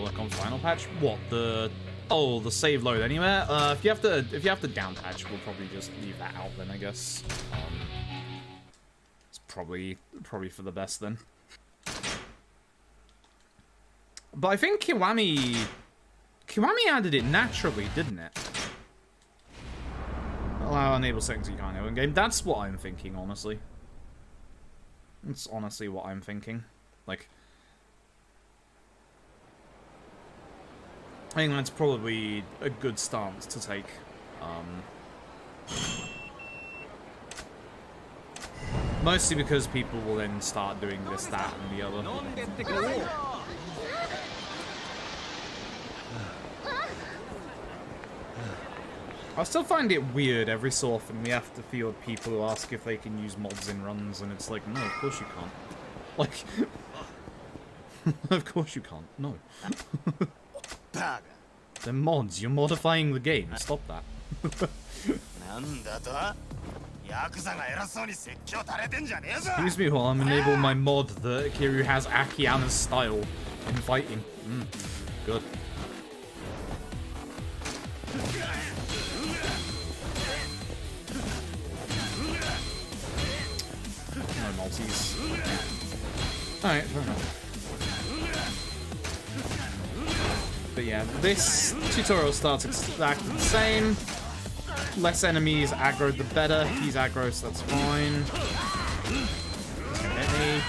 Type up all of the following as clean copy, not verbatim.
work on final patch. What, the save load anywhere? If you have to down patch, we'll probably just leave that out then, I guess. It's probably for the best then. But I think Kiwami added it naturally, didn't it? Allow enable settings you can't know in game. That's what I'm thinking, honestly. That's honestly what I'm thinking. Like, I think that's probably a good stance to take. Mostly because people will then start doing this, that, and the other. I still find it weird every so often we have to field people who ask if they can use mods in runs, and it's like, no, of course you can't. Like, of course you can't. No. They're mods. You're modifying the game. Stop that. Excuse me while I'm enabling my mod that Kiryu has Akiyama's style in fighting. Good. No multis. Alright, fair enough. But yeah, this tutorial starts exactly the same. Less enemies aggro, the better. He's aggro, so that's fine. Doesn't hit me.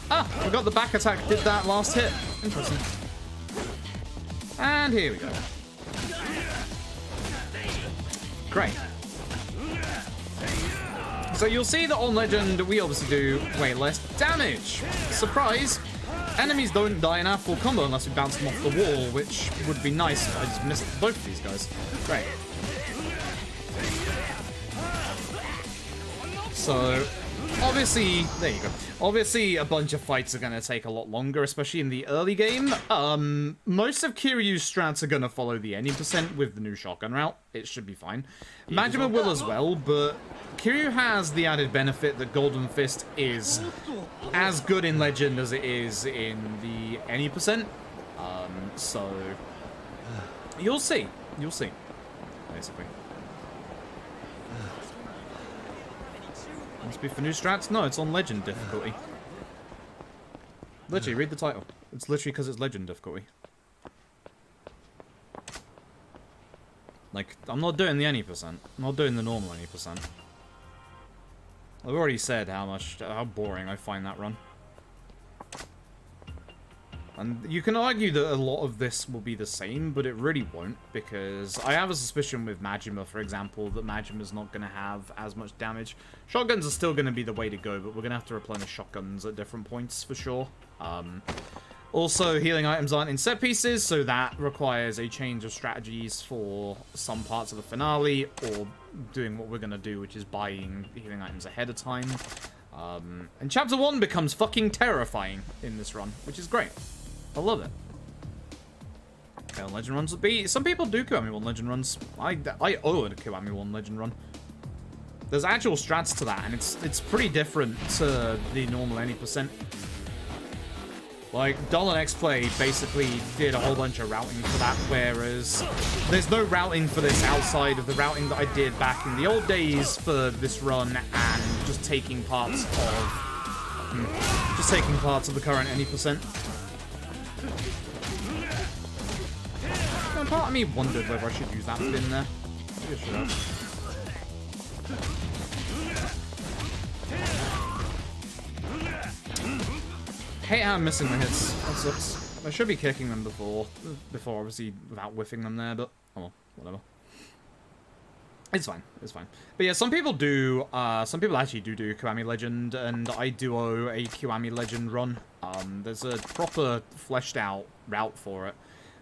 Ah, forgot the back attack did that last hit. Interesting. And here we go. Great. So you'll see that on Legend, we obviously do way less damage. Surprise! Enemies don't die in our full combo unless we bounce them off the wall, which would be nice. I just missed both of these guys. Great. So, obviously, there you go. Obviously, a bunch of fights are going to take a lot longer, especially in the early game. Most of Kiryu's strats are going to follow the any % with the new shotgun route. It should be fine. Majima will as well, but Kiryu has the added benefit that Golden Fist is as good in Legend as it is in the any %. So, you'll see. You'll see, basically. Must be for new strats? No, it's on Legend difficulty. Literally, read the title. It's literally because it's Legend difficulty. Like, I'm not doing the any %. I'm not doing the normal any %. I've already said how boring I find that run. And you can argue that a lot of this will be the same, but it really won't, because I have a suspicion with Majima, for example, that Majima's not going to have as much damage. Shotguns are still going to be the way to go, but we're going to have to replenish shotguns at different points, for sure. Also, healing items aren't in set pieces, so that requires a change of strategies for some parts of the finale, or doing what we're going to do, which is buying healing items ahead of time. And Chapter 1 becomes fucking terrifying in this run, which is great. I love it. Okay, on Legend runs would be... Some people do Kiwami 1 Legend runs. I owe a Kiwami 1 Legend run. There's actual strats to that, and it's pretty different to the normal any %. Like, Dull and X-Play basically did a whole bunch of routing for that, whereas there's no routing for this outside of the routing that I did back in the old days for this run, and just taking parts of the current any %. And part of me wondered whether I should use that bin there. Maybe I should have. Hate how I'm missing the hits. That sucks. I should be kicking them before obviously without whiffing them there, but oh well, whatever. It's fine. It's fine. But yeah, some people do. Some people actually do Kiwami Legend, and I do owe a Kiwami Legend run. There's a proper fleshed out route for it.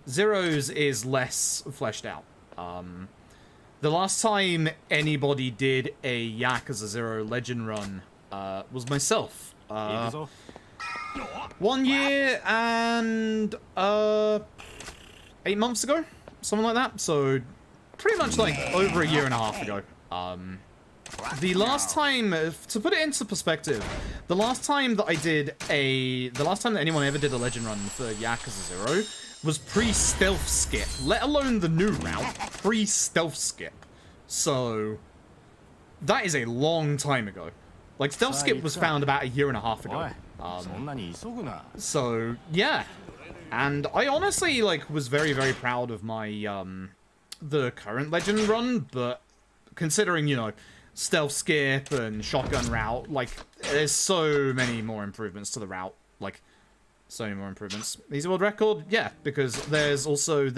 Zero's is less fleshed out. The last time anybody did a Yakuza 0 Legend run was myself. 1 year and 8 months ago, something like that. So pretty much like over a year and a half ago. The last time, to put it into perspective, the last time that anyone ever did a legend run for Yakuza 0 was pre-stealth skip, let alone the new route, pre-stealth skip. So, that is a long time ago. Like, stealth skip was found about a year and a half ago. So, yeah. And I honestly, like, was very, very proud of my, the current legend run, but considering, you know, stealth skip and shotgun route, like, there's so many more improvements to the route. Like, so many more improvements. Easy world record? Yeah, because there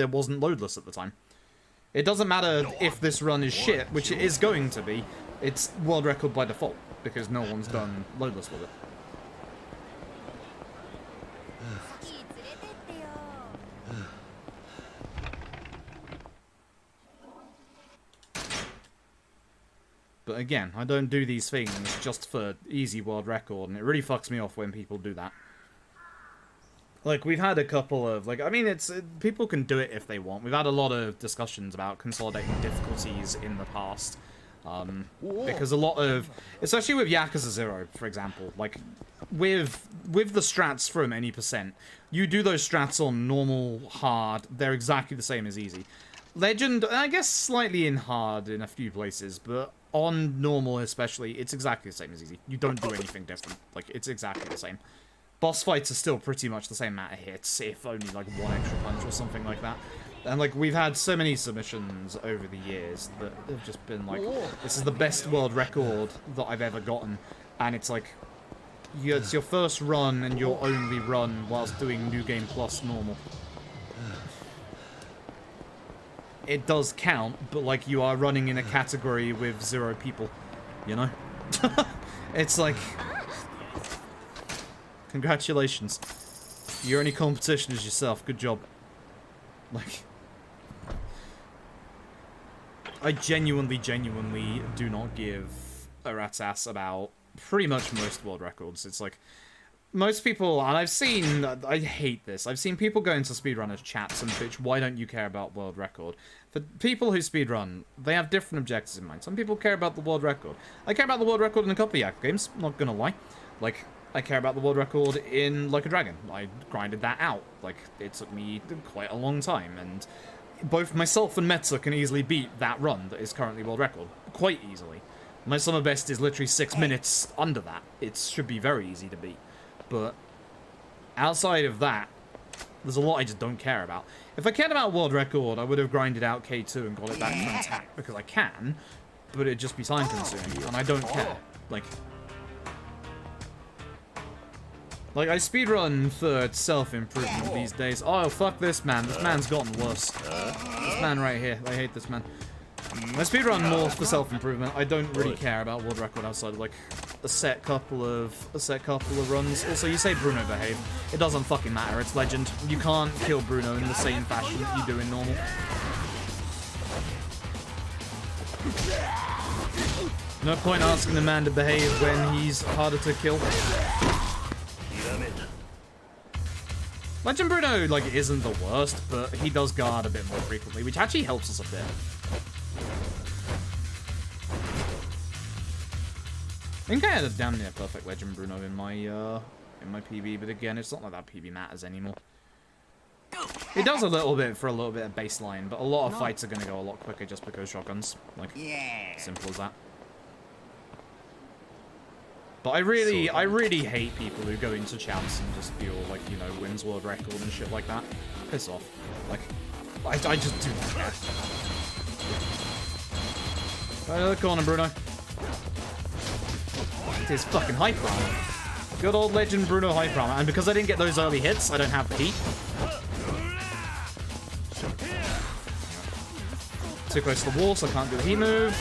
wasn't loadless at the time. It doesn't matter if this run is shit, which it is going to be, it's world record by default, because no one's done loadless with it. But again, I don't do these things just for easy world record, and it really fucks me off when people do that. Like, we've had a couple of, like, I mean, people can do it if they want. We've had a lot of discussions about consolidating difficulties in the past. Because a lot of, especially with Yakuza 0, for example, like, with the strats from any percent, you do those strats on normal, hard, they're exactly the same as easy. Legend, I guess slightly in hard in a few places, but on normal especially, it's exactly the same as easy. You don't do anything different. Like, it's exactly the same. Boss fights are still pretty much the same amount of hits, if only like one extra punch or something like that. And like, we've had so many submissions over the years that have just been like, this is the best world record that I've ever gotten. And it's like, it's your first run and your only run whilst doing New Game Plus normal. It does count, but like, you are running in a category with 0 people, you know? It's like, congratulations. Your only competition is yourself. Good job. Like, I genuinely do not give a rat's ass about pretty much most world records. It's like, most people, and I've seen, I hate this, I've seen people go into speedrunners chats and bitch, why don't you care about world record? For people who speedrun, they have different objectives in mind. Some people care about the world record. I care about the world record in a couple of Yak games, not gonna lie. Like, I care about the world record in Like a Dragon. I grinded that out. Like, it took me quite a long time, and both myself and Metza can easily beat that run that is currently world record. Quite easily. My summer best is literally 6 minutes under that. It should be very easy to beat. But outside of that, there's a lot I just don't care about. If I cared about world record, I would have grinded out K2 and got it back from attack, because I can, but it'd just be time consuming, and I don't care. Like I speedrun for self-improvement these days. Oh, fuck this man. This man's gotten worse. This man right here. I hate this man. I speedrun more for self-improvement. I don't really care about world record outside of, like, a set couple of runs. Also, you say Bruno behave. It doesn't fucking matter. It's legend. You can't kill Bruno in the same fashion that you do in normal. No point asking the man to behave when he's harder to kill. Legend Bruno, like, isn't the worst, but he does guard a bit more frequently, which actually helps us a bit. I think I had a damn near perfect Legend Bruno in my PB, but again, it's not like that PB matters anymore. It does a little bit for a little bit of baseline, but a lot of fights are going to go a lot quicker just because shotguns. Like, simple as that. But I really hate people who go into chats and just feel like, you know, wins world record and shit like that. Piss off. Like, I just do not care. Right to the corner, Bruno. It is fucking hype armor. Good old Legend Bruno hype armor. And because I didn't get those early hits, I don't have the heat. Too close to the wall, so I can't do the heat move.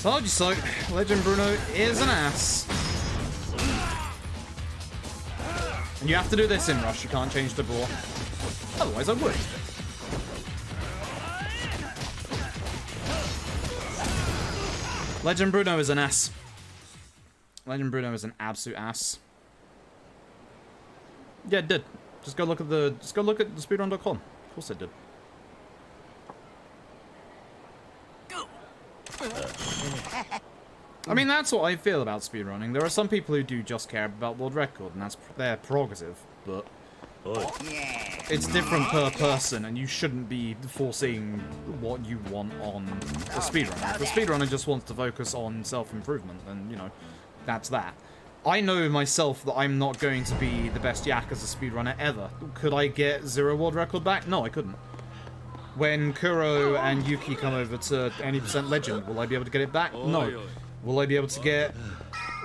Told you so. Legend Bruno is an ass. And you have to do this in Rush. You can't change the brawl. Otherwise, I would. Legend Bruno is an ass. Legend Bruno is an absolute ass. Yeah, it did. Just go look at the speedrun.com. Of course it did. I mean, that's what I feel about speedrunning. There are some people who do just care about world record, and that's their prerogative, but it's different per person, and you shouldn't be forcing what you want on the speedrunner. If the speedrunner just wants to focus on self-improvement, then, you know, that's that. I know myself that I'm not going to be the best Yakuza speedrunner ever. Could I get 0 world record back? No, I couldn't. When Kuro and Yuki come over to any % legend, will I be able to get it back? No. Will I be able to get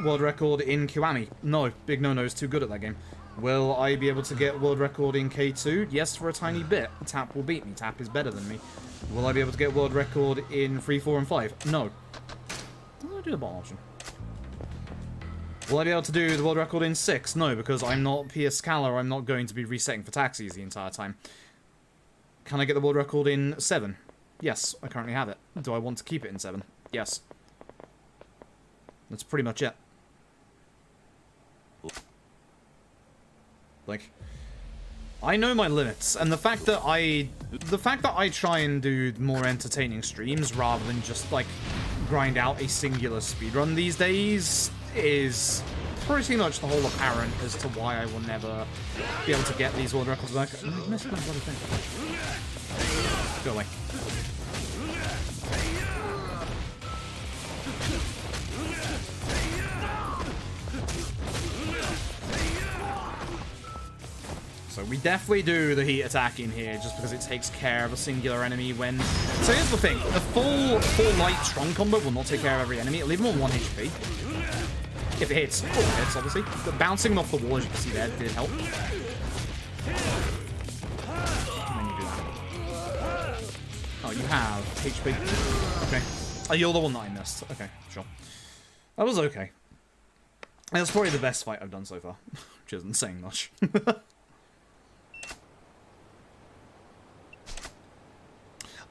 world record in Kiwami? No. Big no-no is too good at that game. Will I be able to get world record in K2? Yes, for a tiny bit. Tap will beat me. Tap is better than me. Will I be able to get world record in 3, 4, and 5? No. What do I do the bottom option? Will I be able to do the world record in 6? No, because I'm not PS Scala. I'm not going to be resetting for taxis the entire time. Can I get the world record in 7? Yes, I currently have it. Do I want to keep it in 7? Yes. That's pretty much it. Like, I know my limits, and the fact that I try and do more entertaining streams rather than just, like, grind out a singular speedrun these days is pretty much the whole apparent as to why I will never be able to get these world records back. I missed my bloody thing. Go away. So we definitely do the heat attack in here just because it takes care of a singular enemy when... So here's the thing. The full light strong combo will not take care of every enemy. It'll leave them on 1 HP. If it hits. Oh, it hits, obviously. But bouncing them off the wall, as you can see there, did help. And then you do that. Oh, you have HP. Okay. Oh, you're the one that I missed. Okay, sure. That was okay. That was probably the best fight I've done so far. Which isn't saying much.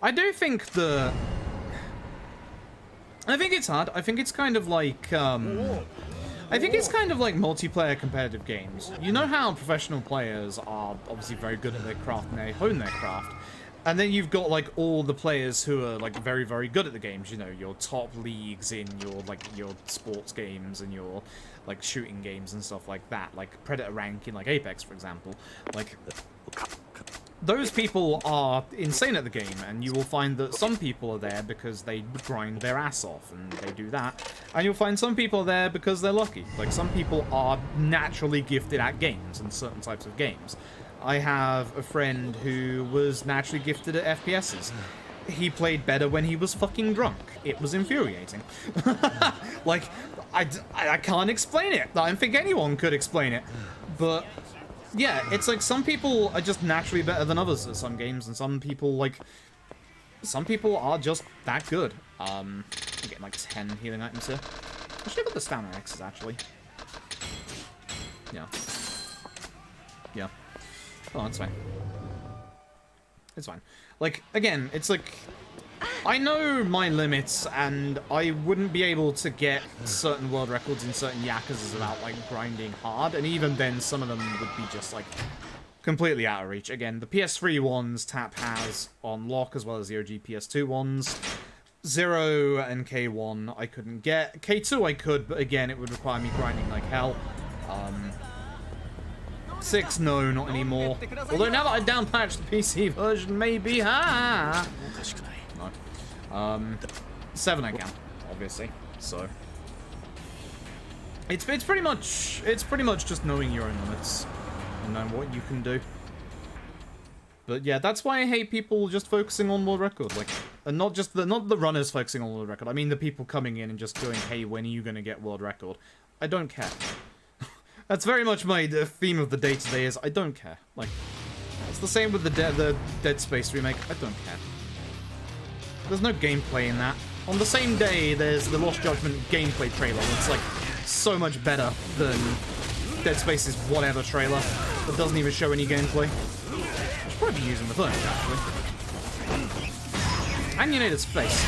I do think I think it's hard. I think it's kind of like, I think it's kind of like multiplayer competitive games. You know how professional players are obviously very good at their craft and they hone their craft. And then you've got, like, all the players who are, like, very, very good at the games. You know, your top leagues in your, like, your sports games and your, like, shooting games and stuff like that. Like, Predator rank in, like, Apex, for example. Like, those people are insane at the game, and you will find that some people are there because they grind their ass off, and they do that. And you'll find some people are there because they're lucky. Like, some people are naturally gifted at games and certain types of games. I have a friend who was naturally gifted at FPSs. He played better when he was fucking drunk. It was infuriating. Like, I can't explain it. I don't think anyone could explain it. But, yeah, it's like some people are just naturally better than others at some games, and some people, like, some people are just that good. I'm getting, like, 10 healing items here. I should have got the stamina X's, actually. Yeah. Yeah. Oh, that's fine. It's fine. Like, again, it's like... I know my limits, and I wouldn't be able to get certain world records in certain Yakuzas without, like, grinding hard, and even then, some of them would be just, like, completely out of reach. Again, the PS3 ones Tap has on lock, as well as the OG PS2 ones. 0 and K1 I couldn't get. K2 I could, but again, it would require me grinding like hell. 6, no, not anymore. Although now that I downpatched the PC version, maybe, No. 7 I can, obviously. So it's pretty much just knowing your own limits and knowing what you can do. But yeah, that's why I hate people just focusing on world record, like, and not the runners focusing on world record. I mean the people coming in and just going, hey, when are you gonna get world record? I don't care. That's very much my theme of the day-to-day is I don't care. Like, it's the same with the Dead Space remake. I don't care. There's no gameplay in that. On the same day, there's the Lost Judgment gameplay trailer that's, like, so much better than Dead Space's whatever trailer that doesn't even show any gameplay. I should probably be using the furniture, actually. And you need its space.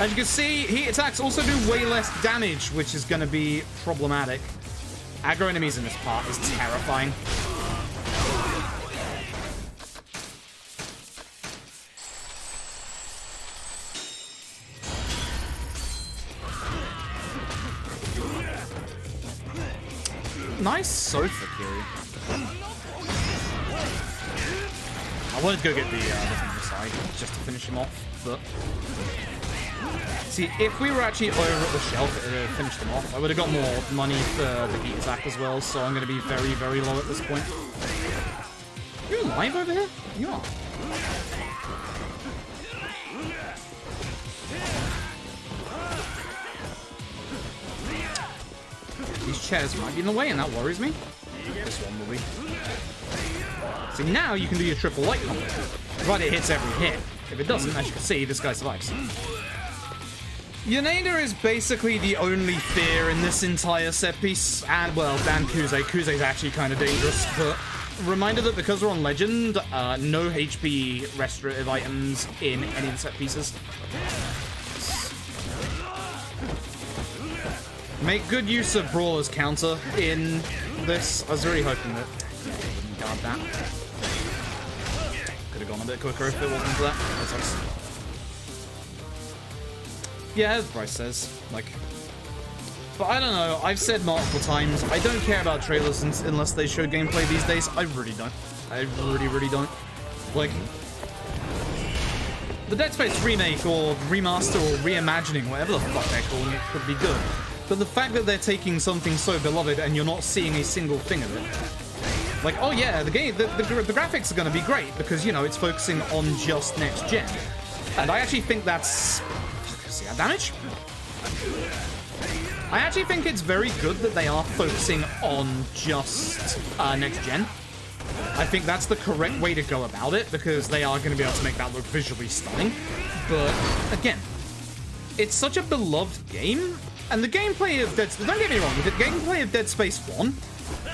As you can see, heat attacks also do way less damage, which is going to be problematic. Aggro enemies in this part is terrifying. Nice Sofa Kiryu. I wanted to go get the from the side just to finish him off, but... See, if we were actually over at the shelf, it would have finished him off. I would have got more money for the heat attack as well, so I'm going to be very, very low at this point. Are you alive over here? You are. These chairs might be in the way, and that worries me. This one will be. See, now you can do your triple light combo, provided it hits every hit. If it doesn't, as you can see, this guy survives. Yaneda is basically the only fear in this entire set piece, and, well, Dan Kuze. Kuze's actually kind of dangerous, but reminder that because we're on Legend, no HP restorative items in any of the set pieces. Make good use of Brawler's counter in this. I was really hoping that I wouldn't guard that. Could have gone a bit quicker if it wasn't for that. That sucks. Yeah, as Bryce says, like... But I don't know, I've said multiple times, I don't care about trailers unless they show gameplay these days. I really don't. I really, really don't. Like... The Dead Space remake, or remaster, or reimagining, whatever the fuck they're calling it, could be good. But the fact that they're taking something so beloved and you're not seeing a single thing of it. Like, oh yeah, the game, the graphics are going to be great because, you know, it's focusing on just next gen. And I actually think that's... See that damage? I actually think it's very good that they are focusing on just next gen. I think that's the correct way to go about it because they are going to be able to make that look visually stunning. But, again, it's such a beloved game. And the gameplay of Dead Space, don't get me wrong, the gameplay of Dead Space 1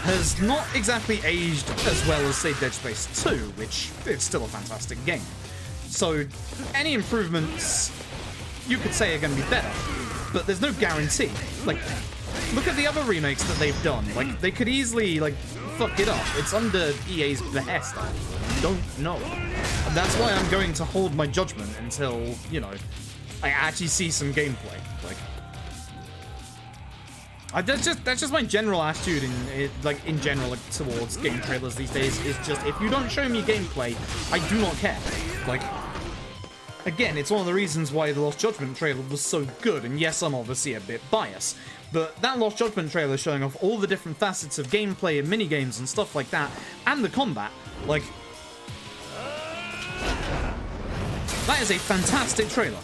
has not exactly aged as well as, say, Dead Space 2, which is still a fantastic game. So, any improvements, you could say, are going to be better, but there's no guarantee. Like, look at the other remakes that they've done. Like, they could easily, like, fuck it up. It's under EA's behest. I don't know. And that's why I'm going to hold my judgment until, you know, I actually see some gameplay. Like, that's just my general attitude in general towards game trailers these days. Is just, if you don't show me gameplay, I do not care. Like, again, it's one of the reasons why the Lost Judgment trailer was so good. And yes, I'm obviously a bit biased, but that Lost Judgment trailer showing off all the different facets of gameplay and minigames and stuff like that, and the combat, like, that is a fantastic trailer.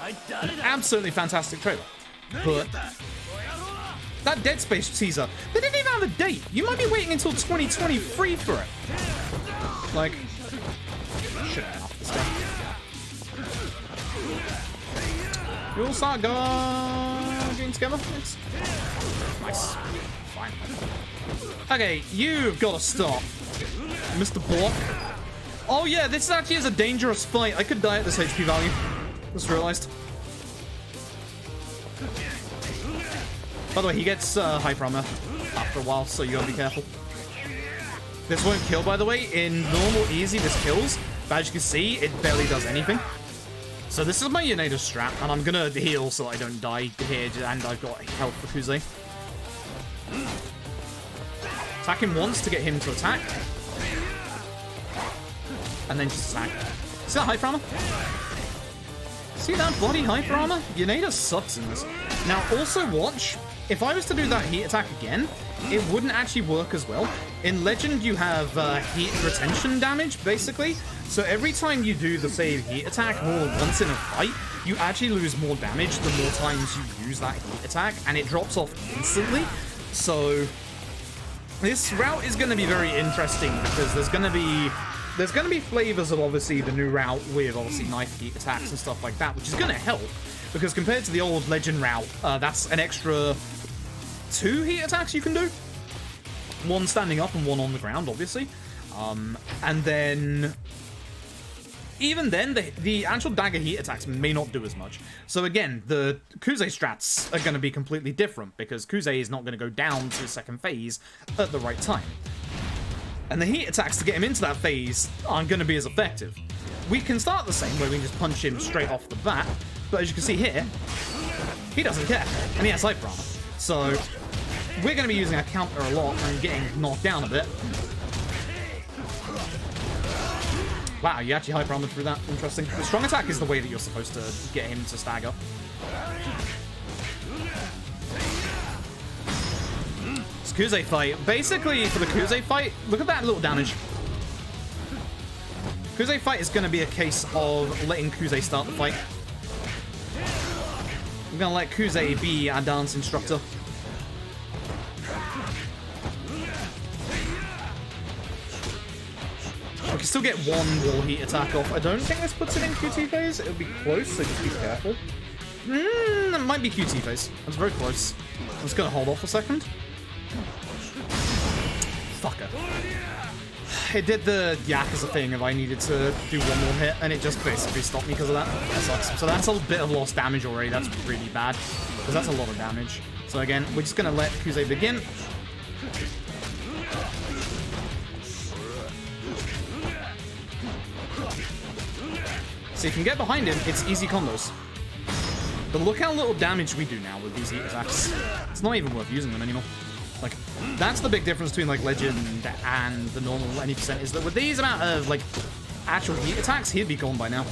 An absolutely fantastic trailer. But that Dead Space teaser, they didn't even have a date. You might be waiting until 2023 for it. Like, shit, off this guy. You all start getting together. It's nice. Fine. Okay, you've got to stop, Mr. Block. Oh yeah, this actually is a dangerous fight. I could die at this HP value. Just realized. By the way, he gets hyper armor after a while, so you gotta be careful. This won't kill, by the way. In normal easy, this kills. But as you can see, it barely does anything. So this is my Yaneda strat, and I'm gonna heal so I don't die here, and I've got health for Kuze. Attack him once to get him to attack. And then just attack. See that hyper armor? See that body hyper armor? Yaneda sucks in this. Now, also watch. If I was to do that heat attack again, it wouldn't actually work as well. In Legend, you have heat retention damage, basically. So every time you do the same heat attack more than once in a fight, you actually lose more damage the more times you use that heat attack, and it drops off instantly. So this route is going to be very interesting because there's going to be flavors of obviously the new route with obviously knife heat attacks and stuff like that, which is going to help because compared to the old Legend route, that's an extra 2 heat attacks you can do. One standing up and one on the ground, obviously. And then even then, the actual dagger heat attacks may not do as much. So again, the Kuze strats are going to be completely different because Kuze is not going to go down to the second phase at the right time. And the heat attacks to get him into that phase aren't going to be as effective. We can start the same, where we can just punch him straight off the bat, but as you can see here, he doesn't care, and he has hyper armor. So, we're going to be using our counter a lot and getting knocked down a bit. Wow, you actually hyper armored through that. Interesting. The strong attack is the way that you're supposed to get him to stagger. This Kuze fight. Basically, for the Kuze fight, look at that little damage. Kuze fight is going to be a case of letting Kuze start the fight. We're going to let Kuze be our dance instructor. We can still get one wall heat attack off. I don't think this puts it in QT phase. It'll be close, so just be careful. It might be QT phase. That's very close. I'm just going to hold off a second. Fucker. It did the Yakuza thing if I needed to do one more hit, and it just basically stopped me because of that. That sucks. So that's a bit of lost damage already. That's really bad, because that's a lot of damage. So again, we're just going to let Kuze begin. So you can get behind him, it's easy combos. But look how little damage we do now with these heat attacks. It's not even worth using them anymore. Like, that's the big difference between, like, Legend and the normal any percent, is that with these amount of, like, actual heat attacks, he'd be gone by now.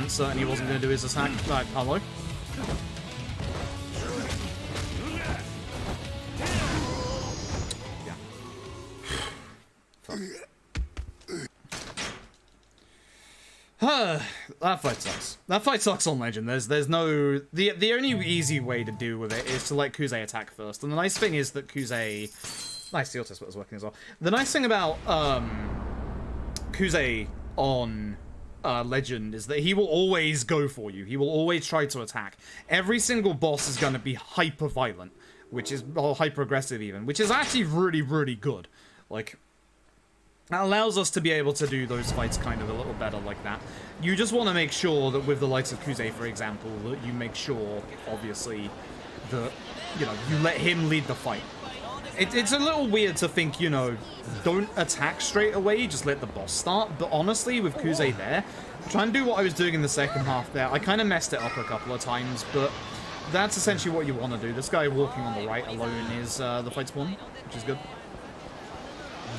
Certainly wasn't going to do his attack. Right, hello. Yeah. That fight sucks. That fight sucks on Legend. There's no... The only easy way to deal with it is to let Kuze attack first. And the nice thing is that Kuze... Nice, Steel Test was working as well. The nice thing about Kuze on... Legend is that he will always go for you. He will always try to attack. Every single boss is going to be hyper violent, which is, or hyper aggressive even, which is actually really, really good. Like, that allows us to be able to do those fights kind of a little better like that. You just want to make sure that with the likes of Kuze, for example, that you make sure, obviously, that, you know, you let him lead the fight. It's a little weird to think, you know, don't attack straight away, just let the boss start. But honestly, with Kuze there, trying to do what I was doing in the second half there, I kind of messed it up a couple of times, but that's essentially what you want to do. This guy walking on the right alone is the fight spawn, which is good.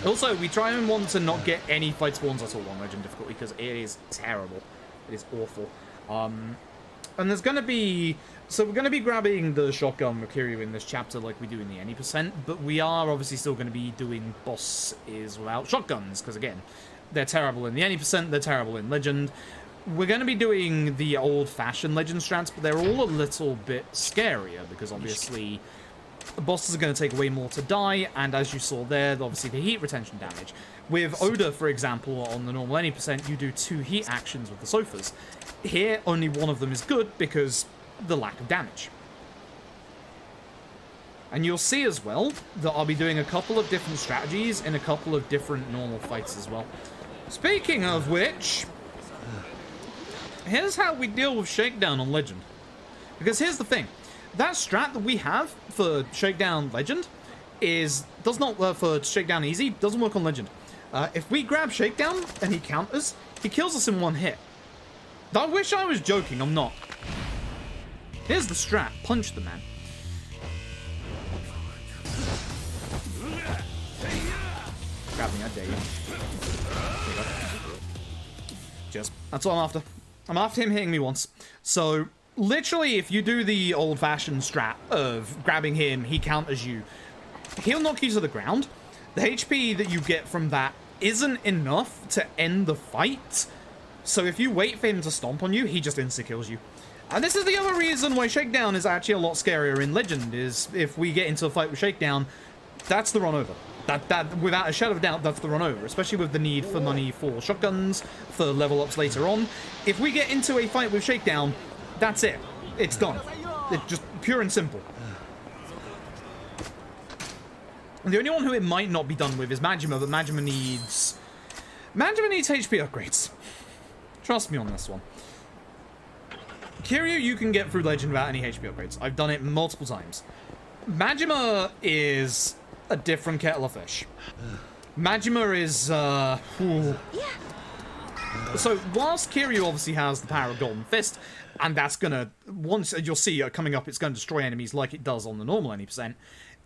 Also, we try and want to not get any fight spawns at all on Legend difficulty, because it is terrible. It is awful. And there's going to be... So we're going to be grabbing the shotgun Mercurio in this chapter like we do in the any percent, but we are obviously still going to be doing bosses without shotguns, because again, they're terrible in the any percent, they're terrible in Legend. We're going to be doing the old-fashioned Legend strats, but they're all a little bit scarier, because obviously bosses are going to take way more to die, and as you saw there, obviously the heat retention damage. With Oda, for example, on the normal any percent, you do 2 heat actions with the sofas. Here, only one of them is good, because the lack of damage. And you'll see as well that I'll be doing a couple of different strategies in a couple of different normal fights as well. Speaking of which, here's how we deal with Shakedown on Legend. Because here's the thing. That strat that we have for Shakedown Legend does not work for Shakedown Easy, doesn't work on Legend. If we grab Shakedown and he counters, he kills us in 1 hit. I wish I was joking, I'm not. Here's the strat. Punch the man. Grab me, I dare you. There you go. Cheers. That's all I'm after. I'm after him hitting me once. So, literally, if you do the old-fashioned strat of grabbing him, he counters you, he'll knock you to the ground. The HP that you get from that isn't enough to end the fight. So if you wait for him to stomp on you, he just insta-kills you. And this is the other reason why Shakedown is actually a lot scarier in Legend, is if we get into a fight with Shakedown, that's the run over. That without a shadow of doubt, that's the run over, especially with the need for money for shotguns, for level ups later on. If we get into a fight with Shakedown, that's it. It's done. It's just pure and simple. The only one who it might not be done with is Majima, but Majima needs HP upgrades. Trust me on this one. Kiryu you can get through Legend without any HP upgrades. I've done it multiple times. Majima is a different kettle of fish. Majima is, So, whilst Kiryu obviously has the power of Golden Fist, and that's gonna, once you'll see coming up, it's gonna destroy enemies like it does on the normal any %.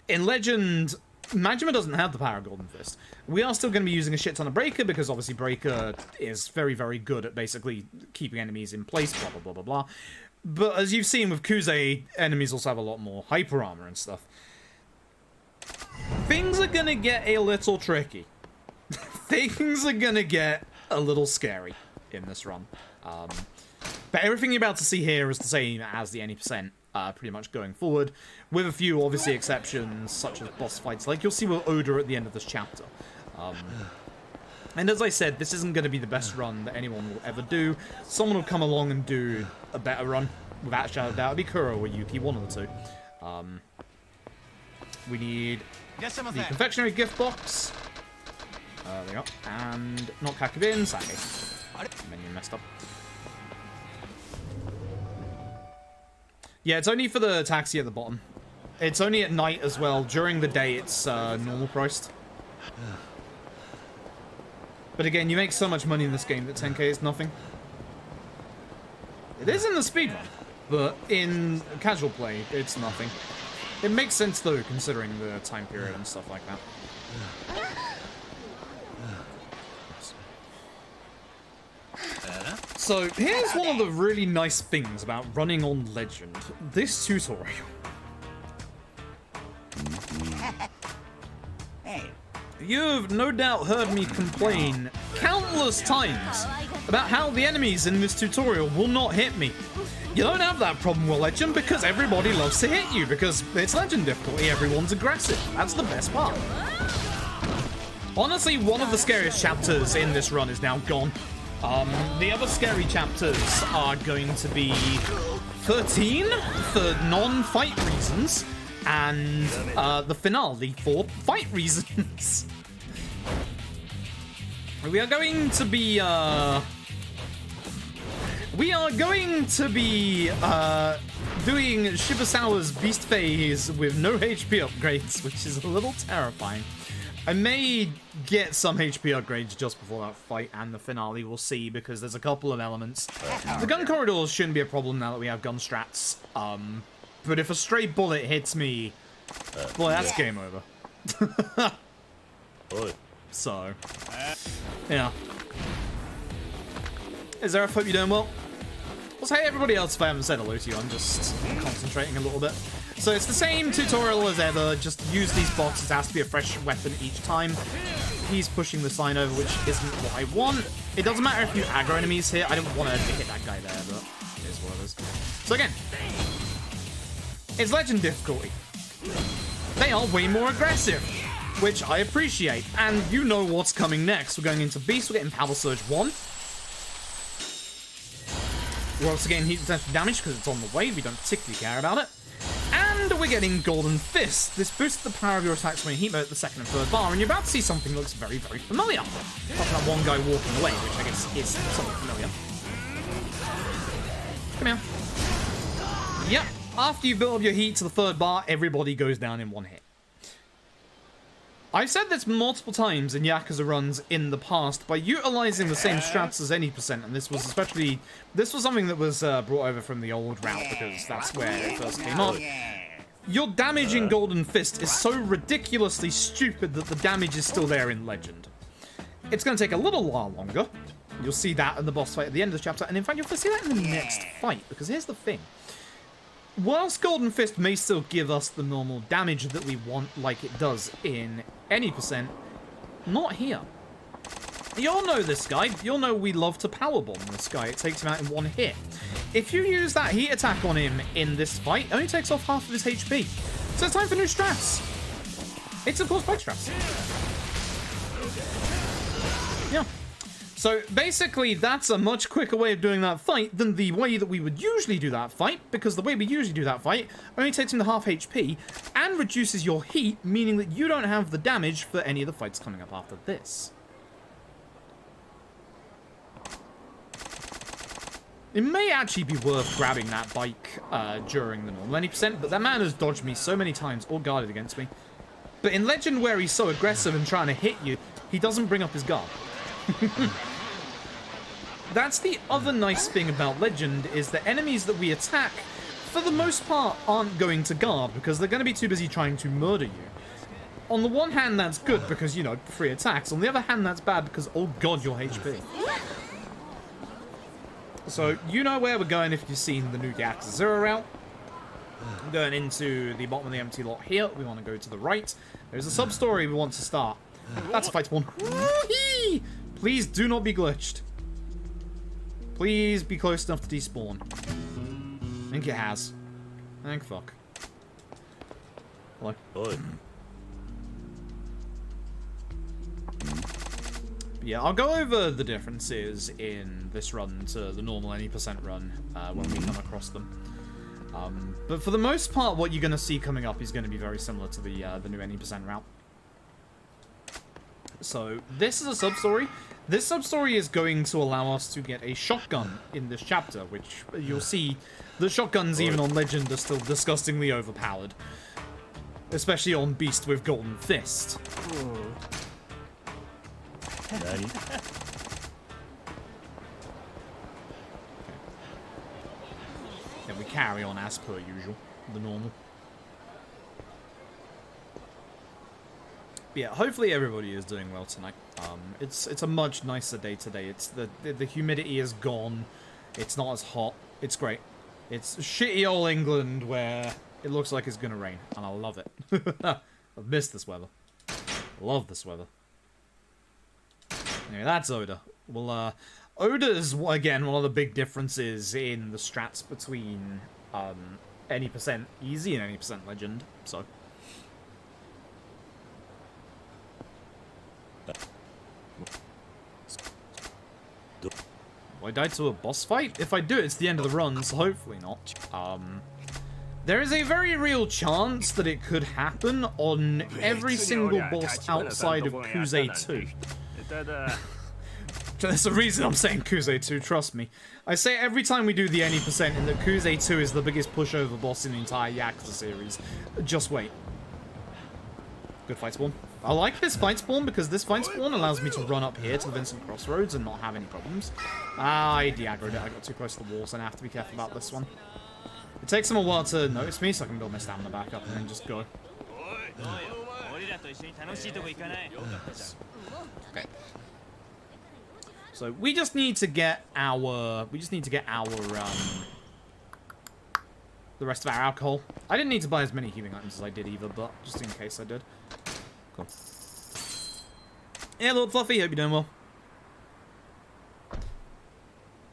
In Legend, Majima doesn't have the power of Golden Fist. We are still gonna be using a shit ton of Breaker, because obviously Breaker is very, very good at basically keeping enemies in place, blah, blah, blah, blah, blah. But as you've seen with Kuze, enemies also have a lot more hyper armor and stuff. Things are gonna get a little tricky. Things are gonna get a little scary in this run. But everything you're about to see here is the same as the any %, pretty much going forward, with a few obviously exceptions, such as boss fights, like you'll see with Oda at the end of this chapter. And as I said, this isn't going to be the best run that anyone will ever do. Someone will come along and do a better run, without a shadow of doubt. It'll be Kuro or Yuki, one of the two. We need the confectionery gift box. There we go. And not Kakubin, Sake. Menu messed up. Yeah, it's only for the taxi at the bottom. It's only at night as well. During the day, it's normal priced. But again, you make so much money in this game that 10k is nothing. It is in the speedrun, but in casual play, it's nothing. It makes sense though, considering the time period and stuff like that. So, here's one of the really nice things about running on Legend. This tutorial. You've no doubt heard me complain countless times about how the enemies in this tutorial will not hit me. You don't have that problem with Legend because everybody loves to hit you because it's Legend difficulty, everyone's aggressive. That's the best part. Honestly, one of the scariest chapters in this run is now gone. The other scary chapters are going to be 13 for non-fight reasons, and the finale for fight reasons. We are going to be doing Shibusawa's Beast Phase with no HP upgrades, which is a little terrifying. I may get some HP upgrades just before that fight and the finale, we'll see, because there's a couple of elements. The gun corridors shouldn't be a problem now that we have gun strats, but if a stray bullet hits me, boy, that's game over. So, yeah. Is there? I hope you're doing well. Well, hey everybody else, if I haven't said hello to you, I'm just concentrating a little bit. So it's the same tutorial as ever, just use these boxes, it has to be a fresh weapon each time. He's pushing the sign over, which isn't what I want. It doesn't matter if you aggro enemies here, I don't want to hit that guy there, but it is what it is. So again, it's Legend difficulty. They are way more aggressive, which I appreciate, and you know what's coming next. We're going into Beast, we're getting Power Surge 1. We're also getting heat potential damage because it's on the way, we don't particularly care about it. And we're getting Golden Fist. This boosts the power of your attacks when you heat mode at the second and third bar, and you're about to see something that looks very, very familiar. Apart from that one guy walking away, which I guess is somewhat familiar. Come here. Yep, after you build up your heat to the third bar, everybody goes down in one hit. I've said this multiple times in Yakuza runs in the past, by utilizing the same strats as any %, and this was something that was brought over from the old route, because that's where it first came up. Your damage in Golden Fist is so ridiculously stupid that the damage is still there in Legend. It's going to take a little while longer. You'll see that in the boss fight at the end of the chapter, and in fact you'll see that in the next fight, because here's the thing. Whilst Golden Fist may still give us the normal damage that we want, like it does in any %, not here. You'll know this guy. You'll know we love to powerbomb this guy. It takes him out in one hit. If you use that heat attack on him in this fight, it only takes off half of his HP. So it's time for new strats. It's, of course, bike strats. Yeah. So basically, that's a much quicker way of doing that fight than the way that we would usually do that fight, because the way we usually do that fight only takes him to half HP and reduces your heat, meaning that you don't have the damage for any of the fights coming up after this. It may actually be worth grabbing that bike during the normal 90%, but that man has dodged me so many times or guarded against me. But in Legend, where he's so aggressive and trying to hit you, he doesn't bring up his guard. That's the other nice thing about Legend, is that enemies that we attack, for the most part, aren't going to guard, because they're going to be too busy trying to murder you. On the one hand, that's good, because, you know, free attacks. On the other hand, that's bad, because, oh god, your HP. So, you know where we're going if you've seen the new Yakuza 0 route. I'm going into the bottom of the empty lot here. We want to go to the right. There's a sub-story we want to start. That's a fight spawn. Please do not be glitched. Please be close enough to despawn. I think it has. Thank fuck. Hello. Yeah, I'll go over the differences in this run to the normal 80% run when we come across them. But for the most part, what you're going to see coming up is going to be very similar to the new 80% route. So, this is a sub-story. This sub-story is going to allow us to get a shotgun in this chapter, which you'll see the shotguns even on Legend are still disgustingly overpowered. Especially on Beast with Golden Fist. Then we carry on as per usual, the normal. But yeah, hopefully everybody is doing well tonight. It's a much nicer day today. It's the humidity is gone. It's not as hot. It's great. It's shitty old England where it looks like it's gonna rain, and I love it. I've missed this weather. I love this weather. Anyway, that's Oda. Well, Oda's, again, one of the big differences in the strats between any % easy and any % legend, so. Will I die to a boss fight? If I do, it's the end of the run, so hopefully not. There is a very real chance that it could happen on every single boss outside of Yakuza 2. There's a reason I'm saying Yakuza 2, trust me. I say it every time we do the any %, and that Yakuza 2 is the biggest pushover boss in the entire Yakuza series. Just wait. Good fight spawn. I like this fight spawn because this fight spawn allows me to run up here to the Vincent Crossroads and not have any problems. I de-aggroed it. I got too close to the walls, and I have to be careful about this one. It takes them a while to notice me, so I can build my stamina back up and then just go. Okay. So we just need to get our the rest of our alcohol. I didn't need to buy as many healing items as I did either, but just in case I did. Cool. Yeah, Lord Fluffy, hope you're doing well.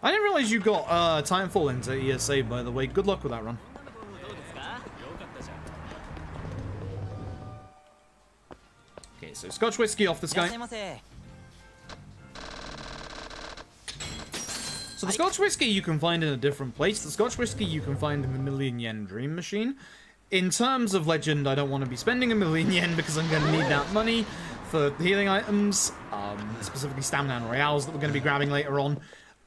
I didn't realize you got Titanfall into ESA, by the way. Good luck with that run. Okay, so Scotch whiskey off this guy. So the Scotch whiskey you can find in a different place. The Scotch whiskey you can find in the Million Yen Dream Machine. In terms of Legend, I don't want to be spending a million yen because I'm going to need that money for the healing items, specifically stamina and royales that we're going to be grabbing later on.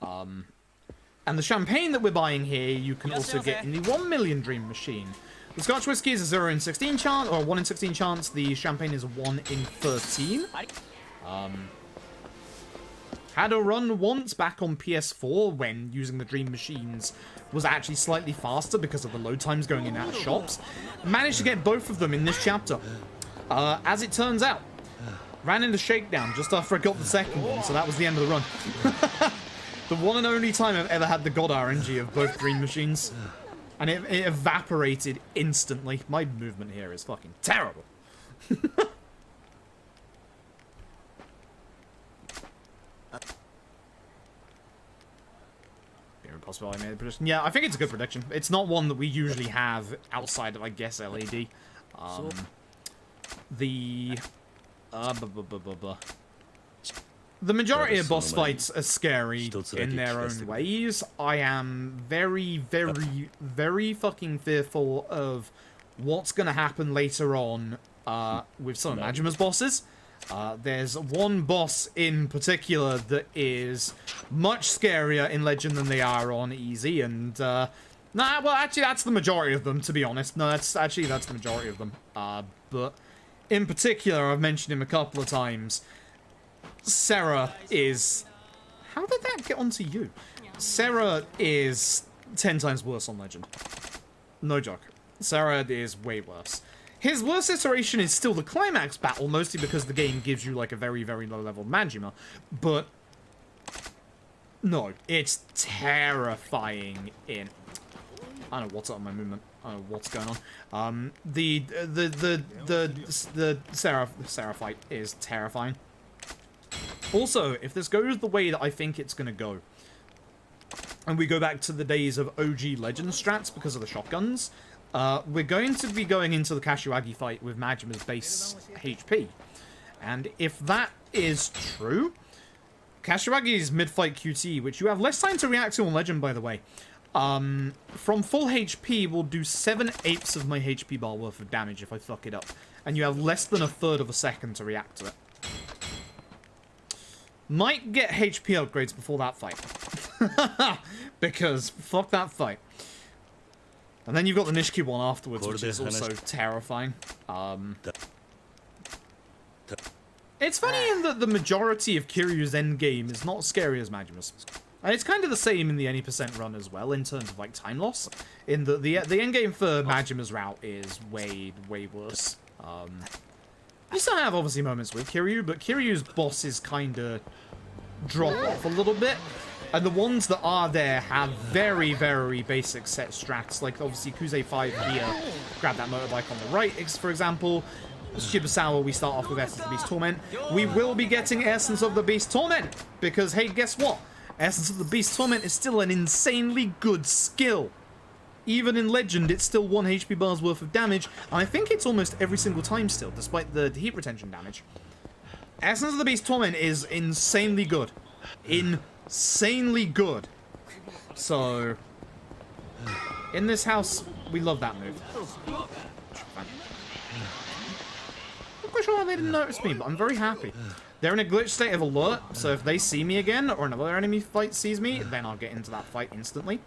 And the champagne that we're buying here, you can also get in the 1 million Dream Machine. The Scotch whiskey is a 0 in 16 chance, or 1 in 16 chance. The champagne is a 1 in 13. Had a run once back on PS4 when using the Dream Machines was actually slightly faster because of the load times going in and out of shops. Managed to get both of them in this chapter. As it turns out, ran into Shakedown just after I got the second one, so that was the end of the run. The one and only time I've ever had the God RNG of both Dream Machines. And it evaporated instantly. My movement here is fucking terrible. Impossible I made the prediction. Yeah, I think it's a good prediction. It's not one that we usually have outside of, I guess, LAD. The majority of boss fights are scary in their own ways. I am very, very, very fucking fearful of what's going to happen later on with some of Majima's bosses. There's one boss in particular that is much scarier in Legend than they are on Easy, and, nah, well, actually, that's the majority of them, to be honest. No, that's the majority of them. But in particular, I've mentioned him a couple of times. Sarah is... How did that get onto you? Sarah is 10 times worse on Legend. No joke. Sarah is way worse. His worst iteration is still the climax battle, mostly because the game gives you, like, a very, very low-level Majima. But, no, it's terrifying in... I don't know what's up with my movement. I don't know what's going on. The Sarah fight is terrifying. Also, if this goes the way that I think it's gonna go, and we go back to the days of OG Legend strats because of the shotguns, we're going to be going into the Kashiwagi fight with Majima's base HP. And if that is true, Kashiwagi's mid-fight QT, which you have less time to react to on Legend, by the way, from full HP will do 7/8 of my HP bar worth of damage if I fuck it up. And you have less than a third of a second to react to it. Might get HP upgrades before that fight. Because fuck that fight. And then you've got the Nishiki one afterwards, which is also terrifying. It's funny in that the majority of Kiryu's endgame is not as scary as Majima's. And it's kind of the same in the any % run as well, in terms of, like, time loss. In that the endgame for Majima's route is way worse. You still have, obviously, moments with Kiryu, but Kiryu's bosses kind of drop off a little bit. And the ones that are there have very, very basic set strats, like, obviously, Yakuza 5 here. Grab that motorbike on the right, for example. Shibusawa, we start off with Essence of the Beast Torment. We will be getting Essence of the Beast Torment, because, hey, guess what? Essence of the Beast Torment is still an insanely good skill. Even in Legend, it's still 1 HP bar's worth of damage, and I think it's almost every single time still, despite the heat retention damage. Essence of the Beast Torment is insanely good. Insanely good. So, in this house, we love that move. I'm quite sure why they didn't notice me, but I'm very happy. They're in a glitch state of alert, so if they see me again, or another enemy fight sees me, then I'll get into that fight instantly.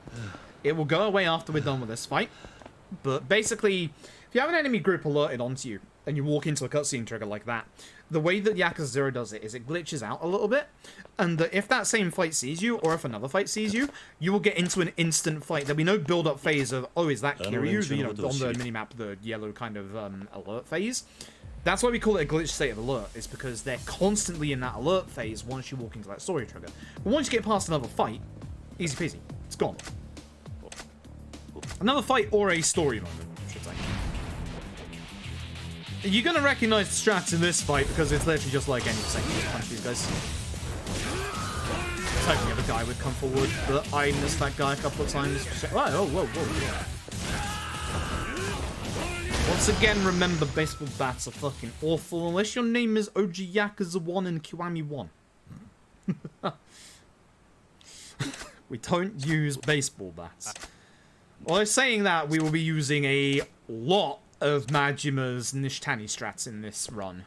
It will go away after we're done with this fight. But basically, if you have an enemy group alerted onto you, and you walk into a cutscene trigger like that, the way that Yakuza 0 does it is it glitches out a little bit, and that if that same fight sees you, or if another fight sees you, you will get into an instant fight. There'll be no build-up phase of, oh, is that Kiryu? You know, on the minimap, the yellow kind of alert phase. That's why we call it a glitch state of alert, is because they're constantly in that alert phase once you walk into that story trigger. But once you get past another fight, easy peasy, it's gone. Another fight or a story moment, I should say. You're gonna recognize the strats in this fight because it's literally just like any second. Just punch these guys. I was hoping the other guy would come forward, but I missed that guy a couple of times. Oh, whoa. Once again, remember, baseball bats are fucking awful unless your name is OG Yakuza 1 and Kiwami 1. We don't use baseball bats. Well, saying that, we will be using a lot of Majima's Nishtani strats in this run.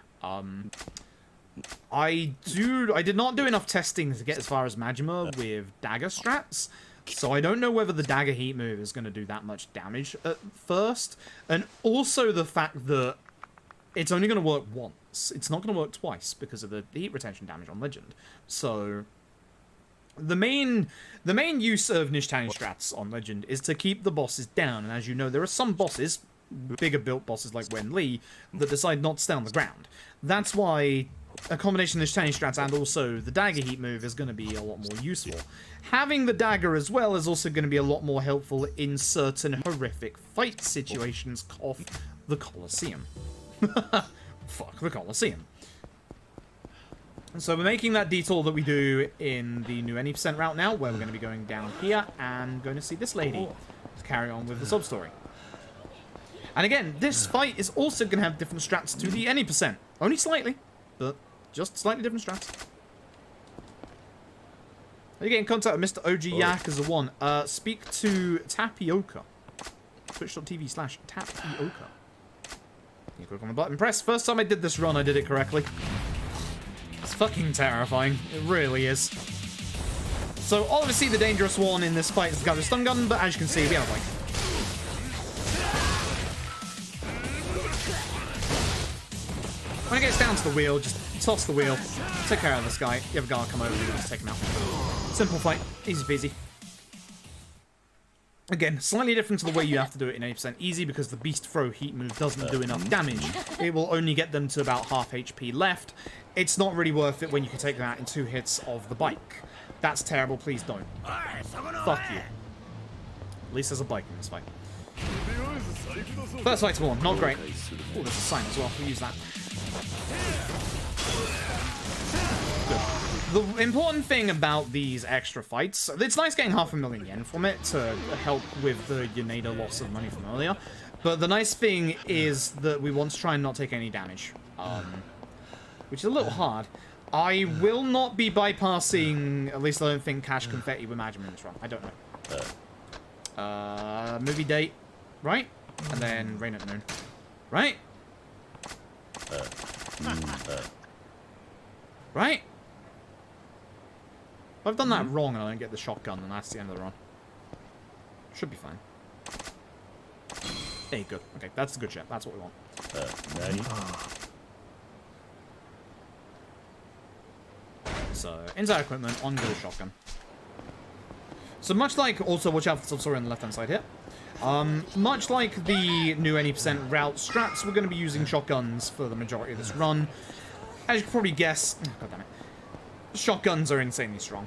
I did not do enough testing to get as far as Majima with dagger strats, so I don't know whether the dagger heat move is going to do that much damage at first, and also the fact that it's only going to work once. It's not going to work twice because of the heat retention damage on Legend. So the main use of Nishtani strats on Legend is to keep the bosses down, and as you know, there are some bosses, bigger built bosses like Wen Li, that decide not to stay on the ground. That's why a combination of Nishtani strats and also the dagger heat move is going to be a lot more useful. Having the dagger as well is also going to be a lot more helpful in certain horrific fight situations. Cough, the Colosseum. Fuck the Colosseum. So we're making that detour that we do in the new any % route now, where we're going to be going down here and going to see this lady to carry on with the sub-story. And again, this fight is also going to have different strats to the any %. Only slightly, but just slightly different strats. You get in contact with Mr. OG Yakuza 1. Speak to Tapioca. Twitch.tv/Tapioca. You click on the button, press. First time I did this run, I did it correctly. It's fucking terrifying. It really is. So obviously the dangerous one in this fight is the guy with stun gun, but as you can see, we have like... When it gets down to the wheel, just toss the wheel, take care of this guy. You have a guard come over and just take him out. Simple fight, easy peasy. Again, slightly different to the way you have to do it in 80% easy because the beast throw heat move doesn't do enough damage. It will only get them to about half HP left. It's not really worth it when you can take them out in 2 hits of the bike. That's terrible, please don't. Fuck you. At least there's a bike in this fight. First fight to 1, not great. Oh, there's a sign as well, we'll use that. Good. The important thing about these extra fights, it's nice getting 500,000 yen from it to help with the Yaneda loss of money from earlier, but the nice thing is that we want to try and not take any damage, which is a little hard. I will not be bypassing, at least I don't think, Cash Confetti with Majima in this run. I don't know. Movie date, right? And then Rain at Noon, right? Right? If I've done that wrong and I don't get the shotgun, then that's the end of the run. Should be fine. Hey, good. Okay, that's a good shot. That's what we want. So, inside equipment, on go shotgun. So much like, also watch out for the sub-story on the left-hand side here. Much like the new 80% route strats, we're going to be using shotguns for the majority of this run. As you can probably guess, God damn it, shotguns are insanely strong.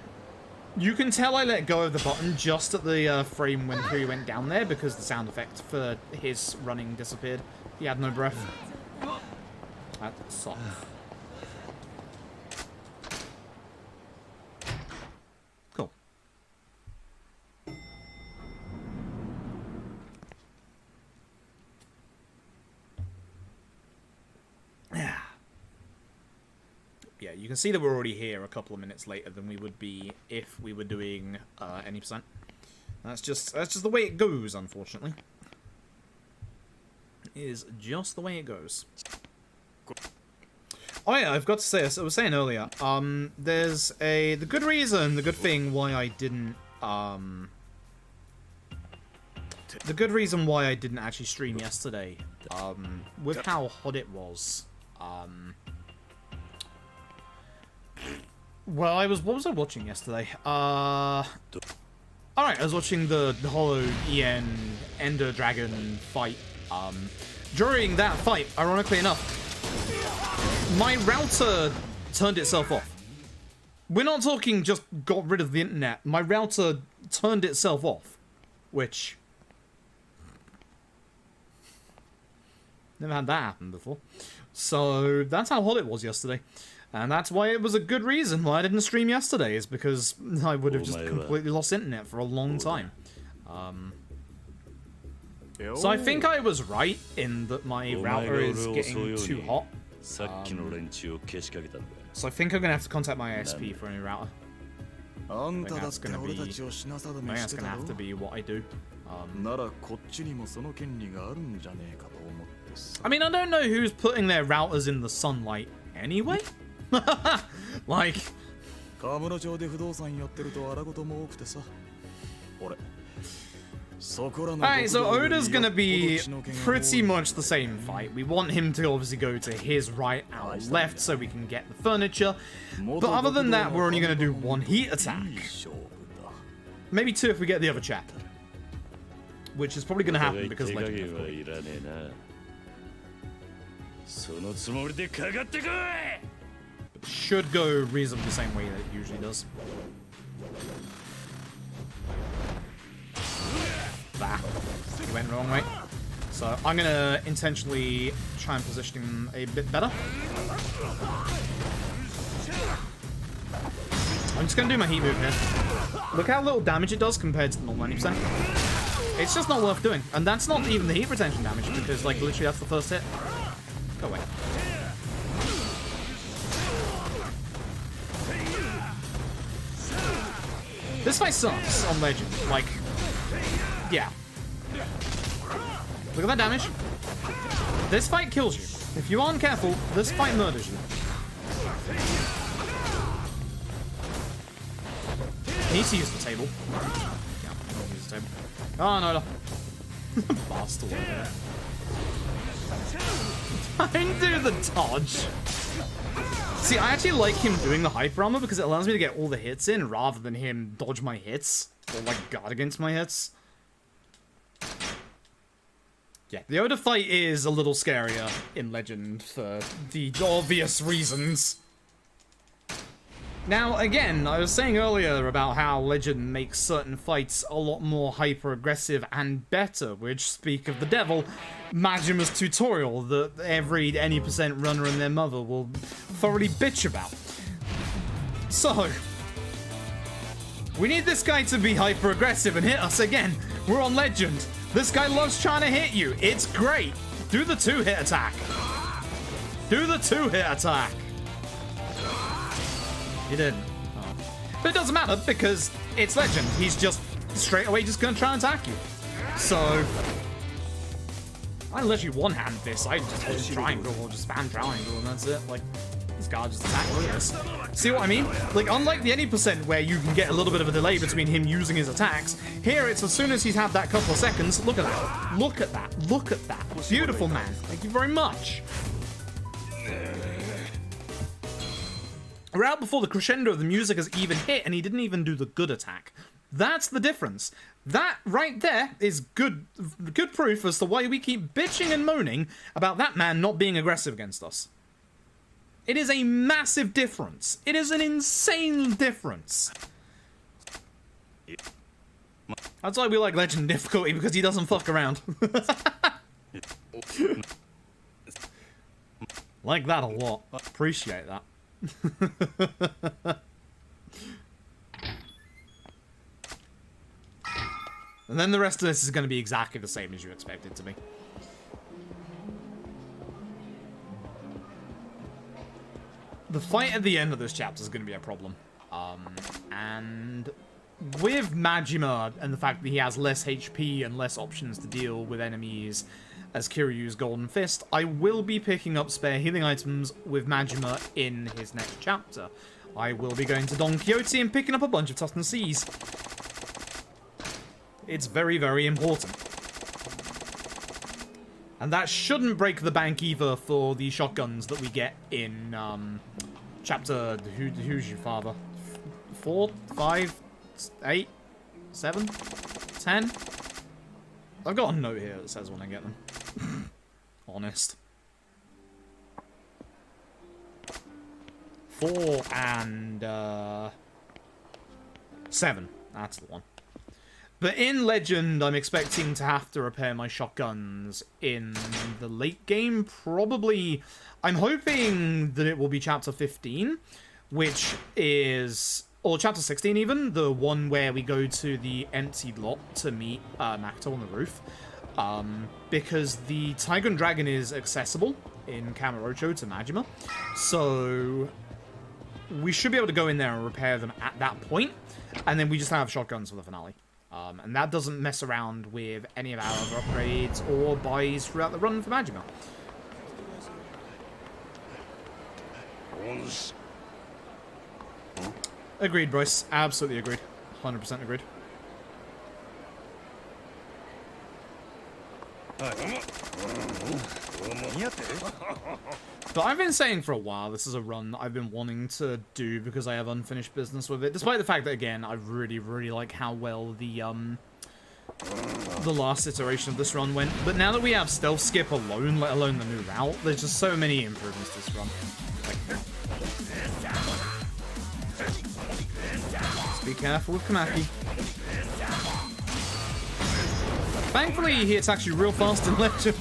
You can tell I let go of the button just at the frame when Kiryu went down there because the sound effect for his running disappeared. He had no breath. That sucks. Cool. Yeah, you can see that we're already here a couple of minutes later than we would be if we were doing any percent. That's just the way it goes, unfortunately. It is just the way it goes. Oh yeah, I've got to say, as I was saying earlier, there's the good thing why I didn't actually stream yesterday, with how hot it was, well, what was I watching yesterday? Alright, I was watching the Hollow EN Ender Dragon fight. During that fight, ironically enough, my router turned itself off. We're not talking just got rid of the internet. My router turned itself off, which... never had that happen before. So, that's how hot it was yesterday. And that's why it was a good reason why I didn't stream yesterday, is because I would have just completely lost internet for a long time. So I think I was right in that my router is getting too hot. So I think I'm going to have to contact my ISP for a new router. I think that's going to have to be what I do. I mean, I don't know who's putting their routers in the sunlight anyway. Like... Alright, so Oda's gonna be pretty much the same fight. We want him to obviously go to his right, our left, so we can get the furniture. But other than that, we're only gonna do 1 heat attack. Maybe 2 if we get the other chapter. Which is probably gonna happen because Legend should go reasonably the same way that it usually does. Bah. He went wrong way. So I'm gonna intentionally try and position him a bit better. I'm just gonna do my heat move here. Look how little damage it does compared to the normal 90%. It's just not worth doing. And that's not even the heat retention damage, because like literally that's the first hit. Go away. This fight sucks on Legend. Like, yeah. Look at that damage. This fight kills you. If you aren't careful, this fight murders you. need to use the table. Yeah, I'll use the table. Oh, no. Bastard. I didn't do the dodge. See, I actually like him doing the hyper armor because it allows me to get all the hits in rather than him dodge my hits or like guard against my hits. Yeah, the Oda fight is a little scarier in Legend for the obvious reasons. Now, again, I was saying earlier about how Legend makes certain fights a lot more hyper-aggressive and better, which, speak of the devil, Majima's tutorial that every any percent runner and their mother will thoroughly bitch about. So, we need this guy to be hyper-aggressive and hit us again. We're on Legend. This guy loves trying to hit you. It's great. Do the 2-hit attack. Do the 2-hit attack. He didn't. Oh. But it doesn't matter because it's Legend. He's just straight away just going to try and attack you. So, I literally one-hand this. I just triangle or just spam triangle and that's it. Like, this guy just attack. Look at this. See what I mean? Like, unlike the any percent where you can get a little bit of a delay between him using his attacks, here it's as soon as he's had that couple of seconds. Look at that. Look at that. Look at that. Beautiful, man. Thank you very much. We're out before the crescendo of the music has even hit, and he didn't even do the good attack. That's the difference. That right there is good proof as to why we keep bitching and moaning about that man not being aggressive against us. It is a massive difference. It is an insane difference. That's why we like Legend difficulty, because he doesn't fuck around. Like that a lot. Appreciate that. And then the rest of this is going to be exactly the same as you expect it to be. The fight at the end of this chapter is going to be a problem. And with Majima and the fact that he has less HP and less options to deal with enemies as Kiryu's Golden Fist, I will be picking up spare healing items with Majima in his next chapter. I will be going to Don Quixote and picking up a bunch of Tuscan Seas. It's very, very important. And that shouldn't break the bank either for the shotguns that we get in chapter... Who's your father? 4, 5, 8, 7, 10? I've got a note here that says when I get them. Honest. 4 and 7. That's the one. But in Legend, I'm expecting to have to repair my shotguns in the late game. Probably, I'm hoping that it will be chapter 15, which is... Or chapter 16 even, the one where we go to the emptied lot to meet Makoto on the roof. Because the Tiger and Dragon is accessible in Kamurocho to Majima. So we should be able to go in there and repair them at that point. And then we just have shotguns for the finale. And that doesn't mess around with any of our other upgrades or buys throughout the run for Majima. Agreed, Bryce. Absolutely agreed. 100% agreed. But I've been saying for a while, this is a run that I've been wanting to do because I have unfinished business with it. Despite the fact that, again, I really, really like how well the last iteration of this run went. But now that we have Stealth Skip alone, let alone the new route, there's just so many improvements to this run. Just be careful with Kamaki. Thankfully, he attacks you real fast in Legend.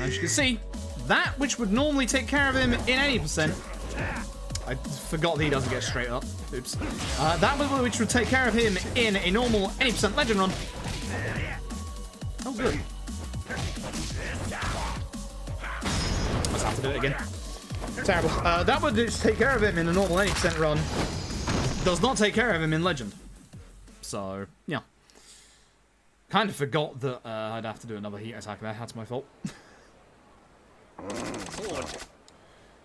As you can see, that which would normally take care of him in any percent... I forgot that he doesn't get straight up. Oops. That which would take care of him in a normal 80% Legend run. Oh, good. Let's have to do it again. Terrible. That would just take care of him in a normal 80% run. Does not take care of him in Legend. So, yeah. Kind of forgot that I'd have to do another heat attack there. That's my fault.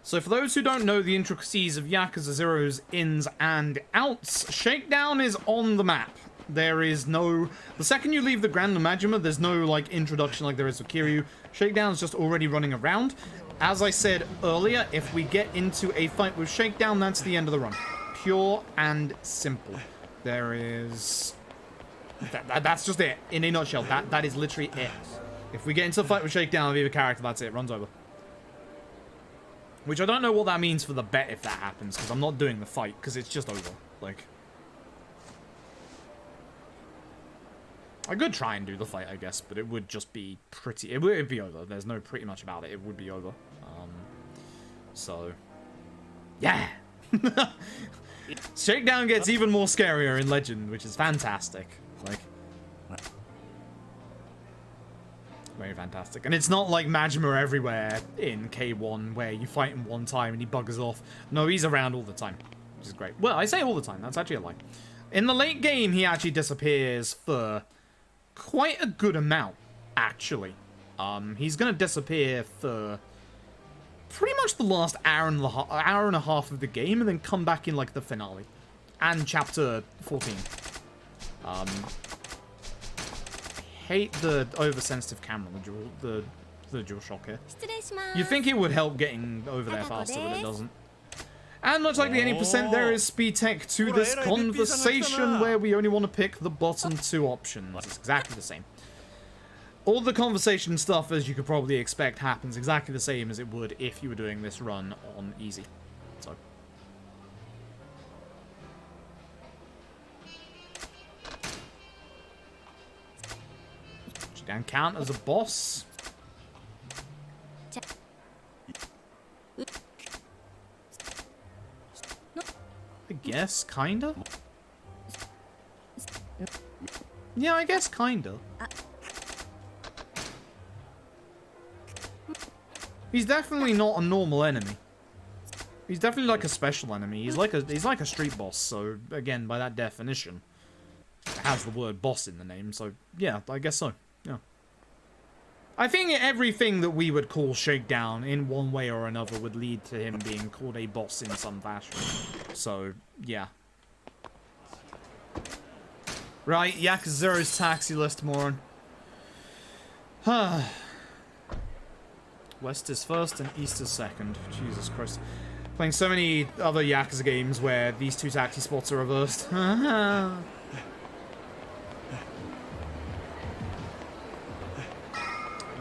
So for those who don't know the intricacies of Yakuza 0's ins and outs, Shakedown is on the map. There is no... The second you leave the Grand Majima, there's no, like, introduction like there is with Kiryu. Shakedown's just already running around. As I said earlier, if we get into a fight with Shakedown, that's the end of the run. Pure and simple. There is... That's just it. In a nutshell, that is literally it. If we get into a fight with Shakedown with either character, that's it. Runs over. Which I don't know what that means for the bet if that happens, because I'm not doing the fight, because it's just over. Like... I could try and do the fight, I guess, but it would just be pretty... It would be over. There's no pretty much about it. It would be over. So... Yeah! Shakedown gets even more scarier in Legend, which is fantastic. Like... Very fantastic. And it's not like Majima everywhere in K1, where you fight him one time and he buggers off. No, he's around all the time, which is great. Well, I say all the time. That's actually a lie. In the late game, he actually disappears for... quite a good amount, actually. He's gonna disappear for pretty much the last hour and a half of the game, and then come back in like the finale and chapter 14. Hate the oversensitive camera, the dual shock here. You think it would help getting over there faster, but it doesn't. And much like the 80%, there is speed tech to this conversation where we only want to pick the bottom two options. It's exactly the same. All the conversation stuff, as you could probably expect, happens exactly the same as it would if you were doing this run on easy. So. Down count as a boss. I guess, kinda? Yeah, I guess, kinda. He's definitely not a normal enemy. He's definitely like a special enemy. He's like a street boss, so, again, by that definition, it has the word boss in the name, so, yeah, I guess so, yeah. I think everything that we would call Shakedown in one way or another would lead to him being called a boss in some fashion. So, yeah. Right, Yakuza 0's taxi list, moron. West is first and East is second. Jesus Christ. Playing so many other Yakuza games where these two taxi spots are reversed.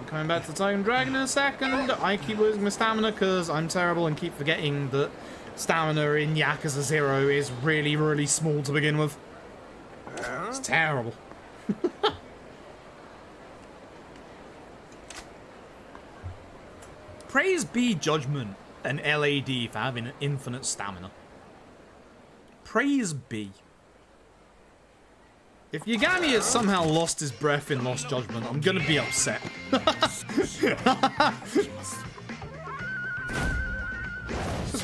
Coming back to the Tiger Dragon in a second. I keep losing my stamina because I'm terrible and keep forgetting that stamina in Yakuza 0 is really, really small to begin with. It's terrible. Praise be Judgment and LAD for having infinite stamina. Praise be. If Yagami has somehow lost his breath in Lost Judgment, I'm gonna be upset. It's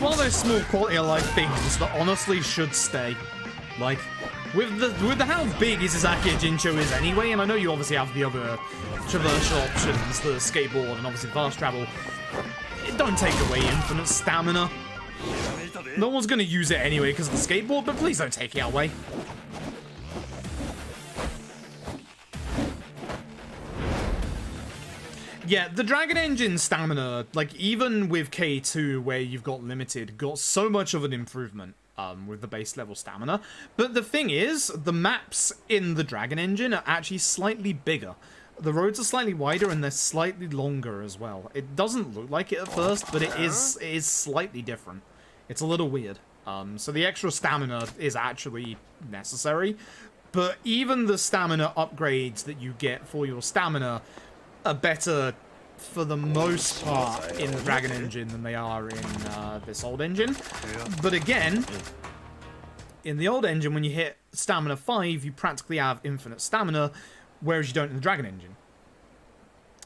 one of those small quality of life things that honestly should stay. Like, with how big Izaki Jincho is anyway, and I know you obviously have the other traversal options, the skateboard and obviously fast travel, it don't take away infinite stamina. No one's gonna use it anyway because of the skateboard, but please don't take it away. Yeah, the Dragon Engine stamina, like, even with K2, where you've got limited, got so much of an improvement with the base level stamina. But the thing is, the maps in the Dragon Engine are actually slightly bigger. The roads are slightly wider, and they're slightly longer as well. It doesn't look like it at first, but it is slightly different. It's a little weird. So the extra stamina is actually necessary. But even the stamina upgrades that you get for your stamina are better for the most part in the Dragon Engine than they are in this old engine. But again, in the old engine, when you hit stamina 5, you practically have infinite stamina, whereas you don't in the Dragon Engine.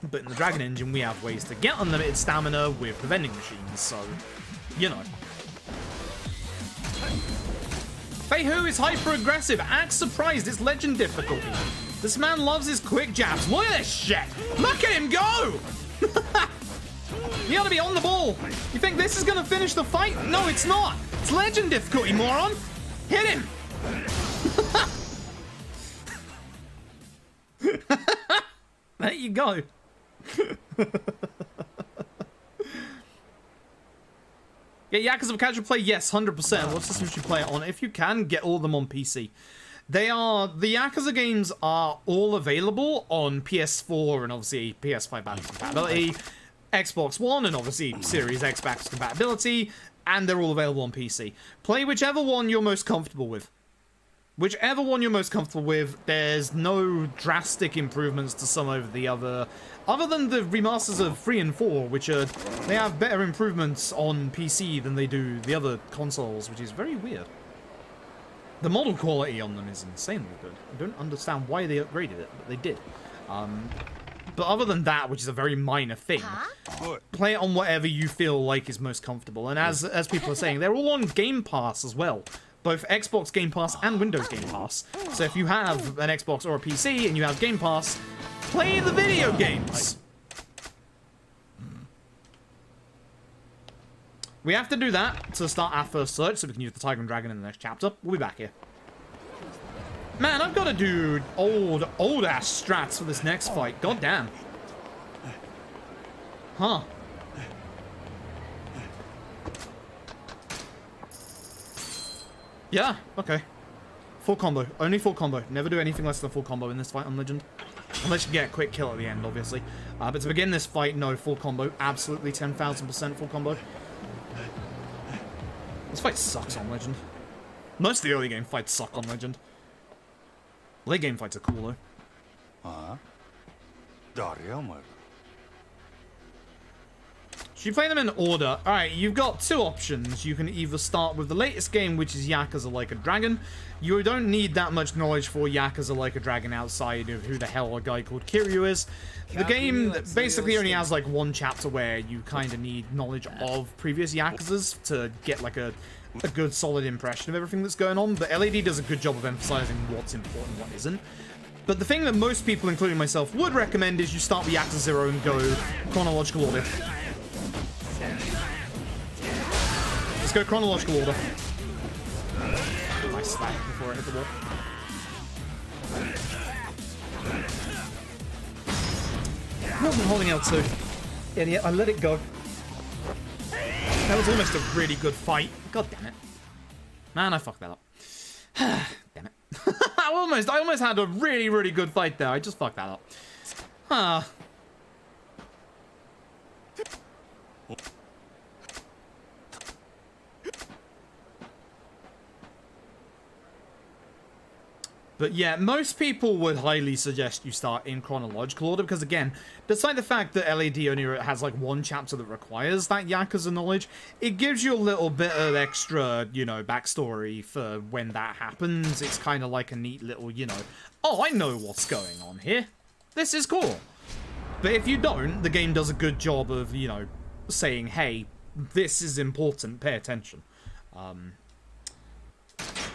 But in the Dragon Engine, we have ways to get unlimited stamina with the vending machines, so, you know. Feihu is hyper-aggressive. Act surprised, it's legend difficulty. This man loves his quick jabs. Look at this shit. Look at him go. You gotta be on the ball. You think this is gonna finish the fight? No, it's not. It's legend difficulty, moron. Hit him. There you go. Yeah, Yakuza for casual play, yes, 100%. What system should you play it on? If you can, get all of them on PC. The Yakuza games are all available on PS4 and obviously PS5 backwards compatibility, Xbox One and obviously Series X backwards compatibility, and they're all available on PC. Play whichever one you're most comfortable with. Whichever one you're most comfortable with, there's no drastic improvements to some over the other. Other than the remasters of 3 and 4, which are, they have better improvements on PC than they do the other consoles, which is very weird. The model quality on them is insanely good. I don't understand why they upgraded it, but they did. But other than that, which is a very minor thing, play it on whatever you feel like is most comfortable. And as people are saying, they're all on Game Pass as well. Both Xbox Game Pass and Windows Game Pass. So if you have an Xbox or a PC and you have Game Pass, play the video games. We have to do that to start our first search so we can use the Tiger and Dragon in the next chapter. We'll be back here. Man, I've got to do old-ass strats for this next fight. God damn. Huh. Yeah, okay. Full combo. Only full combo. Never do anything less than full combo in this fight on Legend. Unless you get a quick kill at the end, obviously. But to begin this fight, no, full combo. Absolutely 10,000% full combo. This fight sucks on Legend. Most of the early game fights suck on Legend. Late game fights are cool, though. Should you play them in order? Alright, you've got two options. You can either start with the latest game, which is Yakuza Like a Dragon. You don't need that much knowledge for Yakuza Like a Dragon outside of who the hell a guy called Kiryu is. The game basically only has like one chapter where you kind of need knowledge of previous Yakuzas to get like a good solid impression of everything that's going on. But LED does a good job of emphasizing what's important and what isn't. But the thing that most people, including myself, would recommend is you start with Yakuza 0 and go chronological order. Let's go chronological order. Nice slap before I hit the wall. I've been holding L2. Idiot, I let it go. That was almost a really good fight. God damn it. Man, I fucked that up. Damn it. I almost had a really, really good fight there. I just fucked that up. Huh. But yeah, most people would highly suggest you start in chronological order because, again, despite the fact that LED only has like one chapter that requires that Yakuza knowledge, it gives you a little bit of extra, you know, backstory for when that happens. It's kind of like a neat little, you know, oh, I know what's going on here. This is cool. But if you don't, the game does a good job of, you know, saying, hey, this is important, pay attention.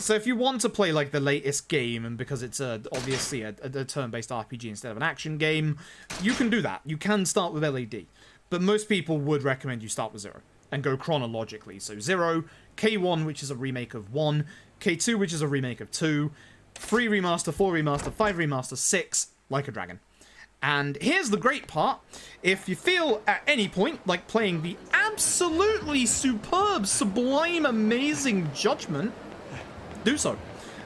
So if you want to play like the latest game, and because it's obviously a turn-based RPG instead of an action game, you can do that. You can start with LED. But most people would recommend you start with 0 and go chronologically. So 0, K1, which is a remake of 1, K2, which is a remake of 2, 3 remaster, 4 remaster, 5 remaster, 6, Like a Dragon. And here's the great part. If you feel at any point like playing the absolutely superb, sublime, amazing Judgment, do so.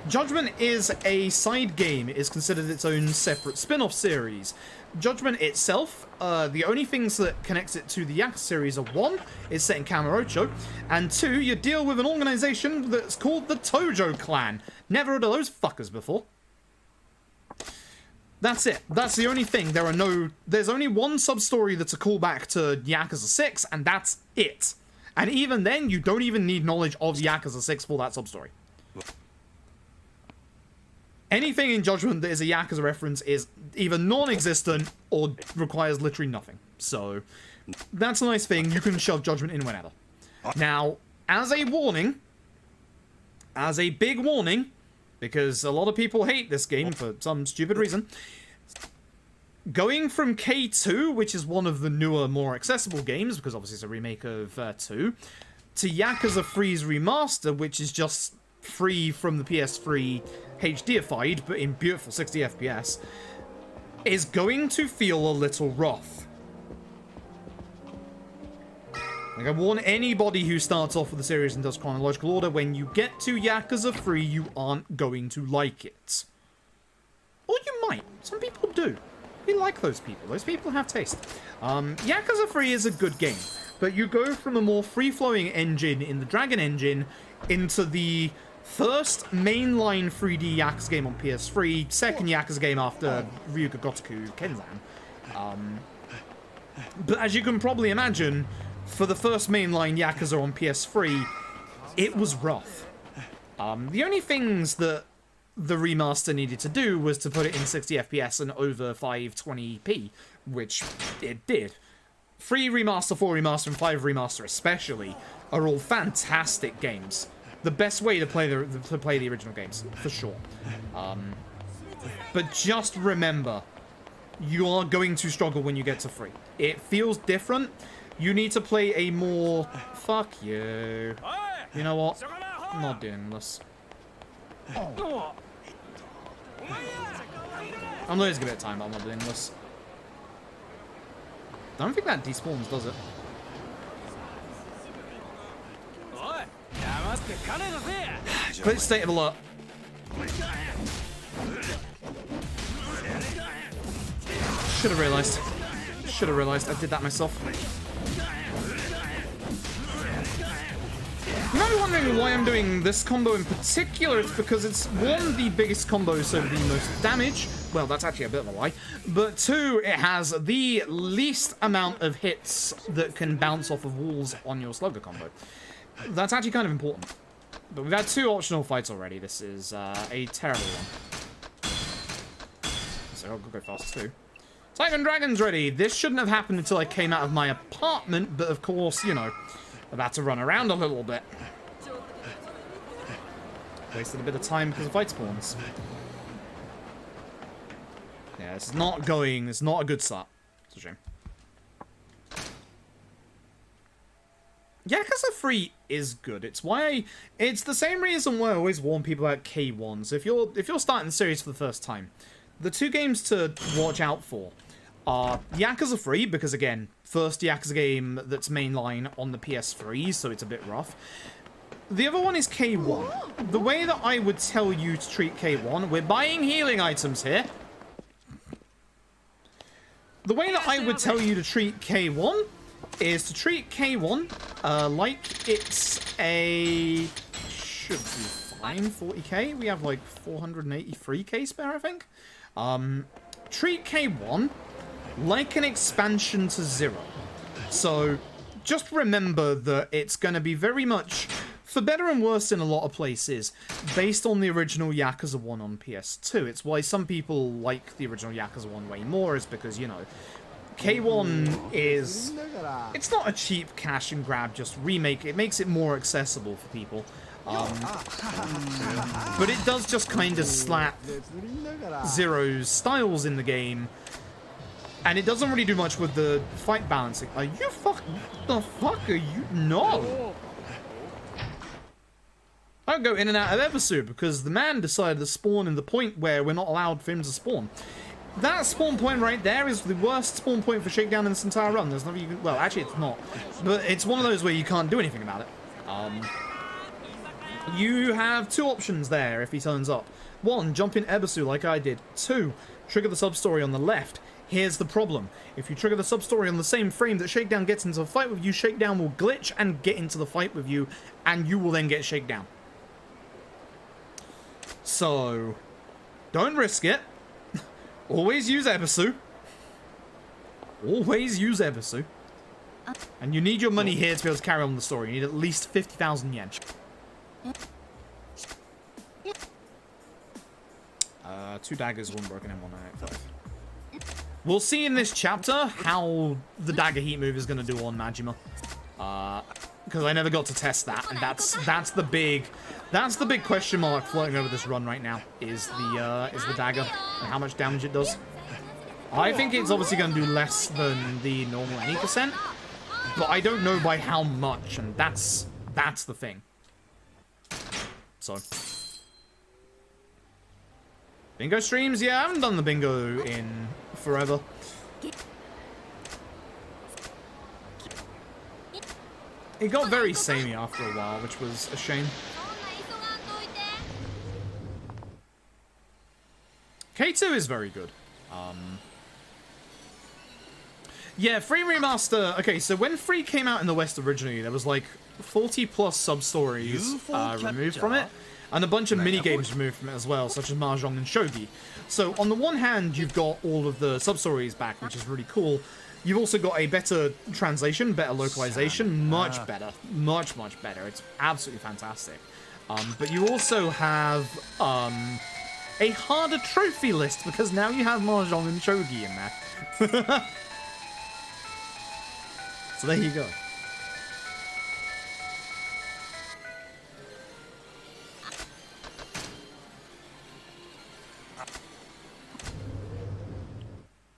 Judgment is a side game. It is considered its own separate spin-off series. Judgment itself, the only things that connects it to the Yakuza series are 1, it's set in Kamurocho, and 2, you deal with an organization that's called the Tojo Clan. Never heard of those fuckers before. That's it. That's the only thing. There's only one sub-story that's a callback to Yakuza 6, and that's it. And even then, you don't even need knowledge of Yakuza 6 for that sub-story. Anything in Judgment that is a Yakuza reference is either non-existent or requires literally nothing. So, that's a nice thing. You can shove Judgment in whenever. Now, as a warning, as a big warning, because a lot of people hate this game for some stupid reason. Going from K2, which is one of the newer, more accessible games, because obviously it's a remake of 2, to Yakuza 3's remaster, which is just free from the PS3 HDified, but in beautiful 60 FPS, is going to feel a little rough. Like, I warn anybody who starts off with the series and does chronological order, when you get to Yakuza 3, you aren't going to like it. Or you might. Some people do. We like those people. Those people have taste. Yakuza 3 is a good game, but you go from a more free-flowing engine in the Dragon engine into the first mainline 3D Yakuza game on PS3, second Yakuza game after Ryuga Gotoku Kenzan. But as you can probably imagine, for the first mainline Yakuza on PS3, it was rough. The only things that the remaster needed to do was to put it in 60 FPS and over 520p, which it did. 3 remaster, 4 remaster, and 5 remaster especially are all fantastic games. The best way to play the original games, for sure. But just remember, you are going to struggle when you get to 3. It feels different. You need to play a more... Fuck you. You know what? I'm not doing this. I'm losing a bit of time, but I'm not doing this. I don't think that despawns, does it? Click state of alert. Should have realised. Should have realised. I did that myself. You might be wondering why I'm doing this combo in particular. It's because it's one, the biggest combo, so the most damage. Well, that's actually a bit of a lie. But 2, it has the least amount of hits that can bounce off of walls on your slugger combo. That's actually kind of important. But we've had 2 optional fights already. This is a terrible one. So I'll go fast too. Tiger Dragon's ready. This shouldn't have happened until I came out of my apartment, but of course, you know, I've had to run around a little bit. Wasted a bit of time because of fight spawns. Yeah, it's not going. It's not a good start. It's a shame. Yakuza 3 is good. It's why it's the same reason why I always warn people about K1. So if you're starting the series for the first time, the 2 games to watch out for are Yakuza 3, because again, first Yakuza game that's mainline on the PS3, so it's a bit rough. The other one is K1. The way that I would tell you to treat K1, we're buying healing items here. The way that I would tell you to treat K1 is to treat K1 like it's a... should be fine, 40k. We have like 483k spare, I think. Treat K1 like an expansion to 0. So just remember that it's going to be very much, for better and worse in a lot of places, based on the original Yakuza 1 on PS2. It's why some people like the original Yakuza 1 way more, is because, you know, K1 is... it's not a cheap cash and grab, just remake. It makes it more accessible for people. But it does just kind of slap Zero's styles in the game. And it doesn't really do much with the fight balancing. Are you fucking... what the fuck are you... no! I don't go in and out of Ebisu because the man decided to spawn in the point where we're not allowed for him to spawn. That spawn point right there is the worst spawn point for Shakedown in this entire run. There's nothing you can... well, actually, it's not. But it's one of those where you can't do anything about it. You have 2 options there if he turns up. 1, jump in Ebisu like I did. 2, trigger the sub-story on the left. Here's the problem. If you trigger the sub-story on the same frame that Shakedown gets into a fight with you, Shakedown will glitch and get into the fight with you, and you will then get Shakedown. So, don't risk it. Always use Ebisu. Always use Ebisu. And you need your money here to be able to carry on the story. You need at least 50,000 yen. 2 daggers, 1 broken, and 1 985. We'll see in this chapter how the dagger heat move is going to do on Majima. because I never got to test that, and that's the big question mark floating over this run right now, is the dagger and how much damage it does. I think it's obviously going to do less than the normal any percent, but I don't know by how much, and that's the thing. So, bingo streams? Yeah, I haven't done the bingo in forever. It got very samey after a while, which was a shame. K2 is very good. Yeah, Free Remaster. Okay, so when Free came out in the West originally, there was like 40 plus sub-stories removed from it, and a bunch of mini-games removed from it as well, such as Mahjong and Shogi. So on the one hand, you've got all of the sub-stories back, which is really cool. You've also got a better translation, better localization, much better, much better. It's absolutely fantastic. But you also have a harder trophy list, because now you have Mahjong and Shogi in there. So there you go.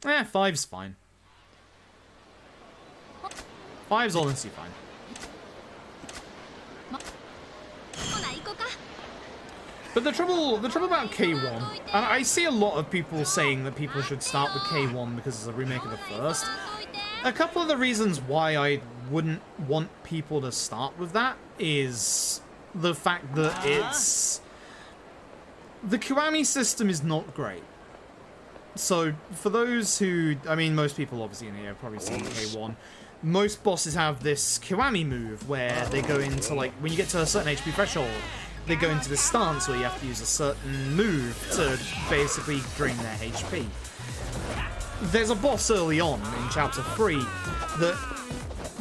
Eh, 5's fine. 5's honestly fine. But the trouble about K1, and I see a lot of people saying that people should start with K1 because it's a remake of the first. A couple of the reasons why I wouldn't want people to start with that is the fact that the Kiwami system is not great. So, for those who, I mean, most people obviously in here have probably seen K1. Most bosses have this Kiwami move where they go into, like, when you get to a certain HP threshold, they go into this stance where you have to use a certain move to basically drain their HP. There's a boss early on in Chapter 3 that,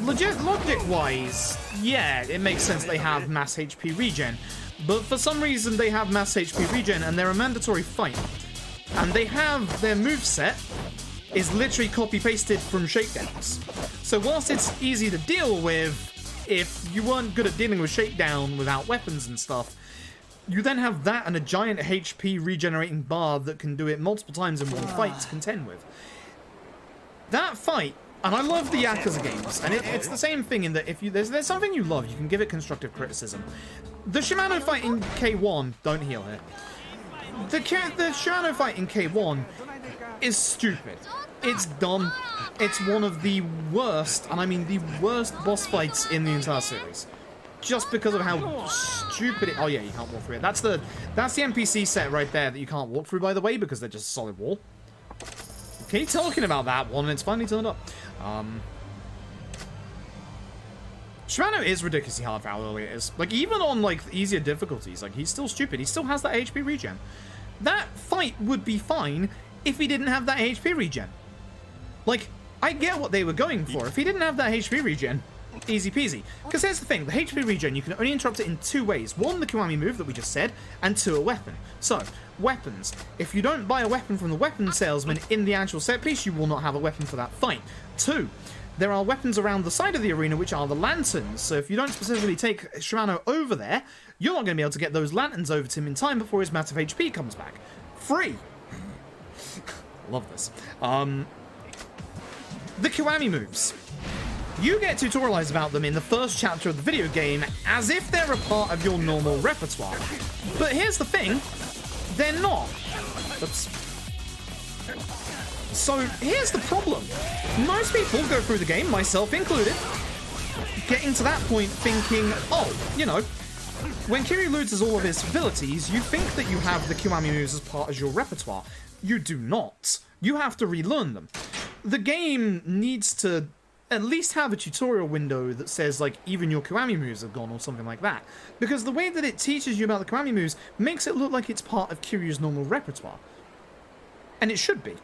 legit logic-wise, yeah, it makes sense they have mass HP regen, but for some reason they have mass HP regen and they're a mandatory fight. And they have their moveset is literally copy-pasted from shakedowns. So whilst it's easy to deal with, if you weren't good at dealing with shakedown without weapons and stuff, you then have that and a giant HP regenerating bar that can do it multiple times in one fight to contend with. That fight, and I love the Yakuza games, and it's the same thing in that if there's something you love, you can give it constructive criticism. The Shimano fight in K1, don't heal here. The Shimano fight in K1 is stupid. It's dumb. It's one of the worst, and I mean the worst boss fights in the entire series. Just because of how stupid it... Oh yeah, you can't walk through it. That's the NPC set right there that you can't walk through, by the way, because they're just a solid wall. Keep talking about that one, and it's finally turned up. Shimano is ridiculously hard for how early it is. Like, even on, like, easier difficulties, like, he's still stupid. He still has that HP regen. That fight would be fine if he didn't have that HP regen. Like, I get what they were going for. If he didn't have that HP regen, easy peasy. Because here's the thing, the HP regen, you can only interrupt it in two ways. One, the Kiwami move that we just said, and two, a weapon. So, weapons. If you don't buy a weapon from the weapon salesman in the actual set piece, you will not have a weapon for that fight. Two, there are weapons around the side of the arena, which are the lanterns. So if you don't specifically take Shimano over there, you're not going to be able to get those lanterns over to him in time before his massive HP comes back. Free. Love this. The Kiwami moves. You get tutorialized about them in the first chapter of the video game as if they're a part of your normal repertoire. But here's the thing, they're not. Oops. So here's the problem. Most people go through the game, myself included, getting to that point thinking, oh, you know, when Kiryu loses all of his abilities, you think that you have the Kiwami moves as part of your repertoire. You do not. You have to relearn them. The game needs to at least have a tutorial window that says, like, even your Kiwami moves are gone or something like that. Because the way that it teaches you about the Kiwami moves makes it look like it's part of Kiryu's normal repertoire. And it should be.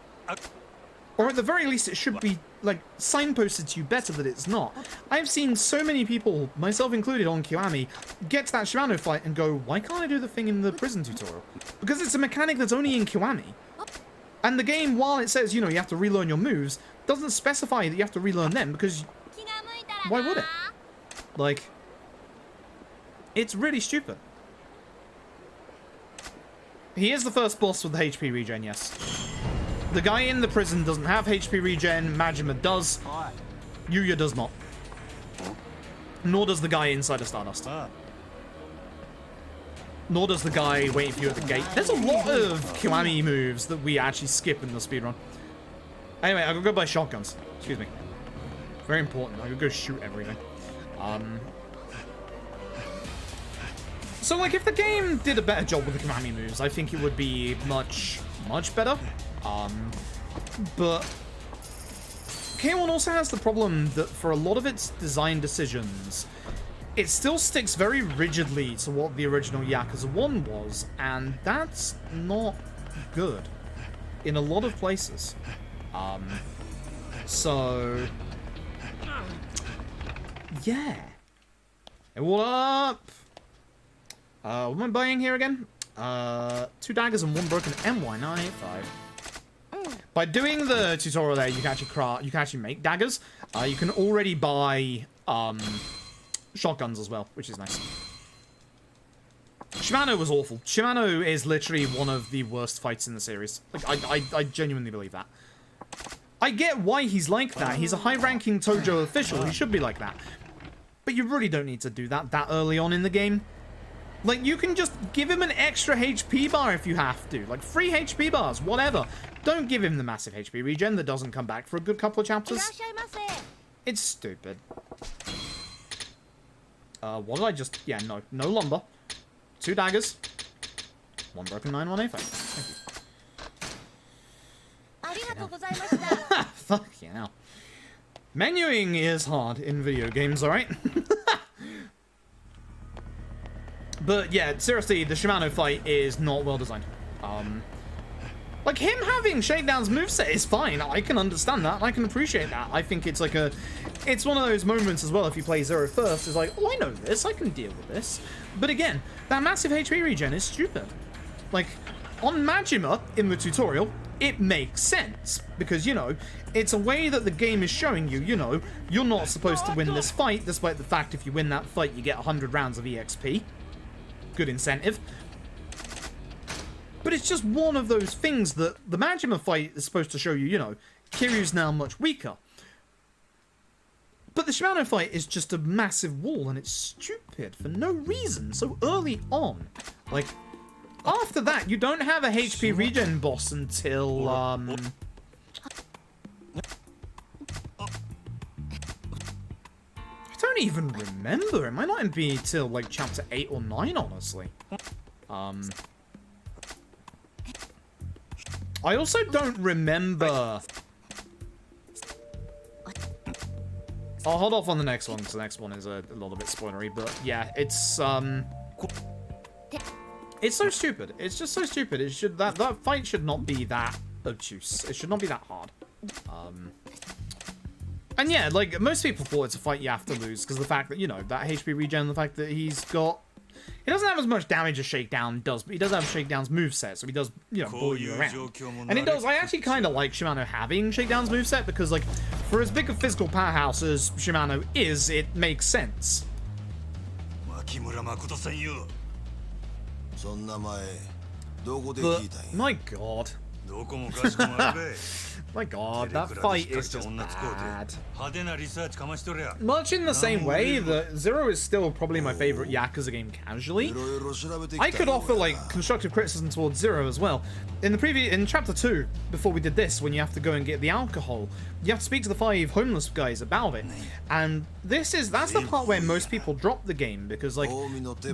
Or at the very least, it should be, like, signposted to you better that it's not. I've seen so many people, myself included on Kiwami, get to that Shimano fight and go, why can't I do the thing in the prison tutorial? Because it's a mechanic that's only in Kiwami. And the game, while it says, you know, you have to relearn your moves, doesn't specify that you have to relearn them, because why would it? Like, it's really stupid. He is the first boss with the HP regen, yes. The guy in the prison doesn't have HP regen, Majima does. Yuya does not. Nor does the guy inside of Stardust. Nor does the guy waiting for you at the gate. There's a lot of Kiwami moves that we actually skip in the speedrun. Anyway, I gotta go buy shotguns. Excuse me. Very important. I could go shoot everything. So, like, if the game did a better job with the Kiwami moves, I think it would be much, much better. But K1 also has the problem that for a lot of its design decisions, it still sticks very rigidly to what the original Yakuza 1 was, and that's not good in a lot of places. So, yeah. Hey, what up? What am I buying here again? 2 daggers and 1 broken MY985. By doing the tutorial there, you can actually make daggers. You can already buy shotguns as well, which is nice. Shimano was awful. Shimano is literally one of the worst fights in the series. Like, I genuinely believe that. I get why he's like that. He's a high-ranking Tojo official. He should be like that. But you really don't need to do that early on in the game. Like, you can just give him an extra HP bar if you have to. Like, 3 HP bars, whatever. Don't give him the massive HP regen that doesn't come back for a good couple of chapters. It's stupid. What did I just... Yeah, no lumber. 2 daggers. 1 broken 9185. Thank you. Fuck yeah. Now. Menuing is hard in video games, alright? But yeah, seriously, the Shimano fight is not well designed. Like, him having Shakedown's moveset is fine. I can understand that. I can appreciate that. I think it's like a... It's one of those moments as well, if you play Zero first, it's like, oh, I know this. I can deal with this. But again, that massive HP regen is stupid. Like, on Majima, in the tutorial, it makes sense. Because, you know, it's a way that the game is showing you, you know, you're not supposed to win this fight, despite the fact if you win that fight, you get 100 rounds of EXP. Good incentive. But it's just one of those things that the Majima fight is supposed to show you, you know, Kiryu's now much weaker. But the Shimano fight is just a massive wall, and it's stupid for no reason so early on. Like, after that, you don't have a HP regen boss until, I don't even remember. It might not even be till, like, chapter 8 or 9, honestly. I also don't remember... I'll hold off on the next one, because the next one is a little bit spoilery, but yeah, it's so stupid. It's just so stupid. It should... That fight should not be that obtuse. It should not be that hard. And yeah, like, most people thought it's a fight you have to lose, because of the fact that, you know, that HP regen, the fact that he's got... He doesn't have as much damage as Shakedown does, but he does have Shakedown's moveset, so he does, you know, bully you around. And it does, I actually kind of like Shimano having Shakedown's moveset, because, like, for as big a physical powerhouse as Shimano is, it makes sense. But, my god. My god, that fight is just bad. Much in the same way that Zero is still probably my favorite Yakuza game casually, I could offer, like, constructive criticism towards Zero as well. In chapter 2, before we did this, when you have to go and get the alcohol, you have to speak to the 5 homeless guys about it. And that's the part where most people drop the game, because, like,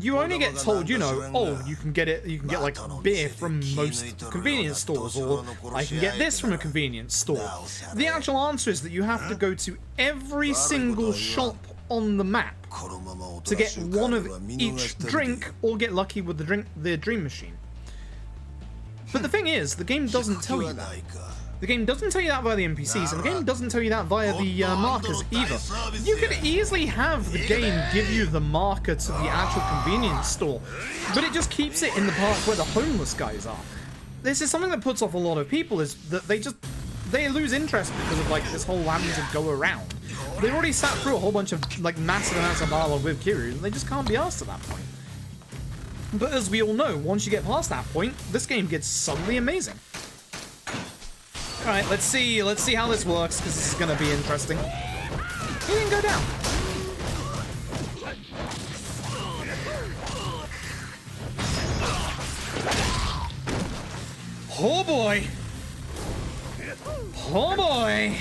you only get told, you know, oh, you can get like beer from most convenience stores, or I can get this from a convenience store. The actual answer is that you have to go to every single shop on the map to get one of each drink, or get lucky with the dream machine. But the thing is, the game doesn't tell you that. The game doesn't tell you that via the NPCs, and the game doesn't tell you that via the markers either. You could easily have the game give you the marker to the actual convenience store, but it just keeps it in the part where the homeless guys are. This is something that puts off a lot of people, is that they just they lose interest because of, like, this whole having to go around. They already sat through a whole bunch of, like, massive amounts of dialogue with Kiryu, and they just can't be asked at that point. But as we all know, once you get past that point, this game gets suddenly amazing. Alright, let's see how this works, because this is going to be interesting. He didn't go down. Oh boy! Oh boy!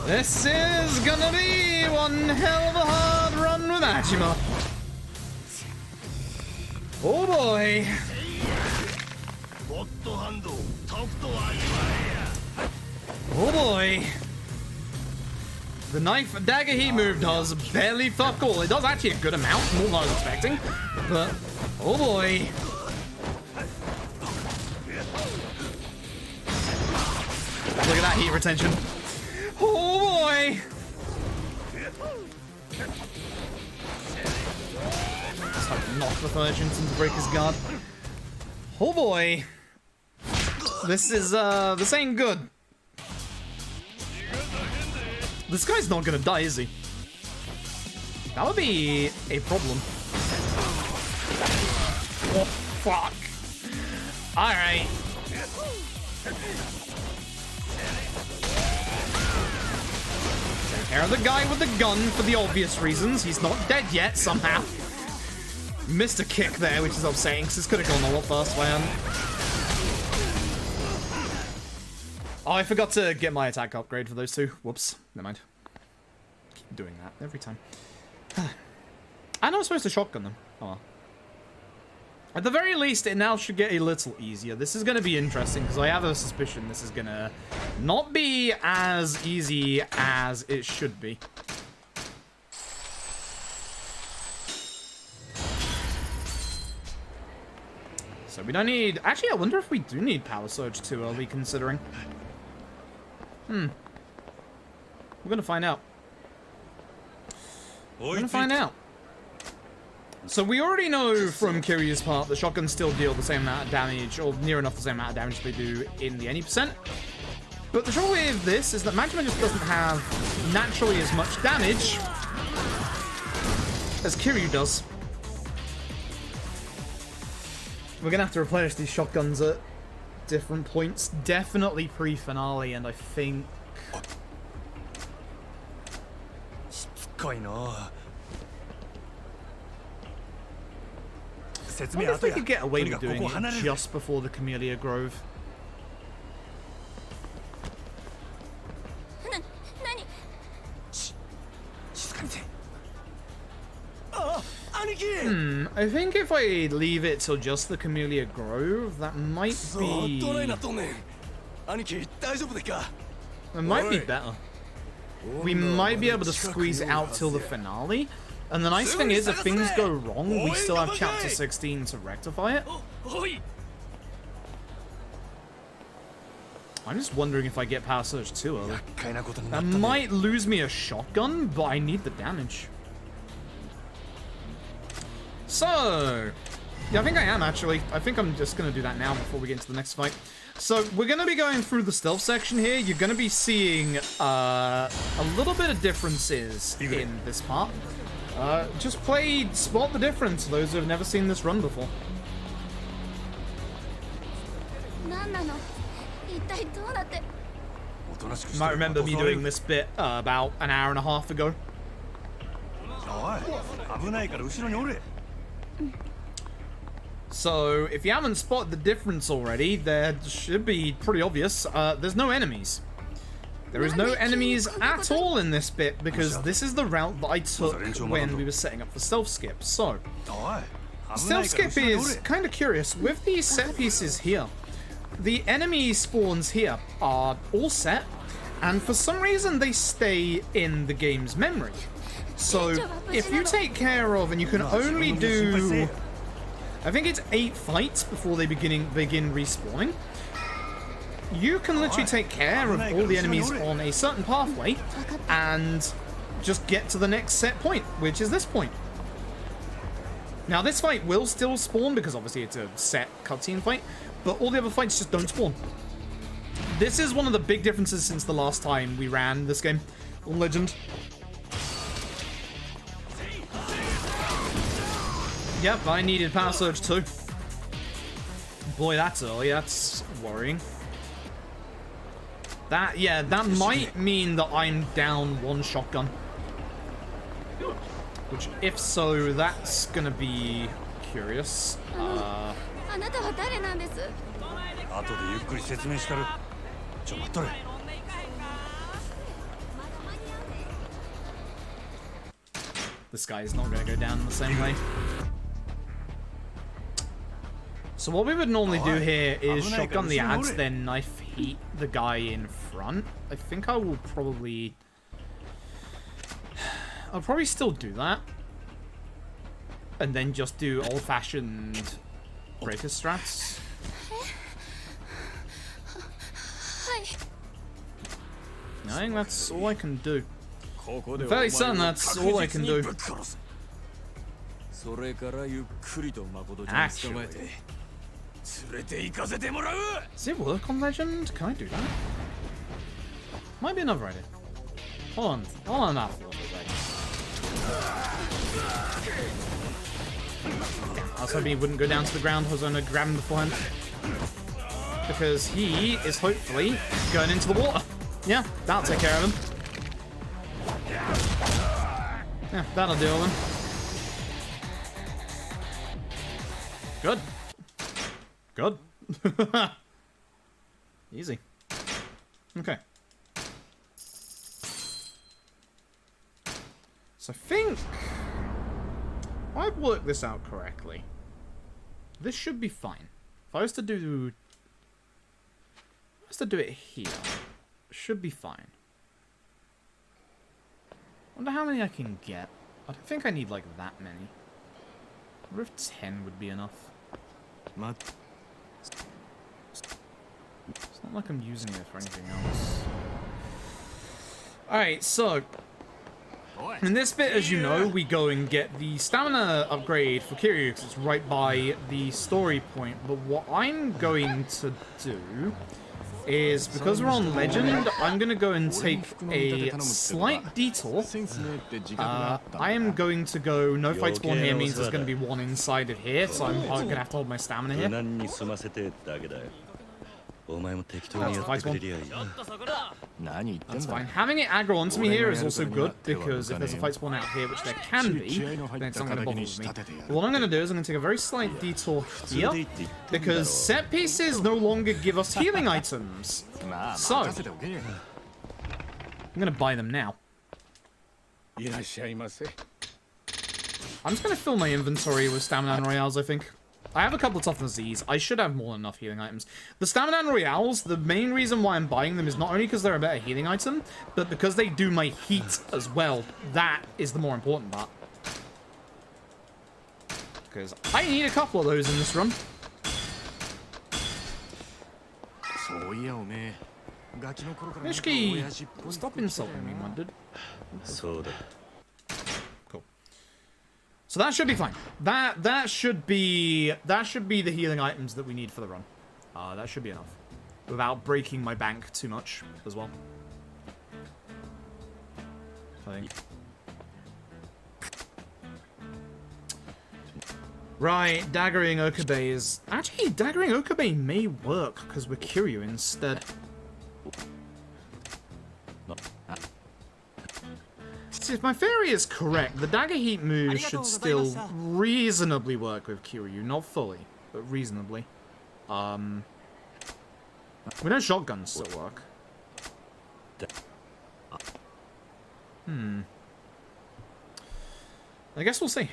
This is gonna be one hell of a hard run with Majima. Oh boy! Oh boy! The knife and dagger he move does barely fuck all. It does actually a good amount, more than I was expecting. But, oh boy! Look at that heat retention. Oh boy! Just like knock the furniture into break his guard. Oh boy! This ain't good. This guy's not gonna die, is he? That would be a problem. Oh, fuck. Alright. Take care of the guy with the gun for the obvious reasons. He's not dead yet, somehow. Missed a kick there, which is upsetting, because this could have gone a lot faster, man. Oh, I forgot to get my attack upgrade for those two. Whoops. Never mind. Keep doing that every time. I know I'm supposed to shotgun them. Oh well. At the very least, it now should get a little easier. This is going to be interesting, because I have a suspicion this is going to not be as easy as it should be. So we don't need... Actually, I wonder if we do need Power Surge too early, considering. We're going to find out. We're going to find out. So we already know from Kiryu's part that shotguns still deal the same amount of damage, or near enough the same amount of damage they do in the any percent. But the trouble with this is that Majima just doesn't have naturally as much damage as Kiryu does. We're going to have to replenish these shotguns at different points. Definitely pre-finale, and I think... I wonder if we could get away with doing it just before the Camellia Grove. I think if I leave it till just the Camellia Grove, that might be... It might be better. We might be able to squeeze it out till the finale. And the nice thing is, if things go wrong, we still have Chapter 16 to rectify it. I'm just wondering if I get Power Surge too early. That might lose me a shotgun, but I need the damage. So, yeah, I think I am actually. I think I'm just going to do that now before we get into the next fight. So, we're going to be going through the stealth section here. You're going to be seeing a little bit of differences in this part. Just play Spot the Difference, those who have never seen this run before. You might remember me doing this bit about an hour and a half ago. So, if you haven't spotted the difference already, there should be pretty obvious. There's no enemies. There is no enemies at all in this bit, because this is the route that I took when we were setting up the stealth skip. So, stealth skip is kind of curious. With these set pieces here, the enemy spawns here are all set, and for some reason they stay in the game's memory. So, if you take care of, and you can only do, I think it's 8 fights before they begin respawning, you can literally take care of all the enemies on a certain pathway and just get to the next set point, which is this point. Now, this fight will still spawn because obviously it's a set cutscene fight, but all the other fights just don't spawn. This is one of the big differences since the last time we ran this game on Legend. Yep, I needed Power Surge too. Boy, that's early. That's worrying. That might mean that I'm down one shotgun. Which, if so, that's gonna be curious. This guy is not gonna go down in the same way. So what we would normally do here is shotgun the ads, then knife heat the guy in front. I think I will probably... I'll probably still do that. And then just do old-fashioned breaker strats. I think that's all I can do. I'm fairly certain that's all I can do. Actually. Does it work on Legend? Can I do that? Might be another idea. Hold on that for a second. I was hoping he wouldn't go down to the ground. I was going to grab him beforehand. Because he is hopefully going into the water. Yeah, that'll take care of him. Yeah, that'll deal with him. Good. Good. Easy. Okay. So I think I've worked this out correctly. This should be fine. If I was to do it here, it should be fine. Wonder how many I can get. I don't think I need like that many. I wonder if 10 would be enough. It's not like I'm using it for anything else. Alright, so in this bit, as you know, we go and get the stamina upgrade for Kiryu because it's right by the story point. But what I'm going to do is, because we're on Legend, I'm going to go and take a slight detour. I am going to go, no fight spawn here means there's going to be one inside of here, so I'm going to have to hold my stamina here. That's fine. Having it aggro onto me here is also good, because if there's a fight spawn out here, which there can be, then it's not going to bother with me. But what I'm going to do is I'm going to take a very slight detour here, because set pieces no longer give us healing items. So, I'm going to buy them now. I'm just going to fill my inventory with stamina and royales, I think. I have a couple of toughness Z's. I should have more than enough healing items. The stamina and royales, the main reason why I'm buying them is not only because they're a better healing item, but because they do my heat as well. That is the more important part. Because I need a couple of those in this run. Mishki, stop insulting me, my dude. So that should be fine. That should be the healing items that we need for the run. That should be enough, without breaking my bank too much as well. I think. Right, daggering Okabe is actually daggering Okabe may work because we're Kiryu instead. If my theory is correct, the dagger heat move should still reasonably work with Kiryu. Not fully, but reasonably. We know shotguns still work. I guess we'll see.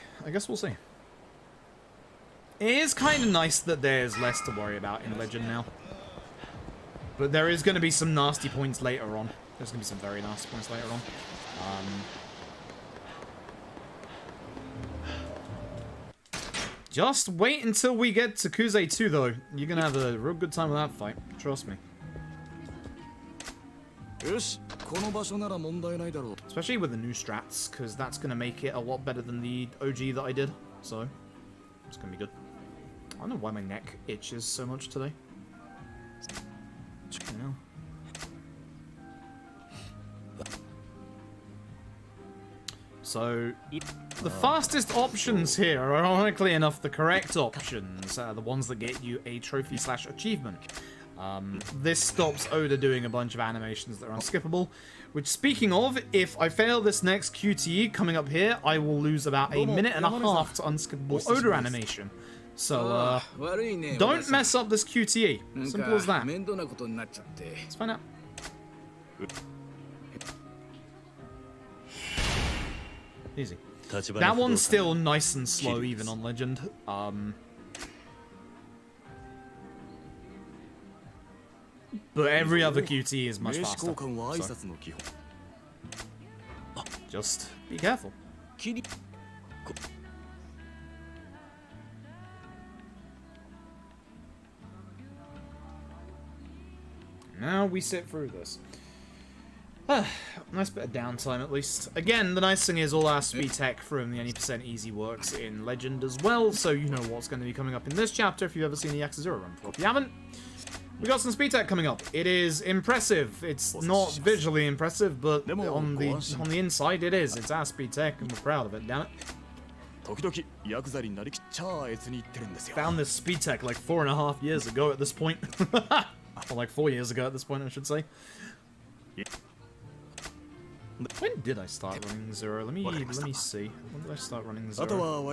It is kind of nice that there's less to worry about in Legend now. But there is going to be some nasty points later on. There's going to be some very nasty points later on. Just wait until we get to Yakuza 2, though. You're gonna have a real good time with that fight. Trust me. Especially with the new strats, because that's gonna make it a lot better than the OG that I did. So, it's gonna be good. I don't know why my neck itches so much today. You know. So, the fastest options here are, ironically enough, the correct options. The ones that get you a trophy/achievement. This stops Oda doing a bunch of animations that are unskippable. Which, speaking of, if I fail this next QTE coming up here, I will lose about a minute and a half to unskippable Oda animation. So, don't mess up this QTE. Simple as that. Let's find out. Easy. That one's still nice and slow, even on Legend. But every other QT is much faster. So. Just be careful. Now we sit through this. Nice bit of downtime at least. Again, the nice thing is all our speed tech from the any% easy works in Legend as well, so you know what's going to be coming up in this chapter if you've ever seen the Yakuza run before. If you haven't, we got some speed tech coming up. It is impressive. It's not visually impressive, but on the inside it is. It's our speed tech and we're proud of it, damn it. Found this speed tech like 4.5 years ago at this point. Or like 4 years ago at this point, I should say. When did I start running Zero? Let me see. When did I start running Zero?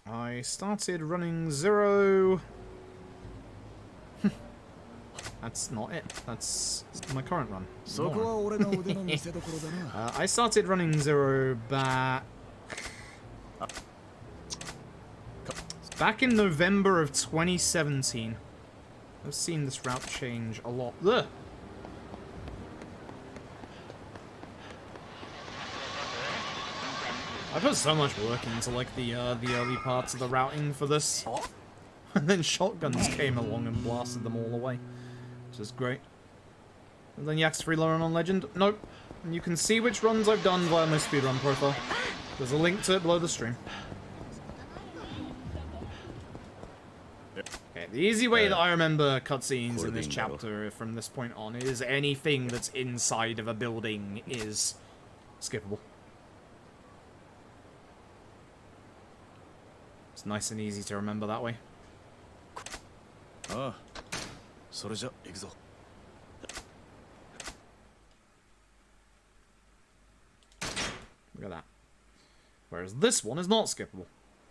I started running Zero. That's not it. That's my current run. I started running Zero back in November of 2017. I've seen this route change a lot. Ugh. I put so much work into like the early parts of the routing for this, and then shotguns came along and blasted them all away, which is great. And then Yakuza 3 run on Legend. Nope. And you can see which runs I've done via my speedrun profile. There's a link to it below the stream. Okay, the easy way that I remember cutscenes in this chapter from this point on is anything that's inside of a building is skippable. It's nice and easy to remember that way. Look at that. Whereas this one is not skippable.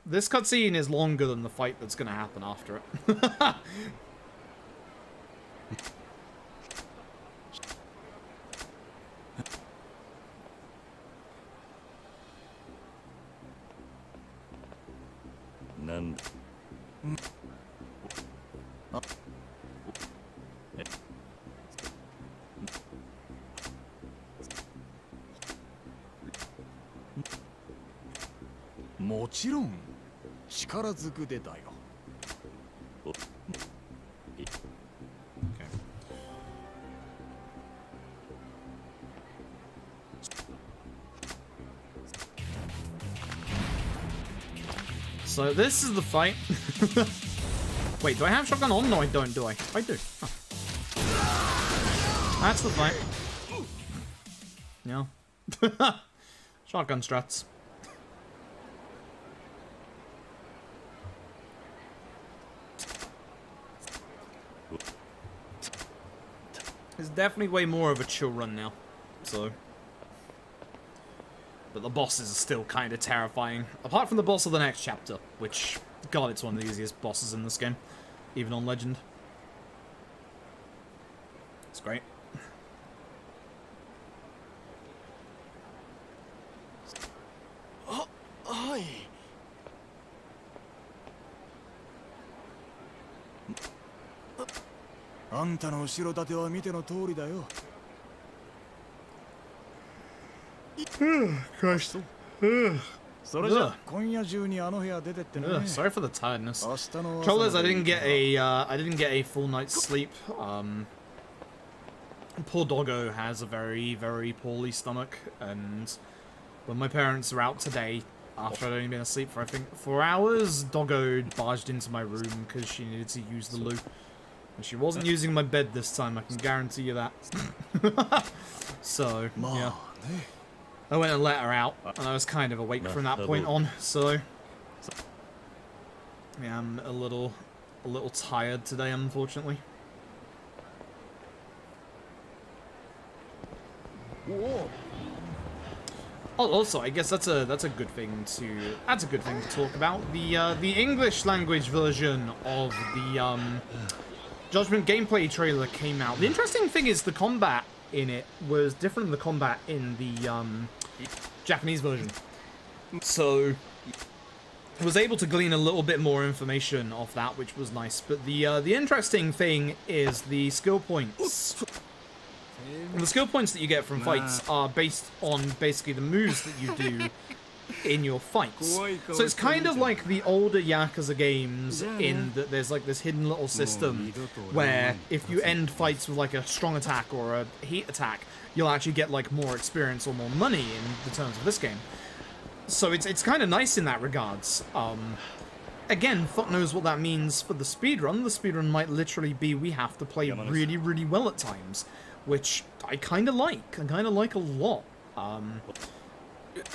This cutscene is longer than the fight that's going to happen after it. So this is the fight. Wait, do I have shotgun on? No, I don't, do I? I do. Huh. That's the fight. No. Shotgun struts. It's definitely way more of a chill run now, so. But the bosses are still kind of terrifying. Apart from the boss of the next chapter, which, God, it's one of the easiest bosses in this game, even on Legend. It's great. Oh, hi. Christ. Sorry for the tiredness. Trouble is, I didn't get a full night's sleep. Poor doggo has a very, very poorly stomach, and when my parents are out today, after I'd only been asleep for, I think, 4 hours, Doggo barged into my room because she needed to use the loo. And she wasn't using my bed this time, I can guarantee you that. So, yeah. I went and let her out, and I was kind of awake from that point on, so... Yeah, I'm a little tired today, unfortunately. Oh, also, I guess that's a good thing to talk about. The English language version of the Judgment gameplay trailer came out. The interesting thing is the combat in it was different than the combat in the Japanese version. So I was able to glean a little bit more information off that, which was nice. But the interesting thing is the skill points. The skill points that you get from fights are based on basically the moves that you do in your fights. So it's kind of like the older Yakuza games in that there's like this hidden little system where if you end fights with like a strong attack or a heat attack, you'll actually get like more experience or more money in the terms of this game. So it's kind of nice in that regards. Again, fuck knows what that means for the speedrun. The speedrun might literally be we have to play really, really well at times, which I kind of like. I kind of like a lot.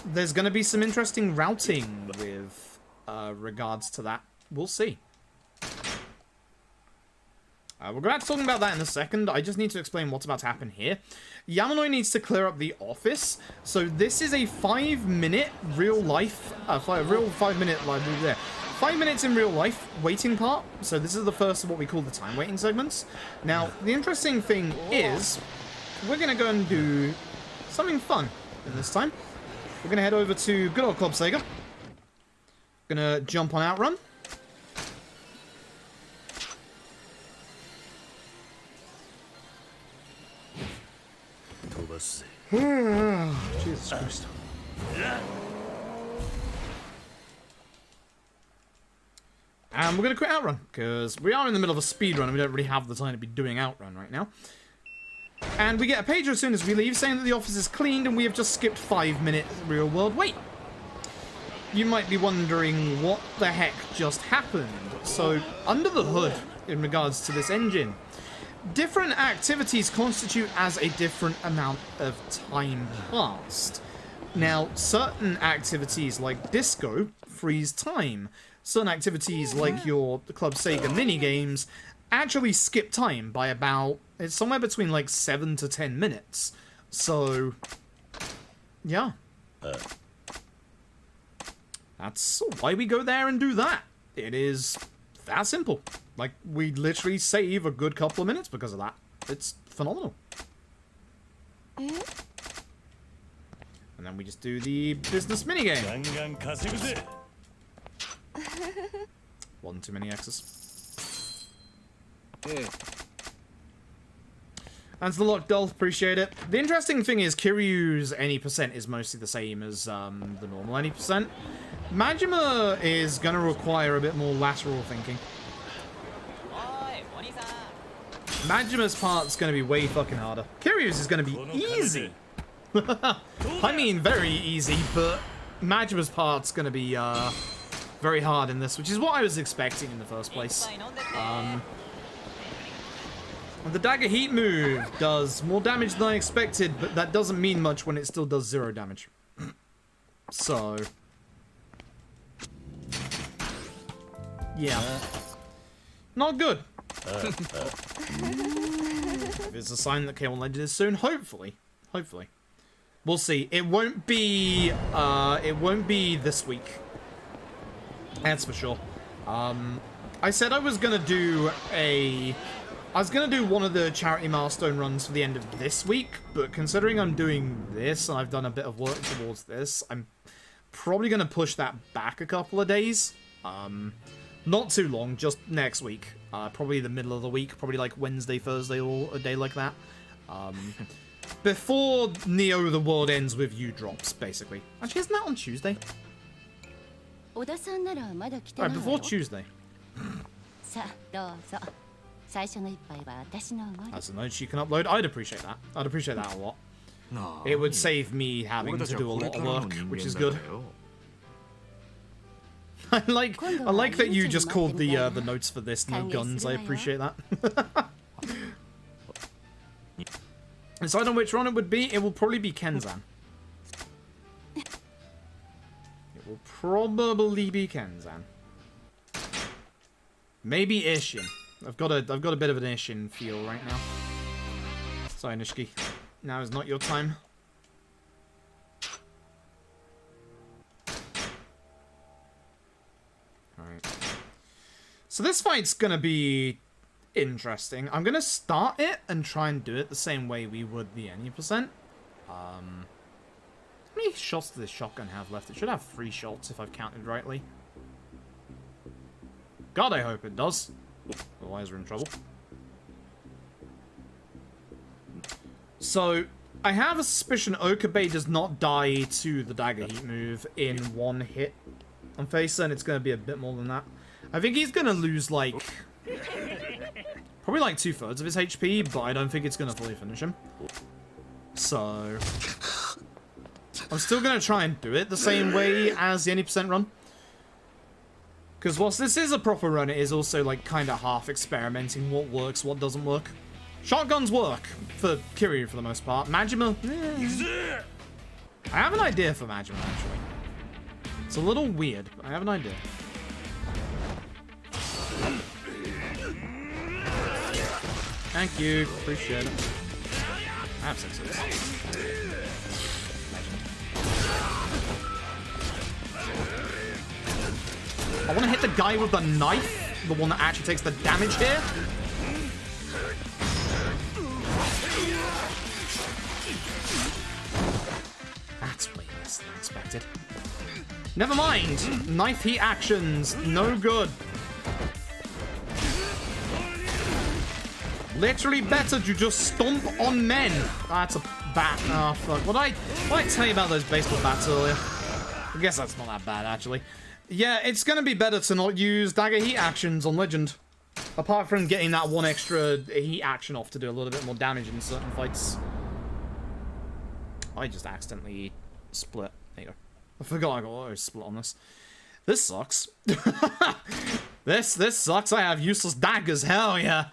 There's going to be some interesting routing with regards to that. We'll see. We'll go back to talking about that in a second. I just need to explain what's about to happen here. Yamanoi needs to clear up the office. So this is a 5-minute real life, 5-minute live move there. 5 minutes in real life waiting part. So this is the first of what we call the time waiting segments. Now, the interesting thing is we're going to go and do something fun in this time. We're going to head over to good old Club Sega. Going to jump on Outrun. Jesus Christ. And we're going to quit Outrun, because we are in the middle of a speedrun and we don't really have the time to be doing Outrun right now. And we get a page as soon as we leave saying that the office is cleaned and we have just skipped 5 minutes real world wait. You might be wondering what the heck just happened. So, under the hood, in regards to this engine, different activities constitute as a different amount of time passed. Now, certain activities like disco freeze time. Certain activities like your Club Sega minigames actually skip time by about, it's somewhere between like 7 to 10 minutes. So, yeah. That's why we go there and do that. It is that simple. Like, we literally save a good couple of minutes because of that. It's phenomenal. And then we just do the business minigame. One too many X's. That's the lock, Dull. Appreciate it. The interesting thing is Kiryu's any percent is mostly the same as the normal any percent. Majima is going to require a bit more lateral thinking. Majima's part's going to be way fucking harder. Kiryu's is going to be easy. I mean, very easy, but Majima's part's going to be very hard in this, which is what I was expecting in the first place. The dagger heat move does more damage than I expected, but that doesn't mean much when it still does 0 damage. So, yeah, not good. It's a sign that K1 Legend is soon. Hopefully, we'll see. It won't be this week. That's for sure. I said I was gonna do one of the charity milestone runs for the end of this week, but considering I'm doing this and I've done a bit of work towards this, I'm probably gonna push that back a couple of days. Not too long, just next week. Probably the middle of the week, probably like Wednesday, Thursday, or a day like that. Before Neo the World Ends With You drops, basically. Actually, isn't that on Tuesday? Right, before Tuesday. That's a note she can upload. I'd appreciate that. I'd appreciate that a lot. It would save me having to do a lot of work, which is good. I like that you just called the notes for this no guns. I appreciate that. Decide on which one it would be. It will probably be Kenzan. It will probably be Kenzan. Maybe Ishin. I've got a bit of an Ishin feel right now. Sorry, Nishiki. Now is not your time. Alright. So this fight's gonna be interesting. I'm gonna start it and try and do it the same way we would the any percent. How many shots does this shotgun have left? It should have 3 shots if I've counted rightly. God, I hope it does. Otherwise we're in trouble. So, I have a suspicion Okabe does not die to the dagger heat move in 1 hit on Facer, and it's going to be a bit more than that. I think he's going to lose, like, probably like 2/3 of his HP, but I don't think it's going to fully finish him. So, I'm still going to try and do it the same way as the any percent run. Because whilst this is a proper run, it is also, like, kind of half experimenting what works, what doesn't work. Shotguns work for Kiryu for the most part. Majima, I have an idea for Majima, actually. It's a little weird, but I have an idea. Thank you. Appreciate it. I have 6 of this. I want to hit the guy with the knife, the one that actually takes the damage here. That's way less than I expected. Never mind. Knife heat actions, no good. Literally better to just stomp on men. That's a bat. Oh, fuck. What did I tell you about those baseball bats earlier? I guess that's not that bad, actually. Yeah, it's going to be better to not use dagger heat actions on Legend. Apart from getting that 1 extra heat action off to do a little bit more damage in certain fights. I just accidentally split. There you go. I forgot I got auto split on this. This sucks. This sucks. I have useless daggers. Hell yeah.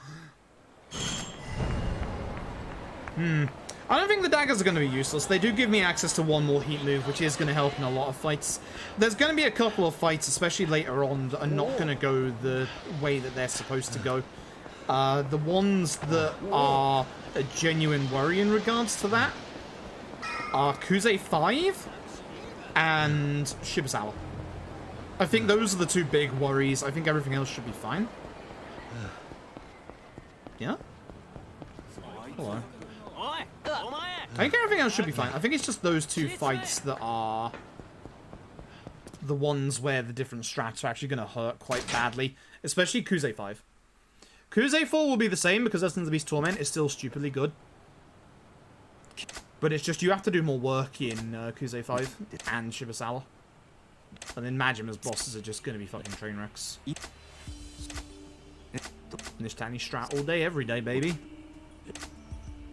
I don't think the daggers are going to be useless. They do give me access to 1 more heat move, which is going to help in a lot of fights. There's going to be a couple of fights, especially later on, that are not going to go the way that they're supposed to go. The ones that are a genuine worry in regards to that are Kuze 5 and Shibusawa. I think those are the 2 big worries. I think everything else should be fine. Yeah? Hello. I think everything else should be fine. I think it's just those 2 fights that are the ones where the different strats are actually going to hurt quite badly. Especially Kuze 5. Kuze 4 will be the same because Essence of the Beast Torment is still stupidly good. But it's just you have to do more work in Kuze 5 and Shibusawa. And then Majima's bosses are just going to be fucking train wrecks. Nishtani strat all day, every day, baby.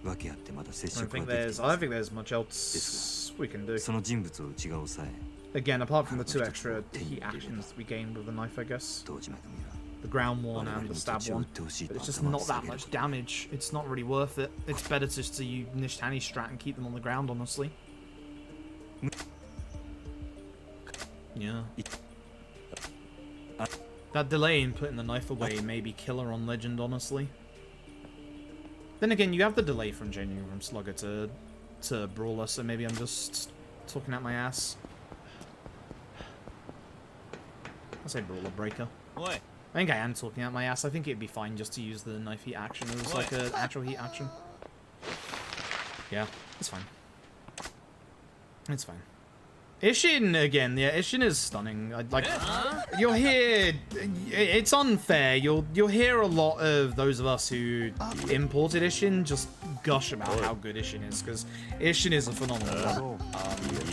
I don't think there's much else we can do. Again, apart from the 2 extra heat actions we gained with the knife, I guess. The ground one and the stab one. But it's just not that much damage. It's not really worth it. It's better just to use Nishtani strat and keep them on the ground, honestly. Yeah. That delay in putting the knife away may be killer on Legend, honestly. Then again, you have the delay from changing from Slugger to Brawler, so maybe I'm just talking out my ass. I say Brawler Breaker. What? I think I am talking out my ass. I think it'd be fine just to use the knife heat action as like an actual heat action. Yeah, it's fine. It's fine. Ishin again, yeah, Ishin is stunning. Like, you'll hear, it's unfair. You'll hear a lot of those of us who imported Ishin just gush about how good Ishin is, because Ishin is a phenomenal run.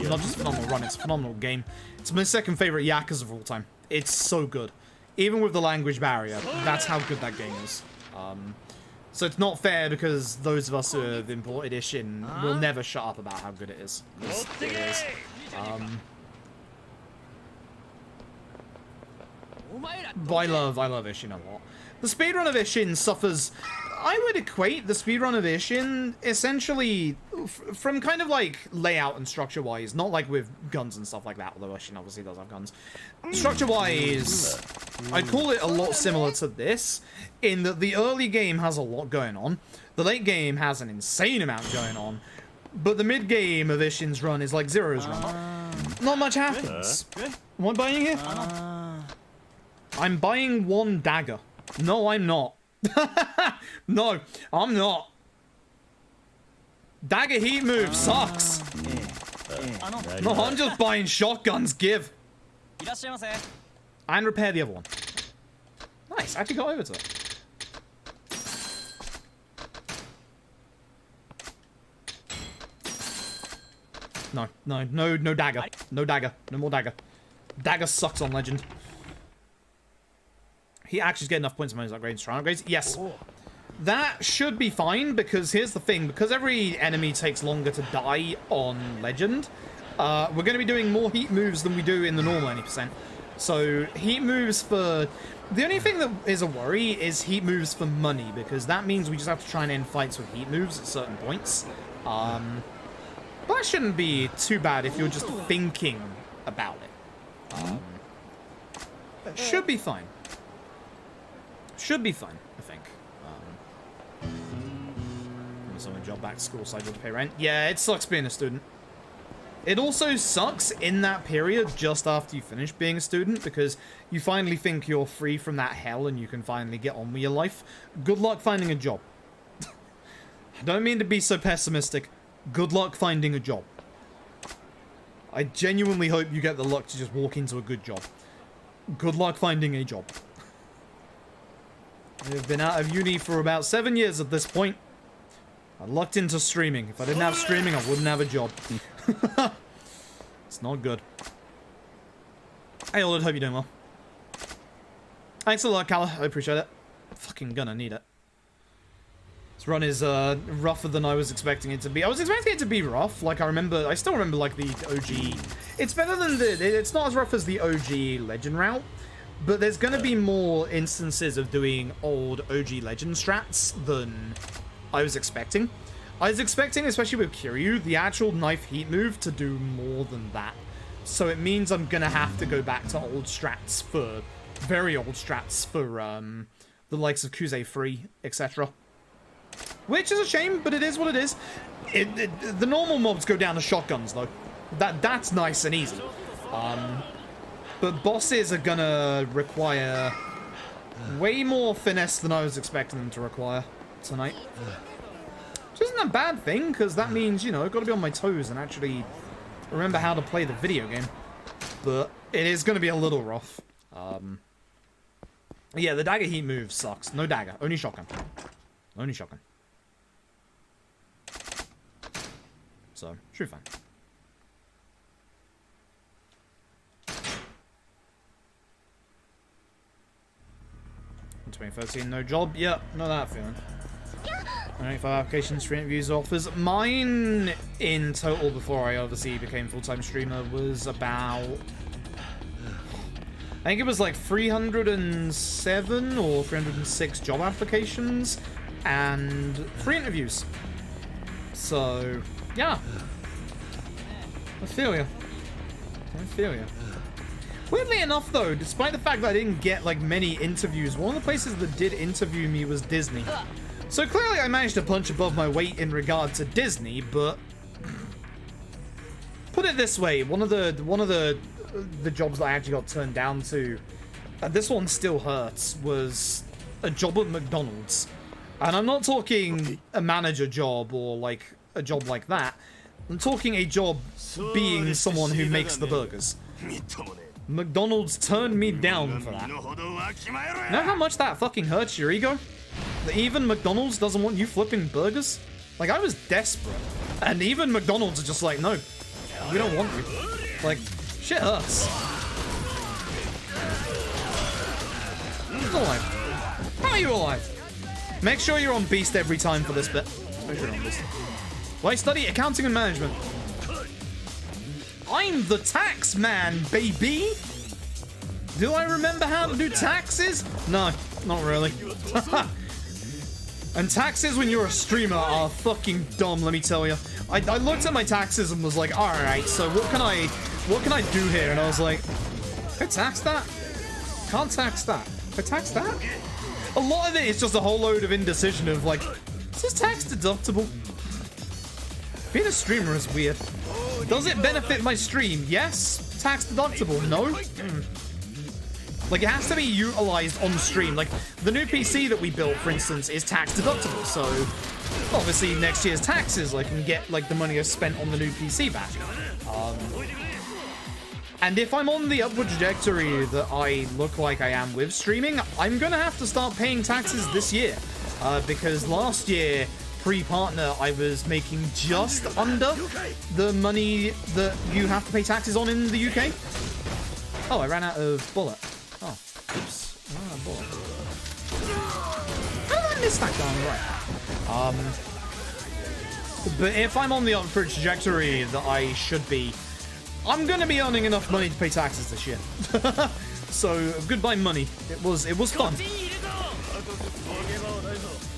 Not just a phenomenal run, it's a phenomenal game. It's my 2nd favorite Yakuza of all time. It's so good. Even with the language barrier, that's how good that game is. So it's not fair because those of us who have imported Ishin will never shut up about how good it is. It is. But I love Ishin a lot. The speedrun of Ishin suffers... I would equate the speedrun of Ishin essentially from kind of like layout and structure-wise, not like with guns and stuff like that, although Ishin obviously does have guns. Structure-wise, I'd call it a lot similar to this, in that the early game has a lot going on, the late game has an insane amount going on, but the mid-game of Ishin's run is like Zero's run. Not much happens. Am I buying here? I'm buying one dagger. No, I'm not. No, I'm not. Dagger heat move sucks. No, I'm just buying shotguns. Give. And repair the other one. Nice, I actually got over to it. No dagger. No dagger. No more dagger. Dagger sucks on Legend. He actually get enough points on his upgrades, shrine upgrades. Yes. That should be fine, because here's the thing. Because every enemy takes longer to die on Legend, we're going to be doing more heat moves than we do in the normal 80%. So, heat moves for... The only thing that is a worry is heat moves for money, because that means we just have to try and end fights with heat moves at certain points. But that shouldn't be too bad if you're just thinking about it. It should be fine. Should be fun, I think. Someone job back to school so I don't pay rent. Yeah, it sucks being a student. It also sucks in that period just after you finish being a student, because you finally think you're free from that hell and you can finally get on with your life. Good luck finding a job. I don't mean to be so pessimistic. Good luck finding a job. I genuinely hope you get the luck to just walk into a good job. Good luck finding a job. I've been out of uni for about 7 years at this point. I lucked into streaming. If I didn't have streaming, I wouldn't have a job. It's not good. Hey, Old, hope you're doing well. Thanks a lot, Calla. I appreciate it. Fucking gonna need it. This run is rougher than I was expecting it to be. I was expecting it to be rough. Like, I still remember, like, the OG. It's better than it's not as rough as the OG Legend route. But there's going to be more instances of doing old OG Legend strats than I was expecting. I was expecting, especially with Kiryu, the actual knife heat move to do more than that. So it means I'm going to have to go back to old strats for... very old strats for the likes of Kuze 3, etc. Which is a shame, but it is what it is. The normal mobs go down to shotguns, though. That's nice and easy. But bosses are gonna require way more finesse than I was expecting them to require tonight. Which isn't a bad thing, because that means, you know, I've got to be on my toes and actually remember how to play the video game. But it is going to be a little rough. Yeah, the dagger heat move sucks. No dagger, only shotgun. Only shotgun. So, should be fine. 2013, no job. Yep, know that feeling. 95 applications, 3 interviews, offers. Mine in total before I obviously became full-time streamer was about... I think it was like 307 or 306 job applications and 3 interviews. So, yeah. I feel ya. I feel ya. Weirdly enough, though, despite the fact that I didn't get, like, many interviews, one of the places that did interview me was Disney. So clearly I managed to punch above my weight in regard to Disney, but... Put it this way, one of the jobs that I actually got turned down to, this one still hurts, was a job at McDonald's. And I'm not talking a manager job or, like, a job like that. I'm talking a job being someone who makes the burgers. McDonald's turned me down for that. Know how much that fucking hurts your ego? That even McDonald's doesn't want you flipping burgers? Like, I was desperate. And even McDonald's are just like, no, we don't want you. Like, shit hurts. Who's alive? How are you alive? Make sure you're on Beast every time for this bit. Make sure you're on Beast. Well, I study accounting and management. I'm the tax man, baby! Do I remember how to do taxes? No, not really. And taxes when you're a streamer are fucking dumb, let me tell you. I looked at my taxes and was like, alright, so what can I do here? And I was like, can I tax that? Can't tax that. Can I tax that? A lot of it is just a whole load of indecision of like, is this tax deductible? Being a streamer is weird. Does it benefit my stream? Yes. Tax deductible? No. Like, it has to be utilized on stream. Like, the new PC that we built, for instance, is tax deductible. So, obviously, next year's taxes, I can get, like, the money I spent on the new PC back. And if I'm on the upward trajectory that I look like I am with streaming, I'm gonna have to start paying taxes this year. Because last year, pre-partner, I was making just under the money that you have to pay taxes on in the UK. Oh, I ran out of bullet. Oh, oops. I ran out of bullet. How did I miss that guy? Right. But if I'm on the upward trajectory that I should be, I'm gonna be earning enough money to pay taxes this year. So goodbye money. It was fun.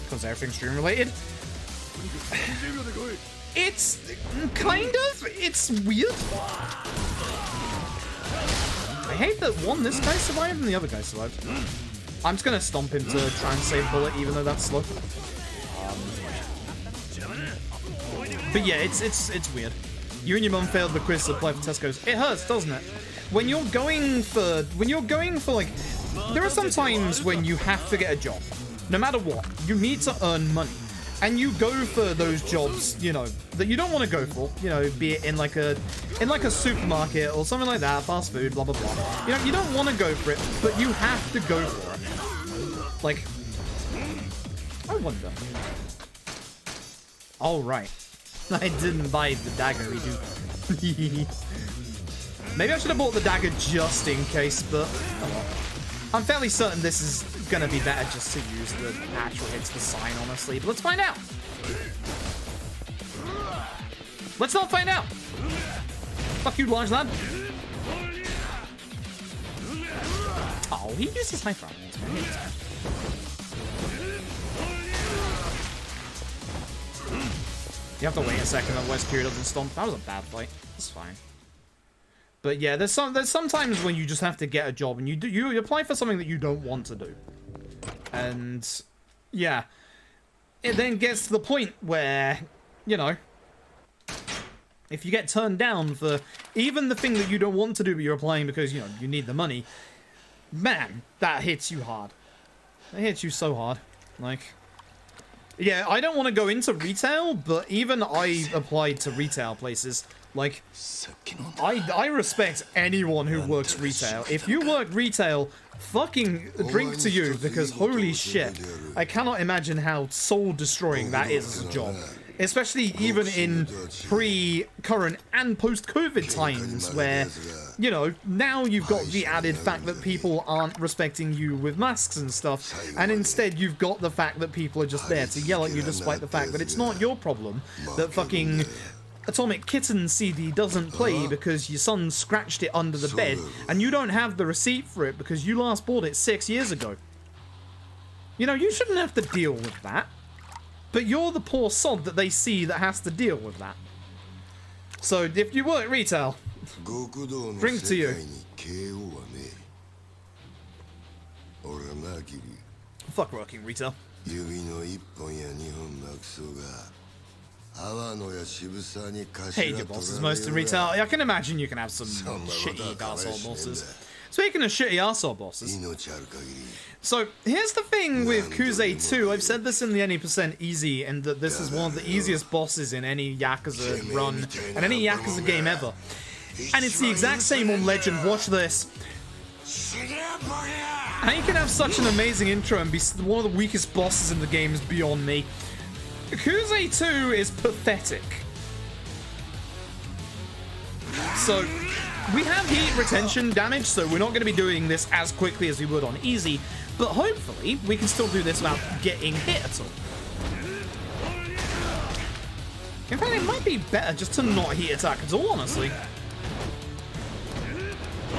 Because everything's stream related. It's kind of. It's weird. I hate that one, this guy survived and the other guy survived. I'm just gonna stomp him to try and save bullet, even though that's slow. But yeah, it's weird. You and your mum failed the quiz to apply for Tesco's. It hurts, doesn't it? When you're going for like, there are some times when you have to get a job. No matter what, you need to earn money. And you go for those jobs, you know, that you don't want to go for, you know, be it in like a supermarket or something like that, fast food, blah, blah, blah. You know, you don't want to go for it, but you have to go for it. Like, I wonder. Oh, right. I didn't buy the dagger redo. Maybe I should have bought the dagger just in case, but oh well. I'm fairly certain this is gonna be better just to use the actual hits to sign, honestly. But let's find out. Let's not find out. Fuck you, large lad. Oh, he used his hyper. You have to wait a second, otherwise Kira doesn't stomp. That was a bad fight. It's fine. But yeah, there's sometimes when you just have to get a job and you apply for something that you don't want to do. And yeah, it then gets to the point where, you know, if you get turned down for even the thing that you don't want to do but you're applying because, you know, you need the money, man, that hits you hard. It hits you so hard. Like, yeah, I don't want to go into retail, but even I applied to retail places. Like, I respect anyone who works retail. If you work retail, fucking drink to you, because holy shit, I cannot imagine how soul-destroying that is as a job. Especially even in pre-current and post-COVID times where, you know, now you've got the added fact that people aren't respecting you with masks and stuff, and instead you've got the fact that people are just there to yell at you despite the fact that it's not your problem that fucking Atomic Kitten CD doesn't play because your son scratched it under the bed and you don't have the receipt for it because you last bought it 6 years ago. You know, you shouldn't have to deal with that. But you're the poor sod that they see that has to deal with that. So if you work retail, drink to you. Fuck working retail. Hate your bosses most in retail. I can imagine you can have some shitty arsehole bosses. Speaking of shitty arsehole bosses, so here's the thing with Yakuza 2. I've said this in the Any Percent Easy, and that this is one of the easiest bosses in any Yakuza run and any Yakuza game ever. And it's the exact same on Legend. Watch this. How you can have such an amazing intro and be one of the weakest bosses in the game is beyond me. Yakuza 2 is pathetic. So, we have heat retention damage, so we're not going to be doing this as quickly as we would on easy, but hopefully we can still do this without getting hit at all. In fact, it might be better just to not heat attack at all, honestly.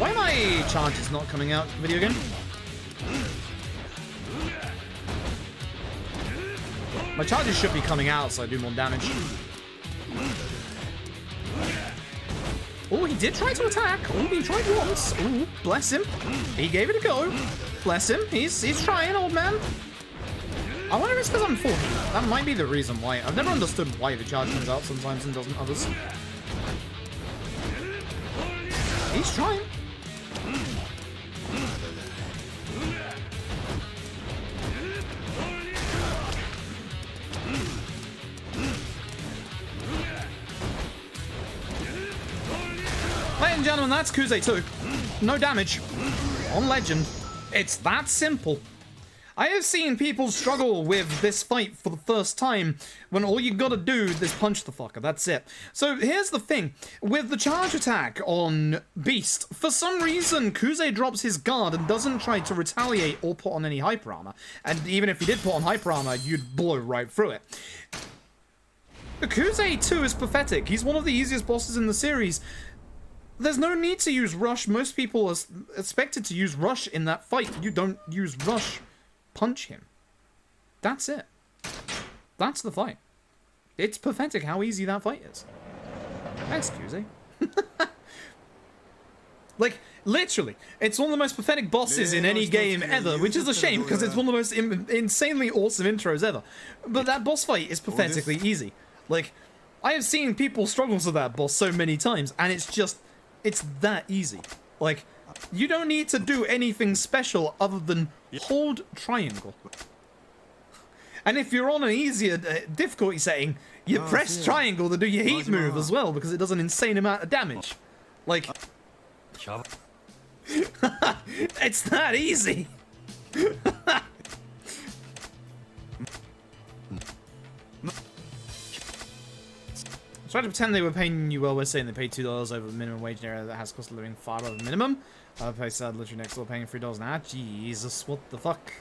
Why are my charges not coming out, video game? My charges should be coming out so I do more damage. Oh, he did try to attack. Oh, he tried once. Oh, bless him. He gave it a go. Bless him. He's trying, old man. I wonder if it's because I'm full. That might be the reason why. I've never understood why the charge comes out sometimes and doesn't others. He's trying. Ladies and gentlemen, that's Yakuza 2. No damage. On Legend. It's that simple. I have seen people struggle with this fight for the first time when all you gotta do is punch the fucker, that's it. So here's the thing, with the charge attack on Beast, for some reason Yakuza drops his guard and doesn't try to retaliate or put on any hyper armor. And even if he did put on hyper armor, you'd blow right through it. Yakuza 2 is pathetic, he's one of the easiest bosses in the series. There's no need to use Rush, most people are expected to use Rush in that fight. You don't use Rush. Punch him. That's it. That's the fight. It's pathetic how easy that fight is. Excuse me. Like, literally, it's one of the most pathetic bosses in any game ever, which is a shame because it's one of the most insanely awesome intros ever. But that boss fight is pathetically easy. Like, I have seen people struggle with that boss so many times, and it's that easy. Like, you don't need to do anything special other than hold triangle. And if you're on an easier difficulty setting, you press triangle to do your heat move as well, because it does an insane amount of damage. Like, it's that easy. Try to pretend they were paying you well. We're saying they paid $2 over the minimum wage in an area that has cost of living far above the minimum. Other place literally next door paying $3 an hour. Jesus, what the fuck?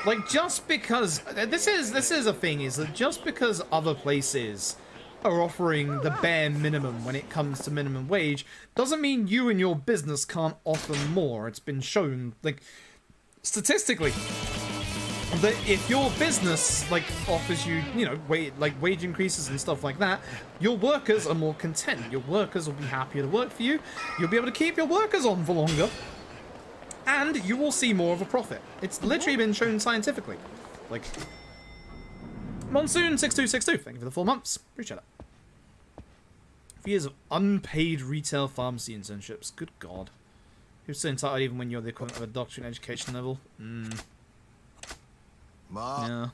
Like, just because this is a thing, is that just because other places are offering the bare minimum when it comes to minimum wage doesn't mean you and your business can't offer more. It's been shown, like, statistically, that if your business, like, offers you, you know, wage increases and stuff like that, your workers are more content. Your workers will be happier to work for you. You'll be able to keep your workers on for longer. And you will see more of a profit. It's literally been shown scientifically. Like, Monsoon6262, thank you for the 4 months. Appreciate it. 4 years of unpaid retail pharmacy internships. Good God. Who's so entitled even when you're the equivalent of a doctorate in education level? Yeah.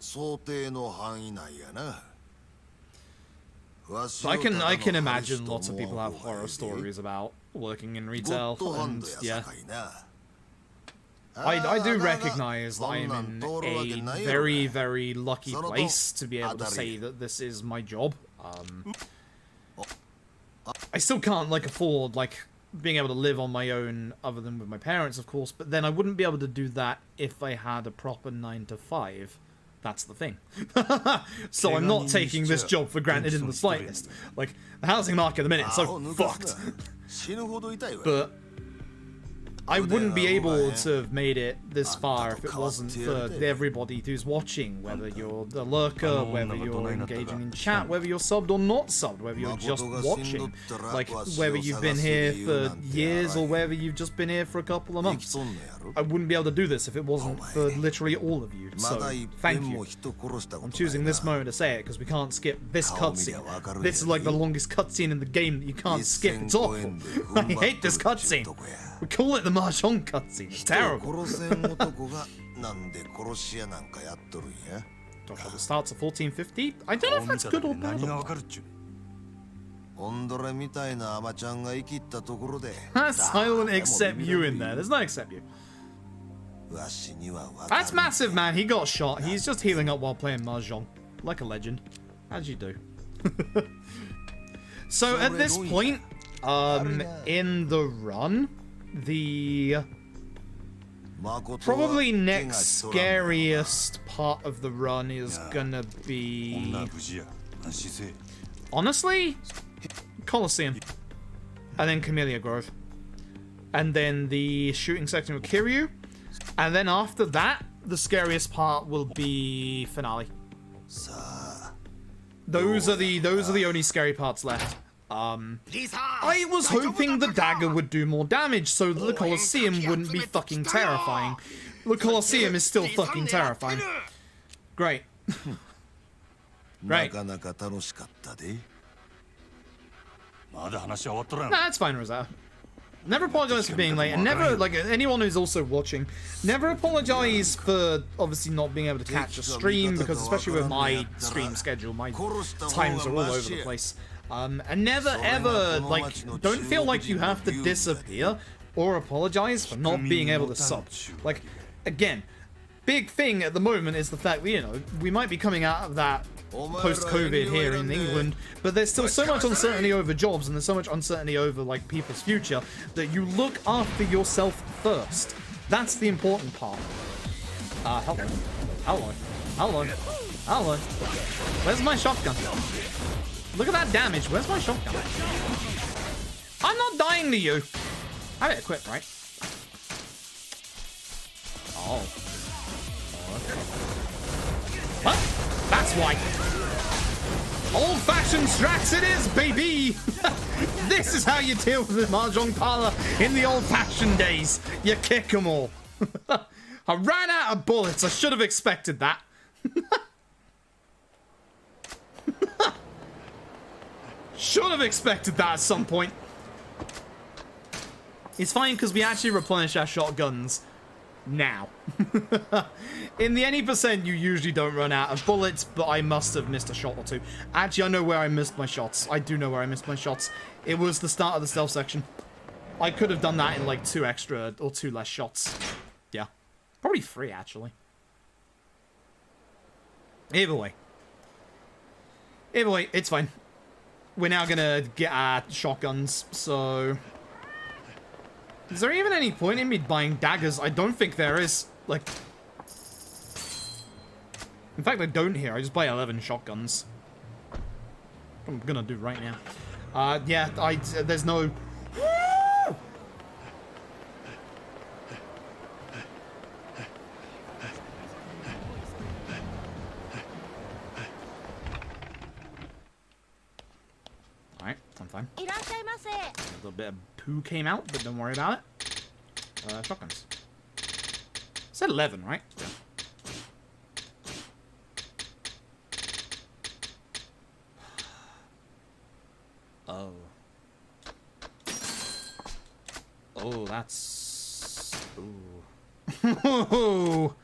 So I can imagine lots of people have horror stories about working in retail, and yeah. I do recognize that I am in a very, very lucky place to be able to say that this is my job. I still can't, like, afford, like, being able to live on my own other than with my parents, of course, but then I wouldn't be able to do that if I had a proper 9 to 5. That's the thing. So I'm not taking this job for granted in the slightest. Like, the housing market at the minute is so fucked. But I wouldn't be able to have made it this far if it wasn't for everybody who's watching, whether you're the lurker, whether you're engaging in chat, whether you're subbed or not subbed, whether you're just watching, like whether you've been here for years or whether you've just been here for a couple of months. I wouldn't be able to do this if it wasn't for literally all of you, so thank you. I'm choosing this moment to say it because we can't skip this cutscene. This is like the longest cutscene in the game that you can't skip. It's awful. I hate this cutscene. We call it the Mahjong cutscene. It's terrible. Gosh, it starts at 1450. I don't know if that's good or bad. Silent except you in there. There's no except you. That's massive, man. He got shot. He's just healing up while playing Mahjong. Like a legend. As you do. So at this point, in the run, the probably next scariest part of the run is gonna be, honestly, Colosseum, and then Camellia Grove. and then the shooting section with Kiryu, and then after that, the scariest part will be finale. Those are the only scary parts left. I was hoping the dagger would do more damage so that the Colosseum wouldn't be fucking terrifying. The Colosseum is still fucking terrifying. Great. Great. Nah, it's fine, Rosetta. Never apologize for being late, and never, like, anyone who's also watching, never apologize for obviously not being able to catch a stream, because especially with my stream schedule, my times are all over the place. And never ever, like, don't feel like you have to disappear or apologize for not being able to sub. Like, again, big thing at the moment is the fact that, you know, we might be coming out of that post-COVID here in England, but there's still so much uncertainty over jobs, and there's so much uncertainty over, like, people's future, that you look after yourself first. That's the important part. Hello. Hello. Hello. Hello. Where's my shotgun? Look at that damage. Where's my shotgun? I'm not dying to you. I better quit, right? Oh. Okay. What? That's why. Old-fashioned strats it is, baby! This is how you deal with the Mahjong parlor in the old-fashioned days. You kick them all. I ran out of bullets. I should have expected that. Should have expected that at some point. It's fine because we actually replenish our shotguns now. In the any percent, you usually don't run out of bullets, but I must have missed a shot or two. Actually, I know where I missed my shots. I do know where I missed my shots. It was the start of the stealth section. I could have done that in like 2 extra or 2 less shots. Yeah. Probably 3, actually. Either way. Either way, it's fine. We're now gonna get our shotguns, so... Is there even any point in me buying daggers? I don't think there is. Like... In fact, I don't here. I just buy 11 shotguns. I'm gonna do right now. Yeah, there's no... Alright, I'm fine. A little bit of poo came out, but don't worry about it. Shotguns. It said 11, right? Yeah. Oh. Oh, that's... Ooh. Ooh.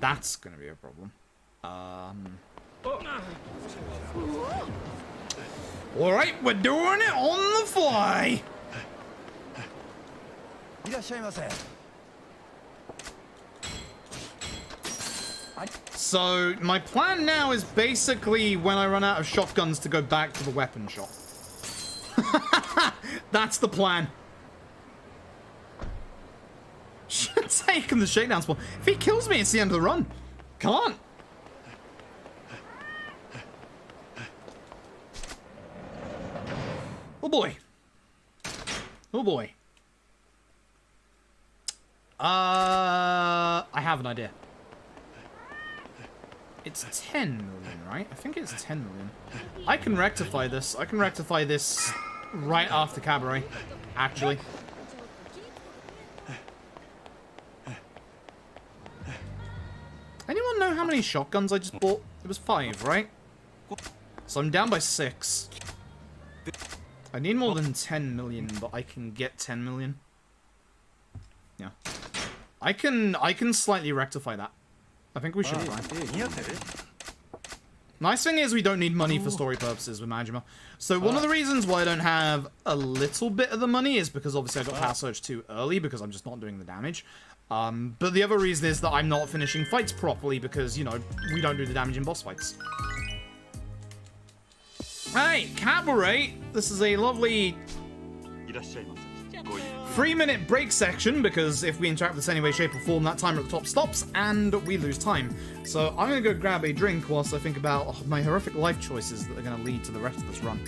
That's gonna be a problem. Alright, we're doing it on the fly! So, my plan now is basically when I run out of shotguns to go back to the weapon shop. That's the plan. Should take him the shakedown spawn. If he kills me, it's the end of the run. Can't. Oh boy. Oh boy. I have an idea. It's 10 million, right? I think it's 10 million. I can rectify this. I can rectify this right after Cabaret, actually. Anyone know how many shotguns I just bought? It was 5, right? So I'm down by 6. I need more than 10 million, but I can get 10 million. Yeah. I can slightly rectify that. I think we should try. Nice thing is we don't need money for story purposes with Majima. So one of the reasons why I don't have a little bit of the money is because obviously I got Power Surge too early because I'm just not doing the damage. But the other reason is that I'm not finishing fights properly because, you know, we don't do the damage in boss fights. Hey, Cabaret! This is a lovely 3-minute break section, because if we interact with this any way, shape, or form, that timer at the top stops, and we lose time. So I'm going to go grab a drink whilst I think about my horrific life choices that are going to lead to the rest of this run.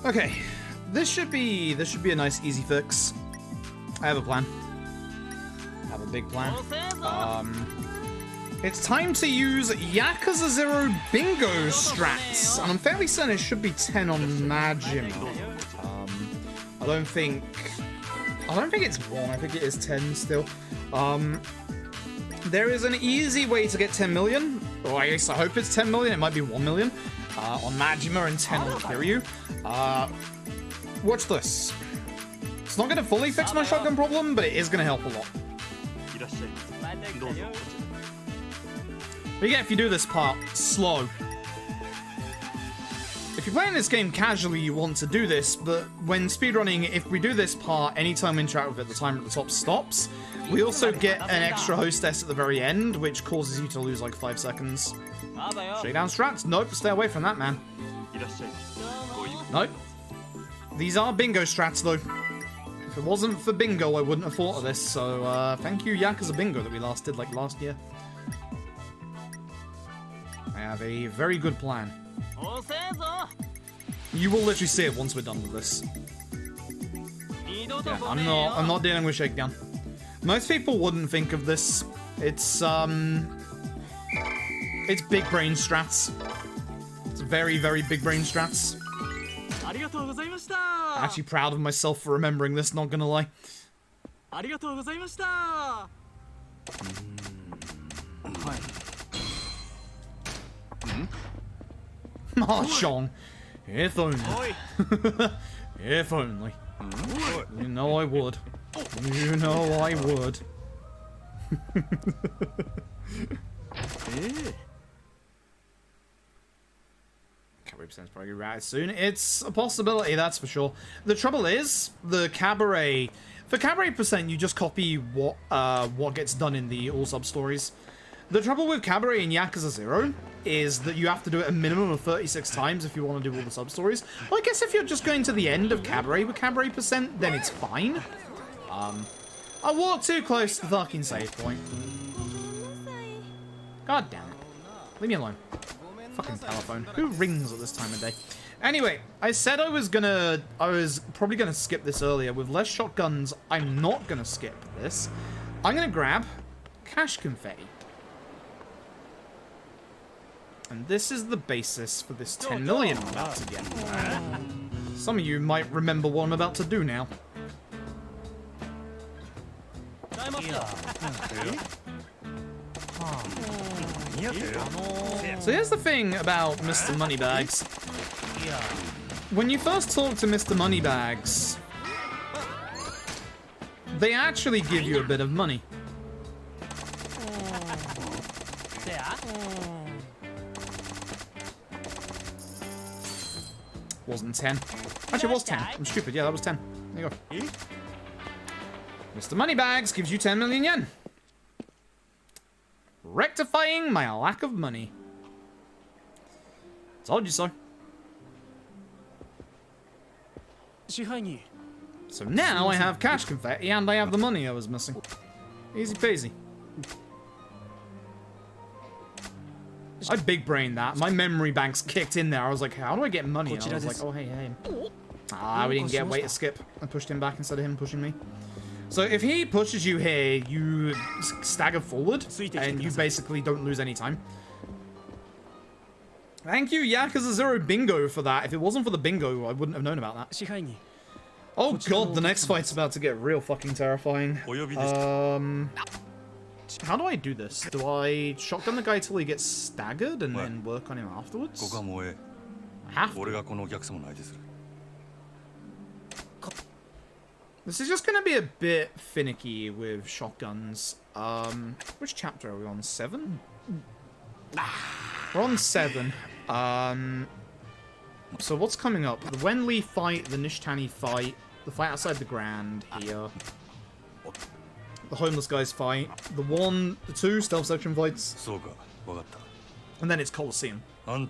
Okay, this should be a nice easy fix. I have a plan. I have a big plan. It's time to use Yakuza 0 bingo strats, and I'm fairly certain it should be 10 on Majima. I don't think it's 1. I think it is 10 still. There is an easy way to get 10 million. Or I guess I hope it's 10 million. It might be 1 million. On Majima and 10 on Kiryu. Watch this. It's not going to fully fix my shotgun problem, but it is going to help a lot. But yeah, if you do this part slow. If you're playing this game casually, you want to do this, but when speedrunning, if we do this part, anytime we interact with it, the timer at the top stops. We also get an extra hostess at the very end, which causes you to lose like 5 seconds. Shakedown strats? Nope, stay away from that, man. Nope. These are bingo strats, though. If it wasn't for bingo, I wouldn't have thought of this, so thank you, Yakuza Bingo, that we last did, like, last year. I have a very good plan. You will literally see it once we're done with this. Yeah, I'm not dealing with Shakedown. Most people wouldn't think of this. It's big brain strats. It's very, very big brain strats. I'm actually proud of myself for remembering this, not gonna lie. Mahjong. If only. If only. You know I would. You know I would. Cabaret percent's probably right soon. It's a possibility, that's for sure. The trouble is, the cabaret... For cabaret percent, you just copy what gets done in the all sub stories. The trouble with cabaret in Yakuza 0 is that you have to do it a minimum of 36 times if you want to do all the sub stories. Well, I guess if you're just going to the end of cabaret with cabaret percent, then it's fine. I walked too close to the fucking save point. God damn it. Leave me alone. Fucking telephone. Who rings at this time of day? Anyway, I said I was probably gonna skip this earlier. With less shotguns, I'm not gonna skip this. I'm gonna grab cash confetti. And this is the basis for this 10 million I'm about to get. Some of you might remember what I'm about to do now. So here's the thing about Mr. Moneybags. When you first talk to Mr. Moneybags, they actually give you a bit of money. Wasn't 10. Actually, it was 10. I'm stupid. Yeah, that was 10. There you go. Mr. Moneybags gives you 10 million yen. Rectifying my lack of money. Told you so. So now I have cash confetti and I have the money I was missing. Easy peasy. I big brained that. My memory banks kicked in there. I was like, how do I get money? And I was like, oh, hey. Ah, we didn't get way to skip. I pushed him back instead of him pushing me. So if he pushes you here, you stagger forward, and you basically don't lose any time. Thank you, Yakuza 0 Bingo, for that. If it wasn't for the bingo, I wouldn't have known about that. Oh god, the next fight's about to get real fucking terrifying. How do I do this? Do I shotgun the guy till he gets staggered and then work on him afterwards? I have to. This is just gonna be a bit finicky with shotguns. Which chapter are we on? 7? We're on 7. So what's coming up? The Wenli fight, the Nishtani fight, the fight outside the Grand here, the homeless guys fight, the 2 stealth section fights, and then it's Colosseum. I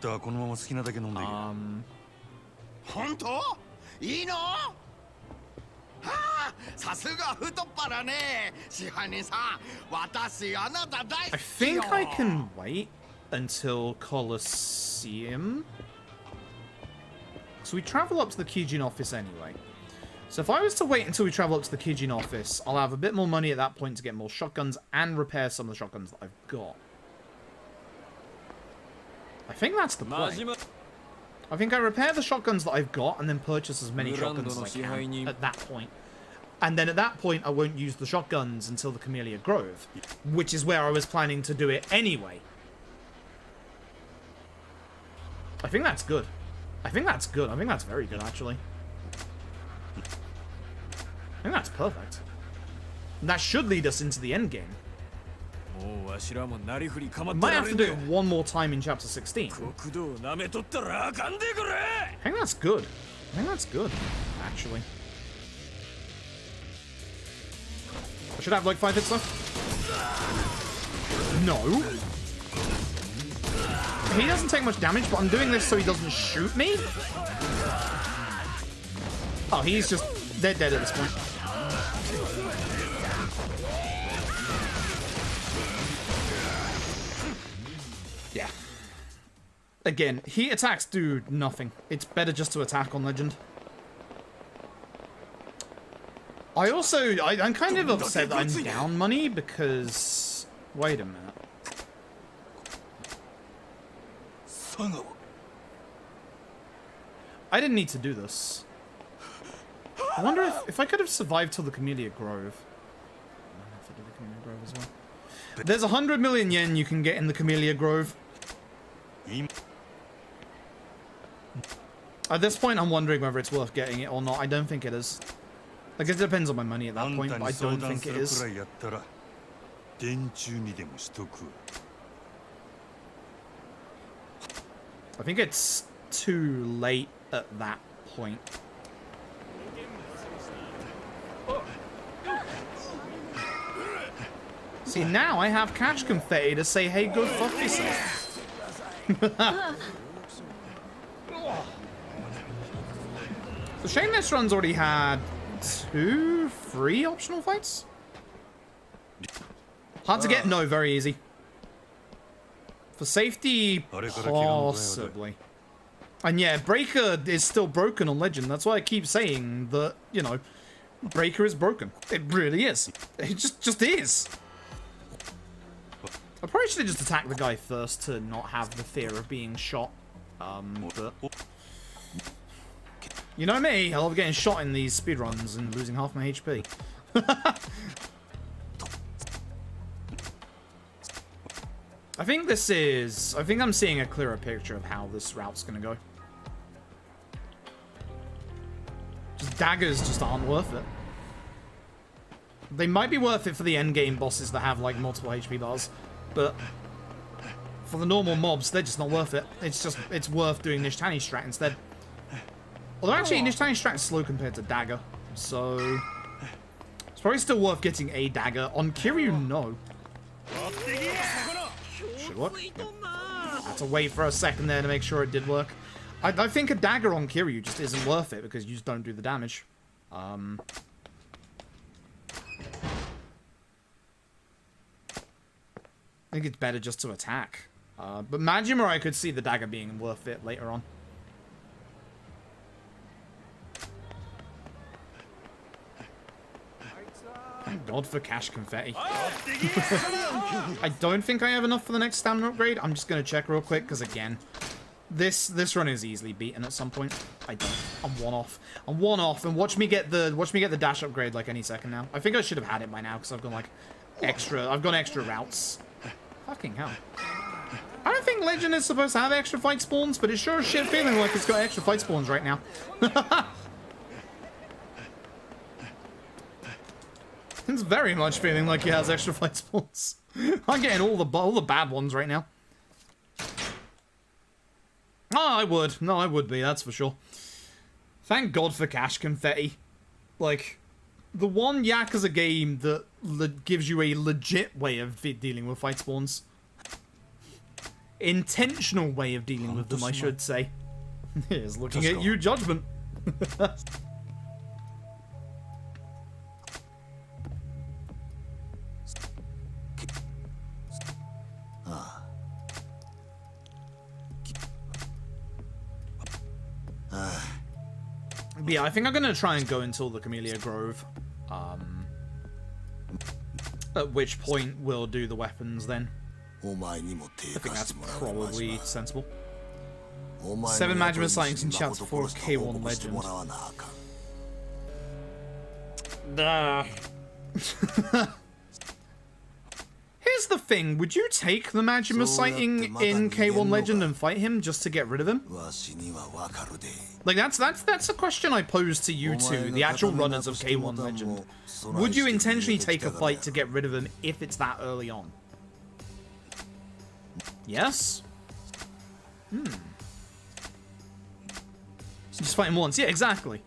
think I can wait until Colosseum. So we travel up to the Kijin office anyway. So if I was to wait until we travel up to the Kijin office, I'll have a bit more money at that point to get more shotguns and repair some of the shotguns that I've got. I think that's the play. I think I repair the shotguns that I've got and then purchase as many shotguns as I can at that point. And then at that point, I won't use the shotguns until the Camellia Grove, which is where I was planning to do it anyway. I think that's good. I think that's good. I think that's very good, actually. I think that's perfect. And that should lead us into the end game. I might have to do it one more time in Chapter 16. I think that's good. I think that's good, actually. I should have like 5 hits though. No. He doesn't take much damage, but I'm doing this so he doesn't shoot me. Oh, he's just dead at this point. Yeah. Again, heat attacks do nothing. It's better just to attack on Legend. I'm kind of upset that I'm down money because... Wait a minute. I didn't need to do this. I wonder if I could have survived till the Camellia Grove. If I did the Camellia Grove as well. There's 100 million yen you can get in the Camellia Grove. At this point, I'm wondering whether it's worth getting it or not. I don't think it is. Like, it depends on my money at that point, but I don't think it is. I think it's too late at that point. See, now I have cash confetti to say, hey, go fuck yourself. So shame this run's already had 2, 3 optional fights? Hard to get? No, very easy. For safety, possibly. And yeah, Breaker is still broken on Legend. That's why I keep saying that, you know, Breaker is broken. It really is. It just is. I probably should have just attacked the guy first to not have the fear of being shot. But... You know me, I love getting shot in these speedruns and losing half my HP. I think I'm seeing a clearer picture of how this route's gonna go. Just daggers just aren't worth it. They might be worth it for the endgame bosses that have like multiple HP bars, but for the normal mobs, they're just not worth it. It's worth doing Nishtani strat instead. Although actually, Nishtani strat is slow compared to dagger, so it's probably still worth getting a dagger. On Kiryu, no. should work. Yep. I had to wait for a second there to make sure it did work. I think a dagger on Kiryu just isn't worth it because you just don't do the damage. I think it's better just to attack. But Majima, I could see the dagger being worth it later on. Thank God for cash confetti. I don't think I have enough for the next stamina upgrade. I'm just going to check real quick because, again, this run is easily beaten at some point. I don't. I'm one off. I'm one off, and watch me get the dash upgrade like any second now. I think I should have had it by now because I've gone extra routes. Fucking hell. I don't think Legend is supposed to have extra fight spawns, but it's sure as shit feeling like it's got extra fight spawns right now. It's very much feeling like it has extra fight spawns. I'm getting all the bad ones right now. Oh, I would. No, I would be, that's for sure. Thank God for cash confetti. Like, the one Yakuza game that gives you a legit way of dealing with fight spawns. Intentional way of dealing with them, I should say. Here's looking at you, Judgment. But yeah, I think I'm going to try and go until the Camellia Grove. At which point we'll do the weapons then. I think that's probably sensible. 7 Majima sightings and shouts for K1 Legend. Here's the thing, would you take the Majima sighting in K1 Legend and fight him just to get rid of him? Like, that's a question I pose to you two, the actual runners of K1 Legend. Would you intentionally take a fight to get rid of him if it's that early on? Yes? Just fight him once. Yeah, exactly.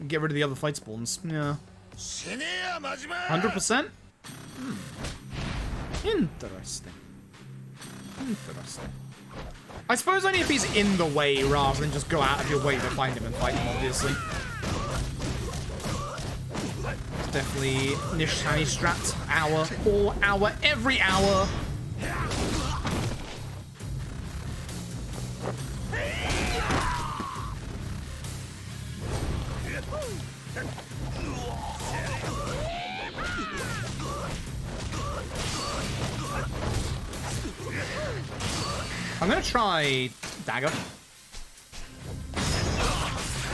Get rid of the other fight spawns. Yeah. 100%? Interesting. Interesting. I suppose only if he's in the way rather than just go out of your way to find him and fight him, obviously. Definitely Nishitani strat hour, all hour, every hour. I'm gonna try dagger.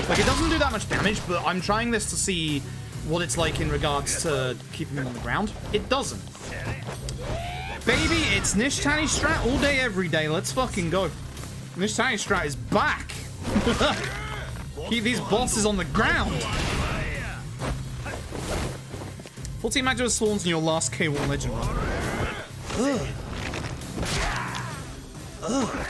Like, it doesn't do that much damage, but I'm trying this to see what it's like in regards to keeping him on the ground. It doesn't. Baby, it's Nishitani strat all day, every day. Let's fucking go. Nishitani strat is back. Keep these bosses on the ground. 14 Majima spawns in your last K1 Legend run. Ugh. Ugh.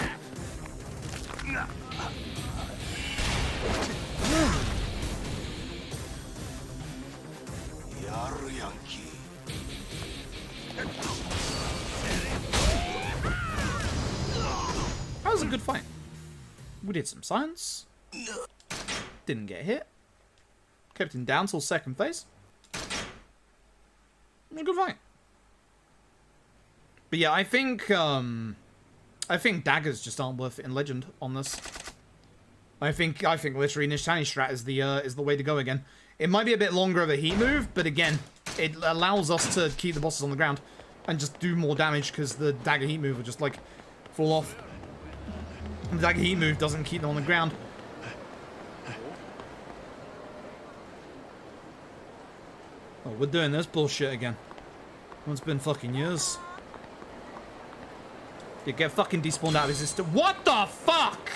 That was a good fight. We did some science. Didn't get hit. Kept him down till second phase. A good fight. But yeah, I think daggers just aren't worth it in Legend on this. I think literally Nishitani strat is the way to go again. It might be a bit longer of a heat move, but again, it allows us to keep the bosses on the ground and just do more damage because the dagger heat move will just like fall off. And the dagger heat move doesn't keep them on the ground. Oh, we're doing this bullshit again. It's been fucking years. You get fucking despawned out of existence. What the fuck?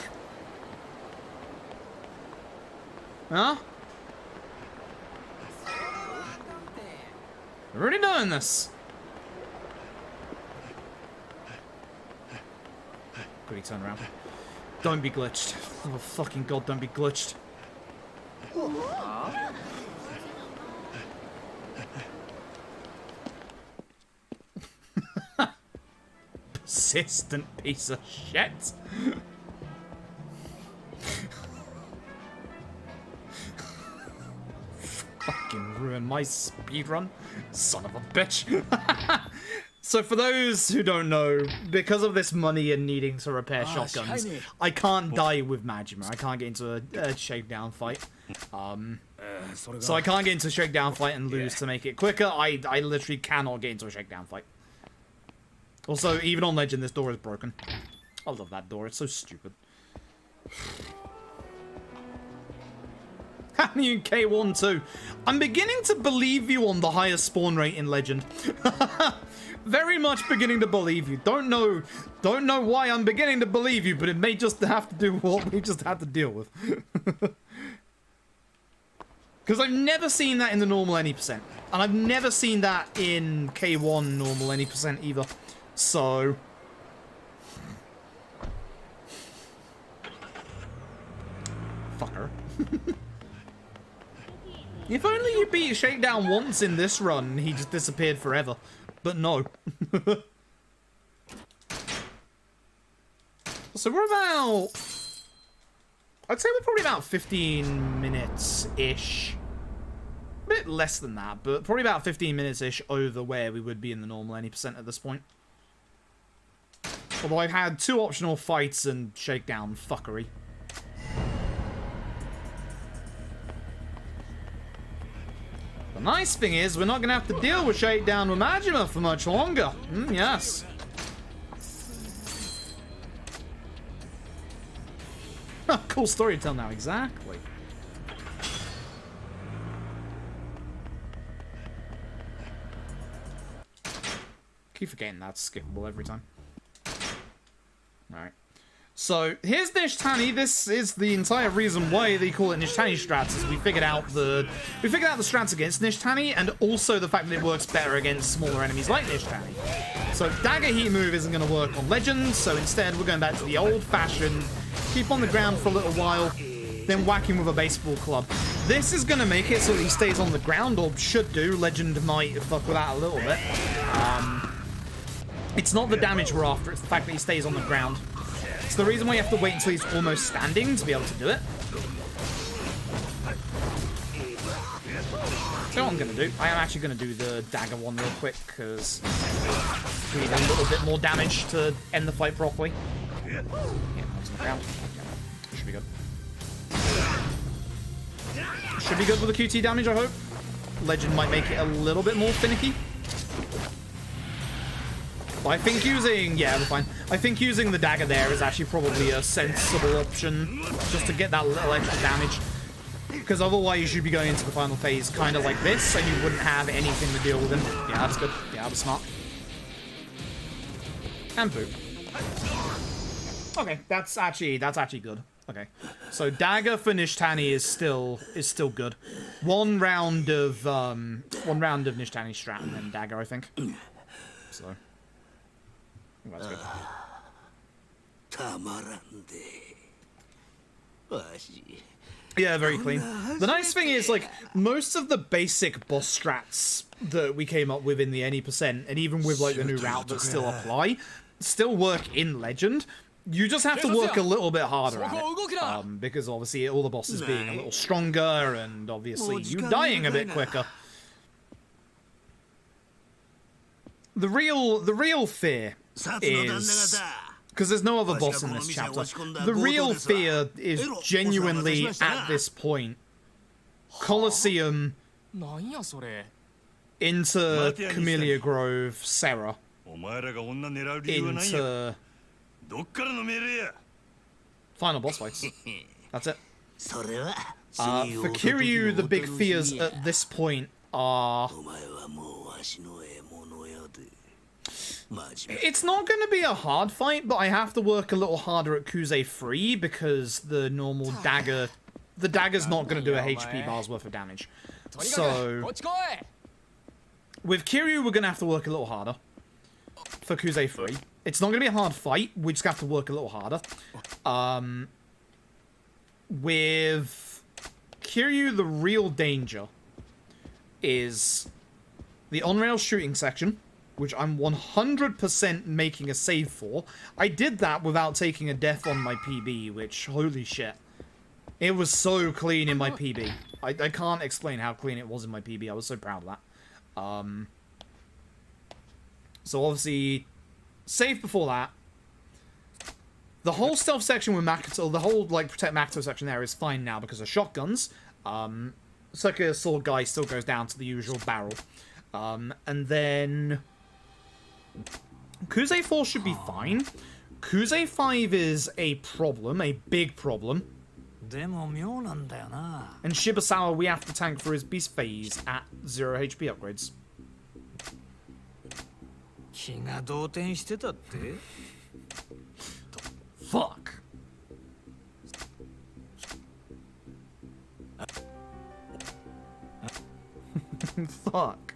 Huh? We're already doing this. Quickly turn around. Don't be glitched. Oh fucking god, don't be glitched. Consistent piece of shit. Fucking ruin my speedrun. Son of a bitch. So for those who don't know, because of this money and needing to repair shotguns, I can't die with Majima. I can't get into a shakedown fight. So I can't get into a shakedown fight and lose to make it quicker. I literally cannot get into a shakedown fight. Also, even on Legend, this door is broken. I love that door. It's so stupid. Hammy and K1 too. I'm beginning to believe you on the highest spawn rate in Legend. Very much beginning to believe you. Don't know why I'm beginning to believe you, but it may just have to do with what we just had to deal with. Because I've never seen that in the normal any percent. And I've never seen that in K1 normal any percent either. So... Fucker. If only you beat Shakedown once in this run, he just disappeared forever. But no. So we're about... I'd say we're probably about 15 minutes-ish. A bit less than that, but probably about 15 minutes-ish over where we would be in the normal any percent at this point. Although I've had 2 optional fights and Shakedown fuckery. The nice thing is, we're not going to have to deal with Shakedown with Majima for much longer. Yes. Cool story to tell now, exactly. Keep forgetting that's skippable every time. Alright. So, here's Nishtani. This is the entire reason why they call it Nishtani strats, is we figured out the strats against Nishtani, and also the fact that it works better against smaller enemies like Nishtani. So, Dagger Heat move isn't going to work on Legends, so instead we're going back to the old-fashioned, keep on the ground for a little while, then whack him with a baseball club. This is going to make it so that he stays on the ground, or should do. Legend might fuck with that a little bit. It's not the damage we're after, it's the fact that he stays on the ground. It's the reason why you have to wait until he's almost standing to be able to do it. So what I'm going to do, I am actually going to do the dagger one real quick, because we need a little bit more damage to end the fight properly. Yeah, that's on the ground. Okay. Should be good. Should be good with the QT damage, I hope. Legend might make it a little bit more finicky. But I think using... Yeah, we're fine. I think using the dagger there is actually probably a sensible option, just to get that little extra damage. Because otherwise you'd be going into the final phase kind of like this, and you wouldn't have anything to deal with him. Yeah, that's good. Yeah, that was smart. And poop. Okay, that's actually good. Okay, so dagger for Nishtani is still good. One round of Nishtani strat and then dagger, I think. So that's good. Yeah, very clean. The nice thing is, like, most of the basic boss strats that we came up with in the any percent, and even with like the new route that still apply, still work in Legend. You just have to work a little bit harder at it, because obviously all the bosses being a little stronger, and obviously you dying a bit quicker. The real fear is, because there's no other boss in this chapter, the real fear is genuinely at this point Colosseum into Camellia Grove, Serra, into final boss fights. That's it. For Kiryu, the big fears at this point are... It's not going to be a hard fight, but I have to work a little harder at Kuze free, because the normal dagger... The dagger's not going to do a HP bar's worth of damage. So... with Kiryu, we're going to have to work a little harder for Kuze free. It's not going to be a hard fight, we just have to work a little harder. With Kiryu, the real danger is the on-rail shooting section, which I'm 100% making a save for. I did that without taking a death on my PB, which, holy shit. It was so clean in my PB. I can't explain how clean it was in my PB. I was so proud of that. So obviously, save before that. The whole stealth section with Makoto, the whole, like, protect Makoto section there is fine now because of shotguns. Circular sword guy still goes down to the usual barrel. And then Kuze 4 should be fine. Kuze 5 is a problem, a big problem. And Shibusawa we have to tank for his beast phase at 0 HP upgrades. Fuck. Fuck.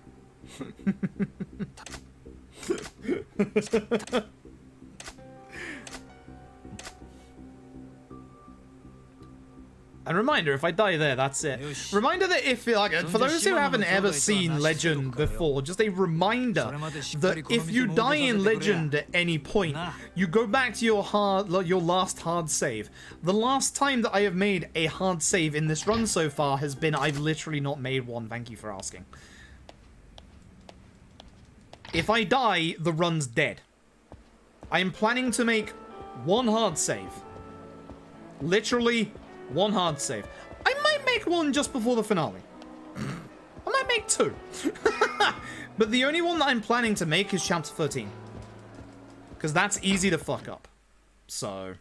And reminder, if I die there, that's it. Reminder that if, like, for those who haven't ever seen Legend before, just a reminder that if you die in Legend at any point, you go back to your last hard save. The last time that I have made a hard save in this run so far has been, I've literally not made one, thank you for asking. If I die, the run's dead. I am planning to make one hard save. Literally one hard save. I might make one just before the finale. I might make two. But the only one that I'm planning to make is Chapter 13. Because that's easy to fuck up. So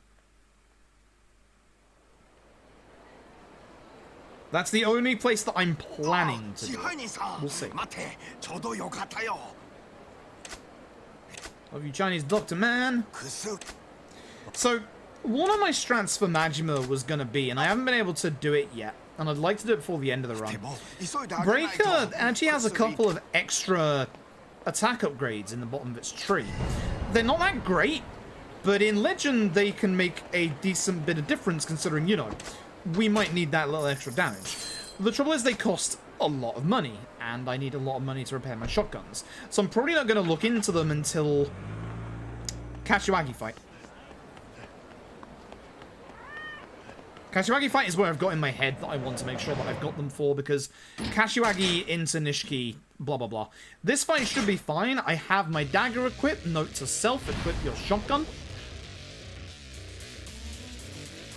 that's the only place that I'm planning to do it. We'll see. Love you, Chinese doctor, man. So one of my strats for Majima was going to be, and I haven't been able to do it yet, and I'd like to do it before the end of the run. Breaker actually has a couple of extra attack upgrades in the bottom of its tree. They're not that great, but in Legend they can make a decent bit of difference considering, you know, we might need that little extra damage. The trouble is they cost a lot of money, and I need a lot of money to repair my shotguns. So I'm probably not going to look into them until Kashiwagi fight. Kashiwagi fight is where I've got in my head that I want to make sure that I've got them for, because Kashiwagi into Nishiki, blah blah blah. This fight should be fine. I have my dagger equipped. Note to self, equip your shotgun.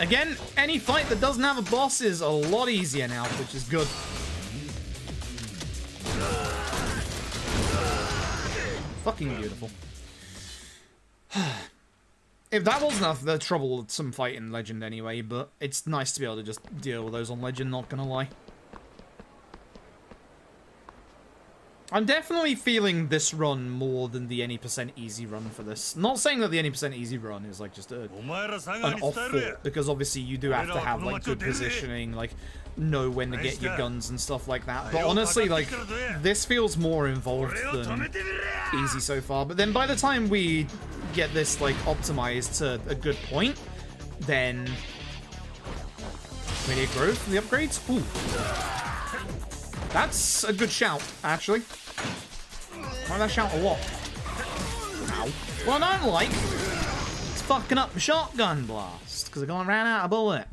Again, any fight that doesn't have a boss is a lot easier now, which is good. Fucking beautiful. If that wasn't the troublesome fight in Legend anyway, but it's nice to be able to just deal with those on Legend, not gonna lie. I'm definitely feeling this run more than the any percent easy run for this. Not saying that the any percent easy run is like just an off thought, because obviously you do have to have like good positioning, like know when to get your guns and stuff like that. But honestly, like, this feels more involved than easy so far. But then by the time we get this like optimized to a good point, then immediate growth for the upgrades. Ooh. That's a good shout, actually. Why did I shout a lot? Ow. What I don't like is fucking up the shotgun blast, because I ran out of bullet.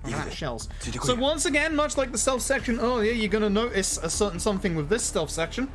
Ran out of shells. So once again, much like the stealth section earlier, you're going to notice a certain something with this stealth section.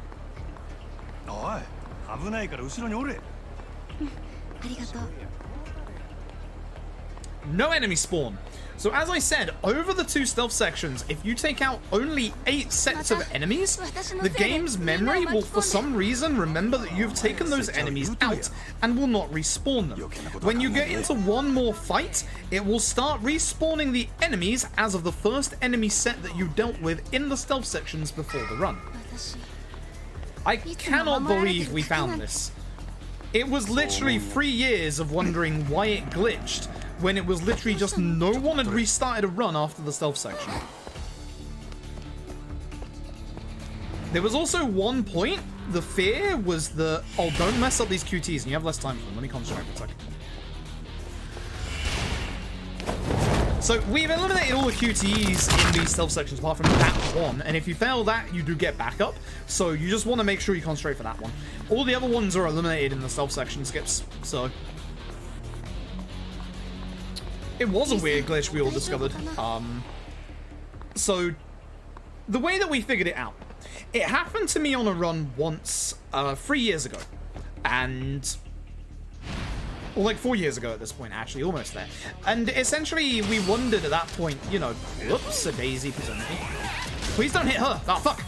No enemy spawn. So as I said, over the two stealth sections, if you take out only 8 sets of enemies, the game's memory will for some reason remember that you've taken those enemies out and will not respawn them. When you get into one more fight, it will start respawning the enemies as of the first enemy set that you dealt with in the stealth sections before the run. I cannot believe we found this. It was literally 3 years of wondering why it glitched, when it was literally just no one had restarted a run after the stealth section. There was also one point, the fear was that, oh, don't mess up these QTs, and you have less time for them. Let me concentrate for a second. So we've eliminated all the QTEs in these stealth sections apart from that one, and if you fail that, you do get backup. So you just want to make sure you concentrate for that one. All the other ones are eliminated in the stealth section skips, so... It was a weird glitch we all discovered. So, the way that we figured it out, it happened to me on a run once 3 years ago, and... Well, like 4 years ago at this point, actually, almost there. And essentially, we wondered at that point, you know, whoops, a daisy presented. Please don't hit her. Oh, fuck.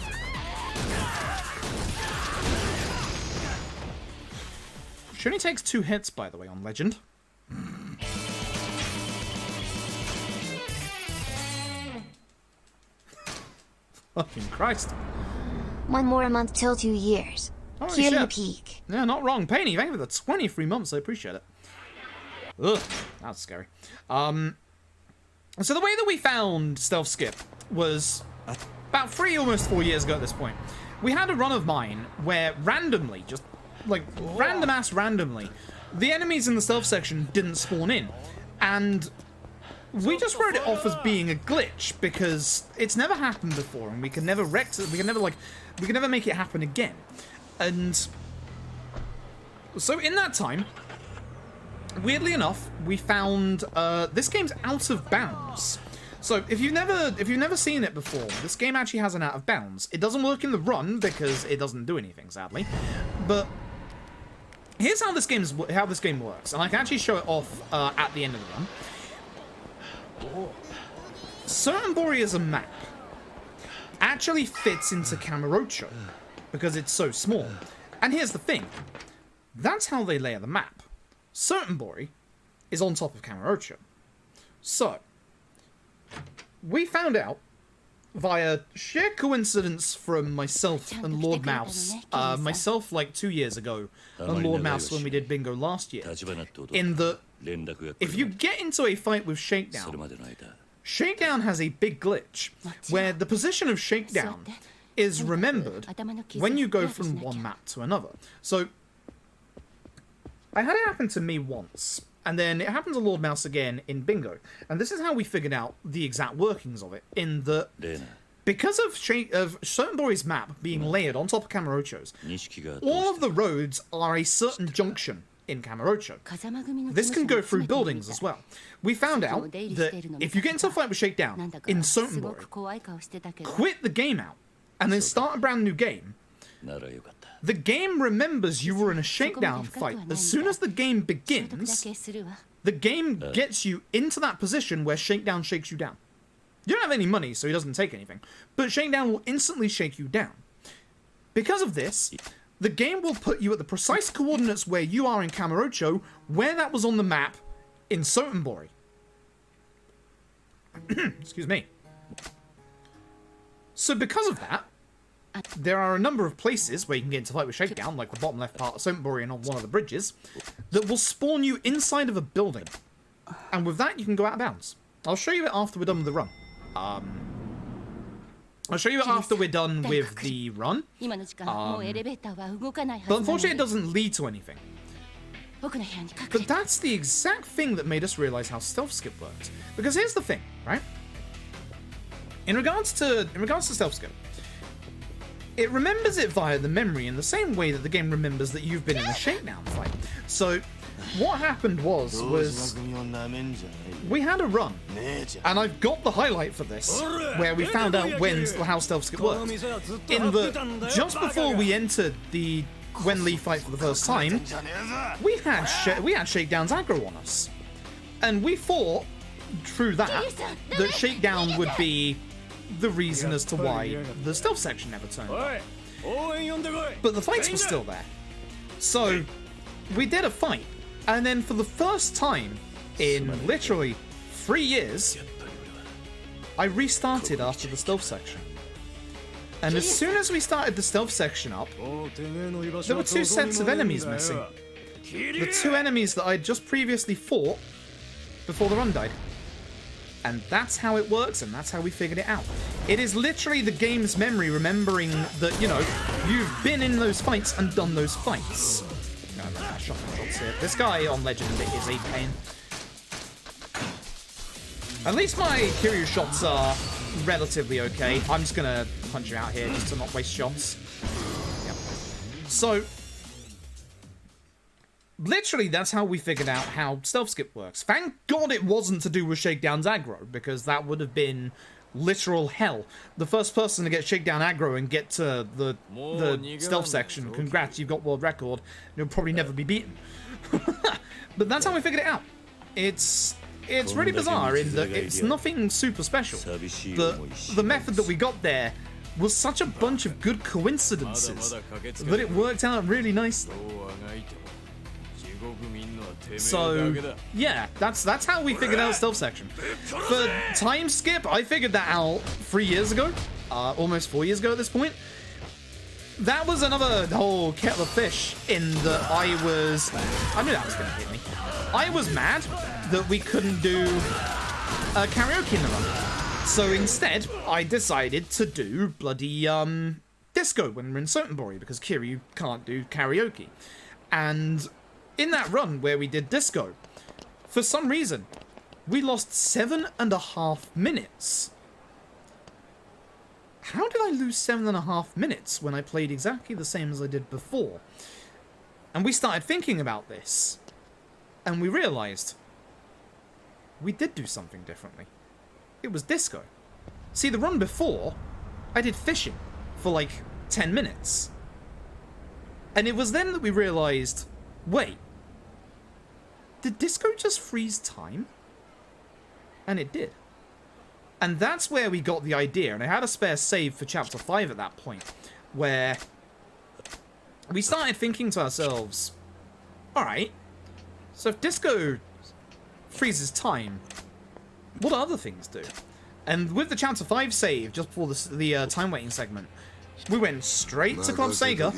She only takes 2 hits, by the way, on Legend. Fucking Christ. 1 more a month till 2 years. Holy Here shit. you peak. Yeah, not wrong. Penny, thank you for the 23 months. I appreciate it. Ugh, that's scary. So the way that we found Stealth Skip was about 3, almost 4 years ago at this point. We had a run of mine where randomly, just like randomly, the enemies in the stealth section didn't spawn in. And we just wrote it off as being a glitch because it's never happened before, and we can never make it happen again. And so in that time, weirdly enough, we found this game's out of bounds. So if you've never seen it before, this game actually has an out of bounds. It doesn't work in the run because it doesn't do anything, sadly. But here's how this game works, and I can actually show it off at the end of the run. Certain Bori as a map actually fits into Kamurocho because it's so small. And here's the thing. That's how they layer the map. Certain Bori is on top of Kamurocho. So, we found out via sheer coincidence from myself and Lord Mouse, myself like 2 years ago, and Lord Mouse when we did bingo last year, in that if you get into a fight with Shakedown, Shakedown has a big glitch where the position of Shakedown is remembered when you go from one map to another. So, I had it happen to me once, and then it happened to Lord Mouse again in bingo. And this is how we figured out the exact workings of it, in that because of Certain Bori's map being layered on top of Kamurocho's, all of the roads are a certain junction in Kamurocho. This can go through buildings as well. We found out that if you get into a fight with Shakedown in Certain Bori, quit the game out, and then start a brand new game, the game remembers you were in a Shakedown fight. As soon as the game begins, the game gets you into that position where Shakedown shakes you down. You don't have any money, so he doesn't take anything, but Shakedown will instantly shake you down. Because of this, the game will put you at the precise coordinates where you are in Kamurocho, where that was on the map in Certain Bori. Excuse me. So because of that, there are a number of places where you can get into fight with Shakedown, like the bottom left part of Certain Bori and on one of the bridges, that will spawn you inside of a building. And with that, you can go out of bounds. I'll show you it after we're done with the run. I'll show you it after we're done with the run. But unfortunately, it doesn't lead to anything. But that's the exact thing that made us realize how Stealth Skip works. Because here's the thing, right? In regards to Stealth Skip, it remembers it via the memory in the same way that the game remembers that you've been in a Shakedown fight. So, what happened was we had a run, and I've got the highlight for this, where we found out how Stealth Skip works. In that, just before we entered the Wen Li fight for the first time, we had Shakedown's aggro on us. And we thought, through that Shakedown would be the reason as to why the stealth section never turned up. But the fights were still there. So, we did a fight, and then for the first time in literally 3 years, I restarted after the stealth section. And as soon as we started the stealth section up, there were 2 sets of enemies missing. The 2 enemies that I had just previously fought before the run died. And that's how it works, and that's how we figured it out. It is literally the game's memory remembering that, you know, you've been in those fights and done those fights. This guy on Legend is a pain. At least my Kiryu shots are relatively okay. I'm just gonna punch him out here just to not waste shots. Yep. So, literally, that's how we figured out how stealth skip works. Thank God it wasn't to do with Shakedown's aggro, because that would have been literal hell. The first person to get Shakedown aggro and get to the stealth section, congrats, you've got world record. You'll probably never be beaten. But that's how we figured it out. It's really bizarre in that it's nothing super special. The method that we got there was such a bunch of good coincidences that it worked out really nicely. So, yeah, that's how we figured out stealth section. For time skip, I figured that out 3 years ago. Almost 4 years ago at this point. That was another whole kettle of fish in that I knew that was going to hit me. I was mad that we couldn't do karaoke in the run. So instead, I decided to do bloody disco when we're in Sotenbori, because Kiryu can't do karaoke. And in that run where we did disco, for some reason, we lost 7.5 minutes. How did I lose 7.5 minutes when I played exactly the same as I did before? And we started thinking about this, and we realized we did do something differently. It was disco. See, the run before, I did fishing for like 10 minutes. And it was then that we realized, wait, did disco just freeze time? And it did. And that's where we got the idea, and I had a spare save for chapter 5 at that point, where we started thinking to ourselves, alright, so if disco freezes time, what do other things do? And with the chapter 5 save, just before the time waiting segment, we went straight to Club Sega,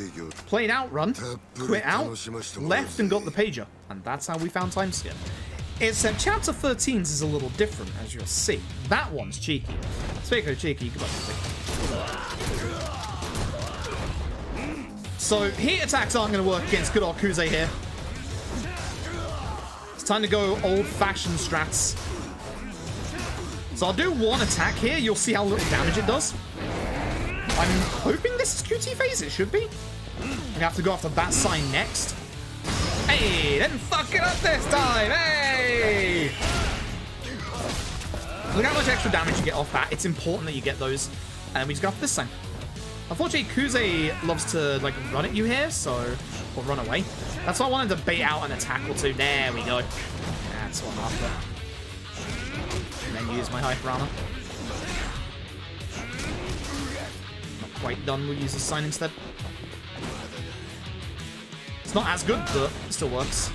played Outrun, quit out, left and got the pager. And that's how we found time skip. Except chapter 13's is a little different, as you'll see. That one's cheeky. Speaking of cheeky, come on. So, heat attacks aren't going to work against good old Kuze here. It's time to go old-fashioned strats. So I'll do one attack here. You'll see how little damage it does. I'm hoping this is QT phase. It should be. We have to go after that sign next. Hey, didn't fuck it up this time. Hey! Look how much extra damage you get off that. It's important that you get those. And we just go after this sign. Unfortunately, Kuze loves to like run at you here, or run away. That's why I wanted to bait out an attack or two. There we go. That's what I'm after. And then use my Hyper Armor. Not quite done. We'll use the sign instead. It's not as good, but it still works.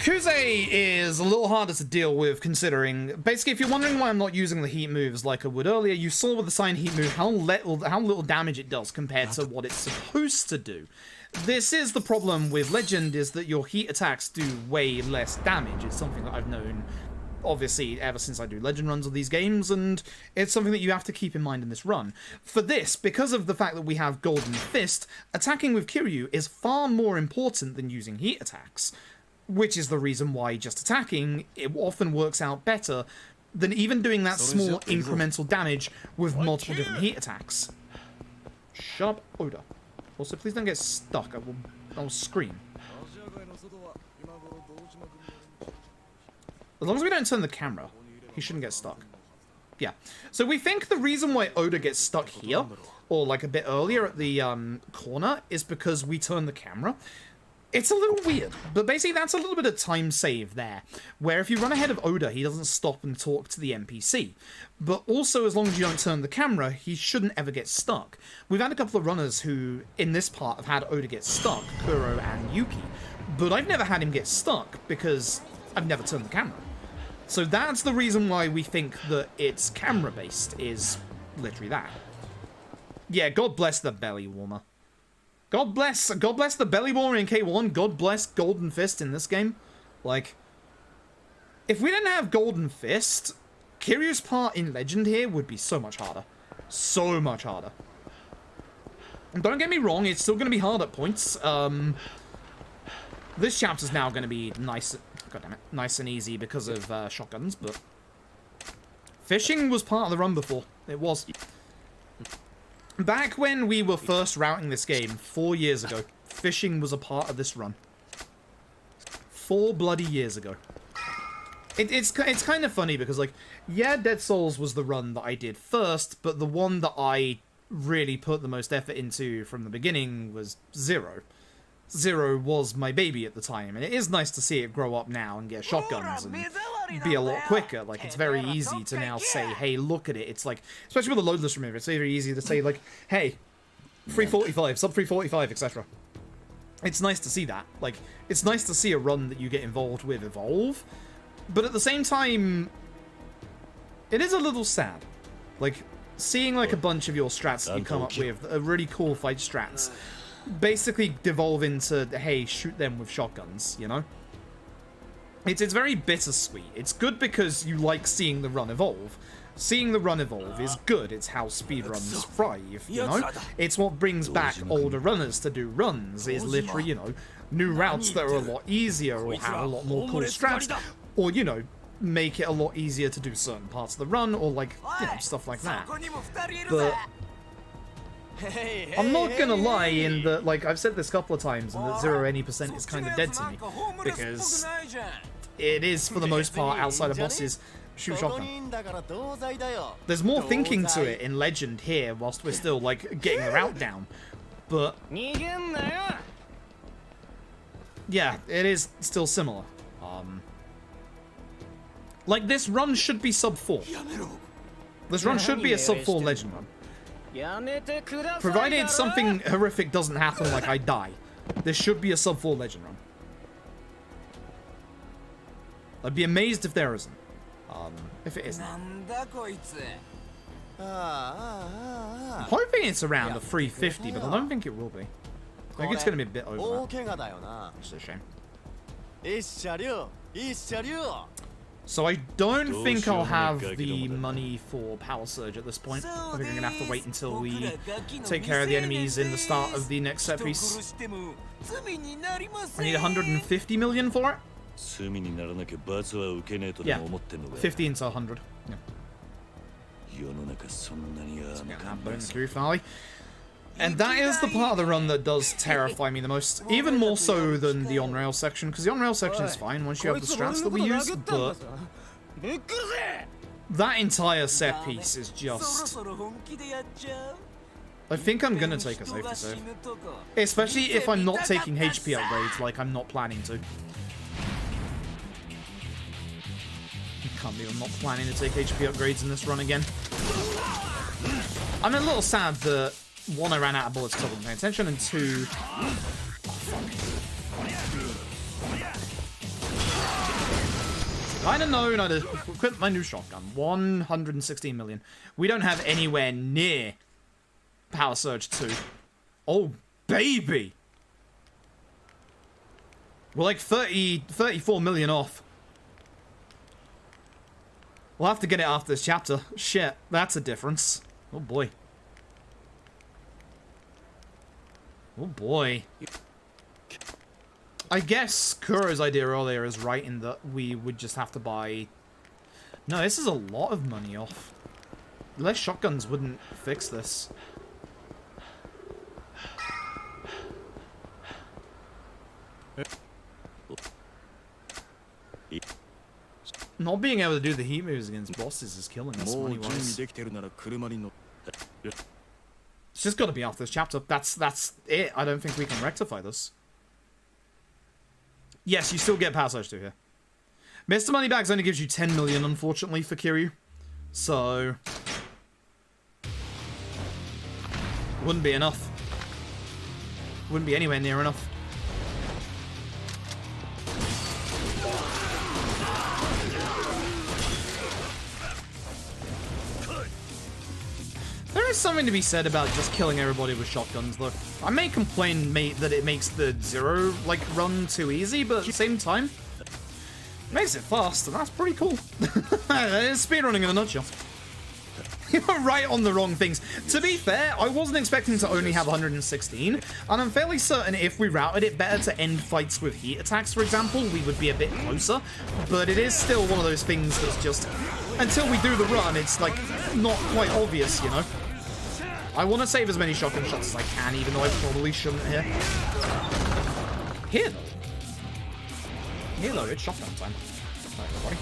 Kuze is a little harder to deal with, considering, basically, if you're wondering why I'm not using the heat moves like I would earlier, you saw with the sign heat move how little damage it does compared to what it's supposed to do. This is the problem with Legend, is that your heat attacks do way less damage. It's something that I've known, obviously, ever since I do Legend runs of these games, and it's something that you have to keep in mind in this run. For this, because of the fact that we have Golden Fist, attacking with Kiryu is far more important than using heat attacks. Which is the reason why just attacking, it often works out better than even doing that small incremental damage with multiple different heat attacks. Shut up, Oda. Also, please don't get stuck. I will scream. As long as we don't turn the camera, he shouldn't get stuck. Yeah. So we think the reason why Oda gets stuck here, or like a bit earlier at the corner, is because we turn the camera. It's a little weird, but basically that's a little bit of time save there, where if you run ahead of Oda, he doesn't stop and talk to the NPC. But also, as long as you don't turn the camera, he shouldn't ever get stuck. We've had a couple of runners who, in this part, have had Oda get stuck, Kuro and Yuki, but I've never had him get stuck because I've never turned the camera. So that's the reason why we think that it's camera-based, is literally that. Yeah, God bless the belly warmer. God bless the belly warmer in K1. God bless Golden Fist in this game. Like, if we didn't have Golden Fist, Kiryu's part in Legend here would be so much harder. So much harder. And don't get me wrong, it's still going to be hard at points. This chapter's now going to be nice, nice and easy because of shotguns, but fishing was part of the run before. It was. Back when we were first routing this game 4 years ago, fishing was a part of this run. 4 bloody years ago. It's kind of funny because, like, yeah, Dead Souls was the run that I did first, but the one that I really put the most effort into from the beginning was Zero. Zero was my baby at the time, and it is nice to see it grow up now and get shotguns and be a lot quicker. Like, it's very easy to now say, hey, look at it. It's like, especially with the loadless remover, it's very easy to say, like, hey, 345, sub 345, etc. It's nice to see that. Like, it's nice to see a run that you get involved with evolve, but at the same time, it is a little sad. Like, seeing, like, a bunch of your strats that you come up with, a really cool fight strats, basically devolve into, hey, shoot them with shotguns, you know? It's very bittersweet. It's good because you like seeing the run evolve. Seeing the run evolve is good. It's how speedruns thrive, you know? It's what brings back older runners to do runs, is literally, you know, new routes that are a lot easier or have a lot more cool strats, or, you know, make it a lot easier to do certain parts of the run, or, like, you know, stuff like that. But I'm not gonna lie in that, like, I've said this a couple of times, and that 0% is kind of dead to me, because it is, for the most part, outside of bosses, shoot shotgun. There's more thinking to it in Legend here, whilst we're still, like, getting the route down, but yeah, it is still similar. Like, this run should be sub 4. This run should be a sub 4 Legend run. Provided something horrific doesn't happen, like I die, this should be a sub 4 Legend run. I'd be amazed if there isn't. If it isn't. I'm hoping it's around a 350, but I don't think it will be. I think it's going to be a bit over that. Which is a shame. So I don't think I'll have the money for Power Surge at this point. I think I'm going to have to wait until we take care of the enemies in the start of the next set piece. I need 150 million for it? Yeah, 50 into 100. Yeah. So Bonus finale. And that is the part of the run that does terrify me the most, even more so than the on-rail section, because the on-rail section is fine once you have the strats that we use, but that entire set piece is just... I think I'm gonna take a safety save. Especially if I'm not taking HP upgrades, like I'm not planning to. Can't believe I'm not planning to take HP upgrades in this run again. I'm a little sad that 1, I ran out of bullets because I wasn't paying attention, and 2... Oh, fuck. I'd have known I'd have equipped my new shotgun. 116 million. We don't have anywhere near Power Surge 2. Oh, baby! We're like 34 million off. We'll have to get it after this chapter. Shit, that's a difference. Oh boy. Oh boy. I guess Kuro's idea earlier is right in that we would just have to buy... No, this is a lot of money off. Less shotguns wouldn't fix this. Not being able to do the heat moves against bosses is killing us money-wise. It's just got to be after this chapter. That's it. I don't think we can rectify this. Yes, you still get Power Surge 2 here. Mr. Moneybags only gives you 10 million, unfortunately, for Kiryu. So... wouldn't be enough. Wouldn't be anywhere near enough. There is something to be said about just killing everybody with shotguns, though. I may complain that it makes the Zero, like, run too easy, but at the same time, it makes it fast, and that's pretty cool. It's speedrunning in a nutshell. We were right on the wrong things. To be fair, I wasn't expecting to only have 116, and I'm fairly certain if we routed it better to end fights with heat attacks, for example, we would be a bit closer. But it is still one of those things that's just, until we do the run, it's like not quite obvious, you know? I want to save as many shotgun shots as I can, even though I probably shouldn't here. Here, though. Here, though, it's shotgun time. Alright, everybody.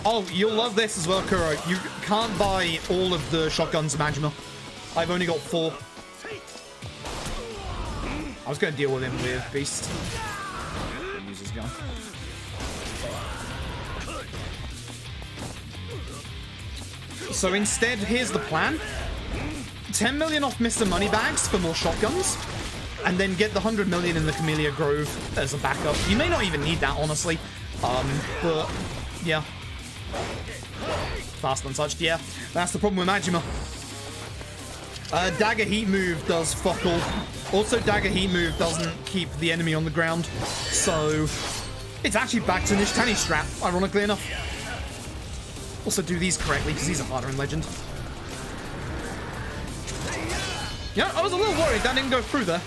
Oh, you'll love this as well, Kuro. You can't buy all of the shotguns, Majima. I've only got 4. I was going to deal with him with Beast. Use his gun. So instead, here's the plan. 10 million off Mr. Moneybags for more shotguns. And then get the 100 million in the Camellia Grove as a backup. You may not even need that, honestly. But, yeah. Fast untouched, yeah. That's the problem with Majima. Dagger Heat move does fuck all. Also, Dagger Heat move doesn't keep the enemy on the ground. So, it's actually back to Nishtani strat, ironically enough. Also do these correctly, because these are harder in Legend. Yeah, I was a little worried that didn't go through there.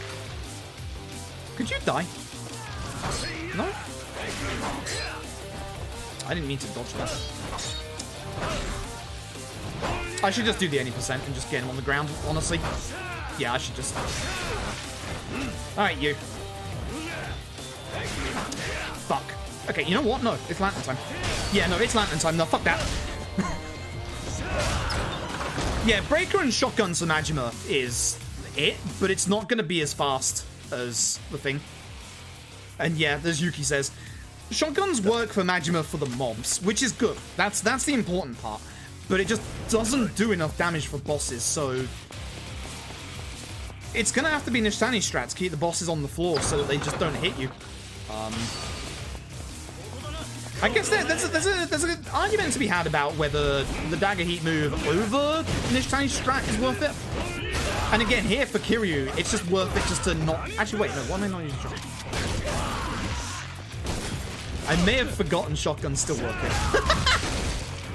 Could you die? No? I didn't mean to dodge that. I should just do the 80% and just get him on the ground, honestly. Yeah, I should just... Alright, you. Fuck. Okay, you know what? No, it's lantern time. Yeah, no, it's lantern time. No, fuck that. Yeah, Breaker and Shotguns for Majima is it, but it's not going to be as fast as the thing. And yeah, as Yuki says, Shotguns work for Majima for the mobs, which is good. That's the important part. But it just doesn't do enough damage for bosses, so... It's going to have to be Nishtani strats to keep the bosses on the floor so that they just don't hit you. I guess there's an argument to be had about whether the Dagger Heat move over Nishtani strat is worth it. And again, here for Kiryu, it's just worth it just to not... Actually, wait, no, why am I not using shotgun? I may have forgotten shotguns still working.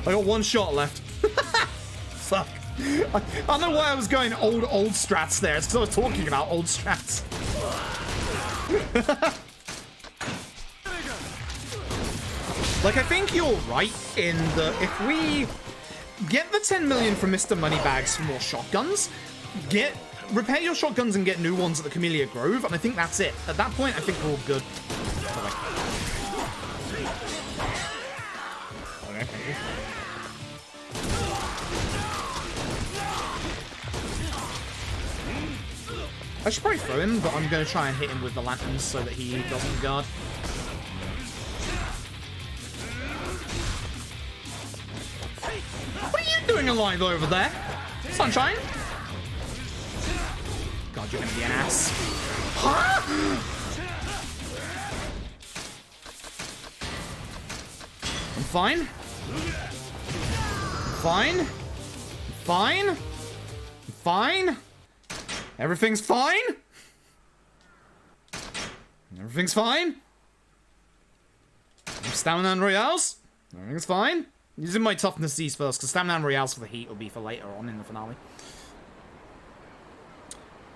I got 1 shot left. Fuck. I don't know why I was going old strats there. It's because I was talking about old strats. Like, I think you're right in the... If we get the 10 million from Mr. Moneybags for more shotguns, repair your shotguns and get new ones at the Camellia Grove, and I think that's it. At that point, I think we're all good. Okay, thank you. I should probably throw him, but I'm going to try and hit him with the lanterns so that he doesn't guard. What are you doing alive over there? Sunshine? God, you're going to be an ass. Huh? I'm fine. Fine. Fine. Fine. Everything's fine. Everything's fine. Stamina and Royales. Everything's fine. Using my toughness Z's first, because Stamina and Royales for the heat will be for later on in the finale.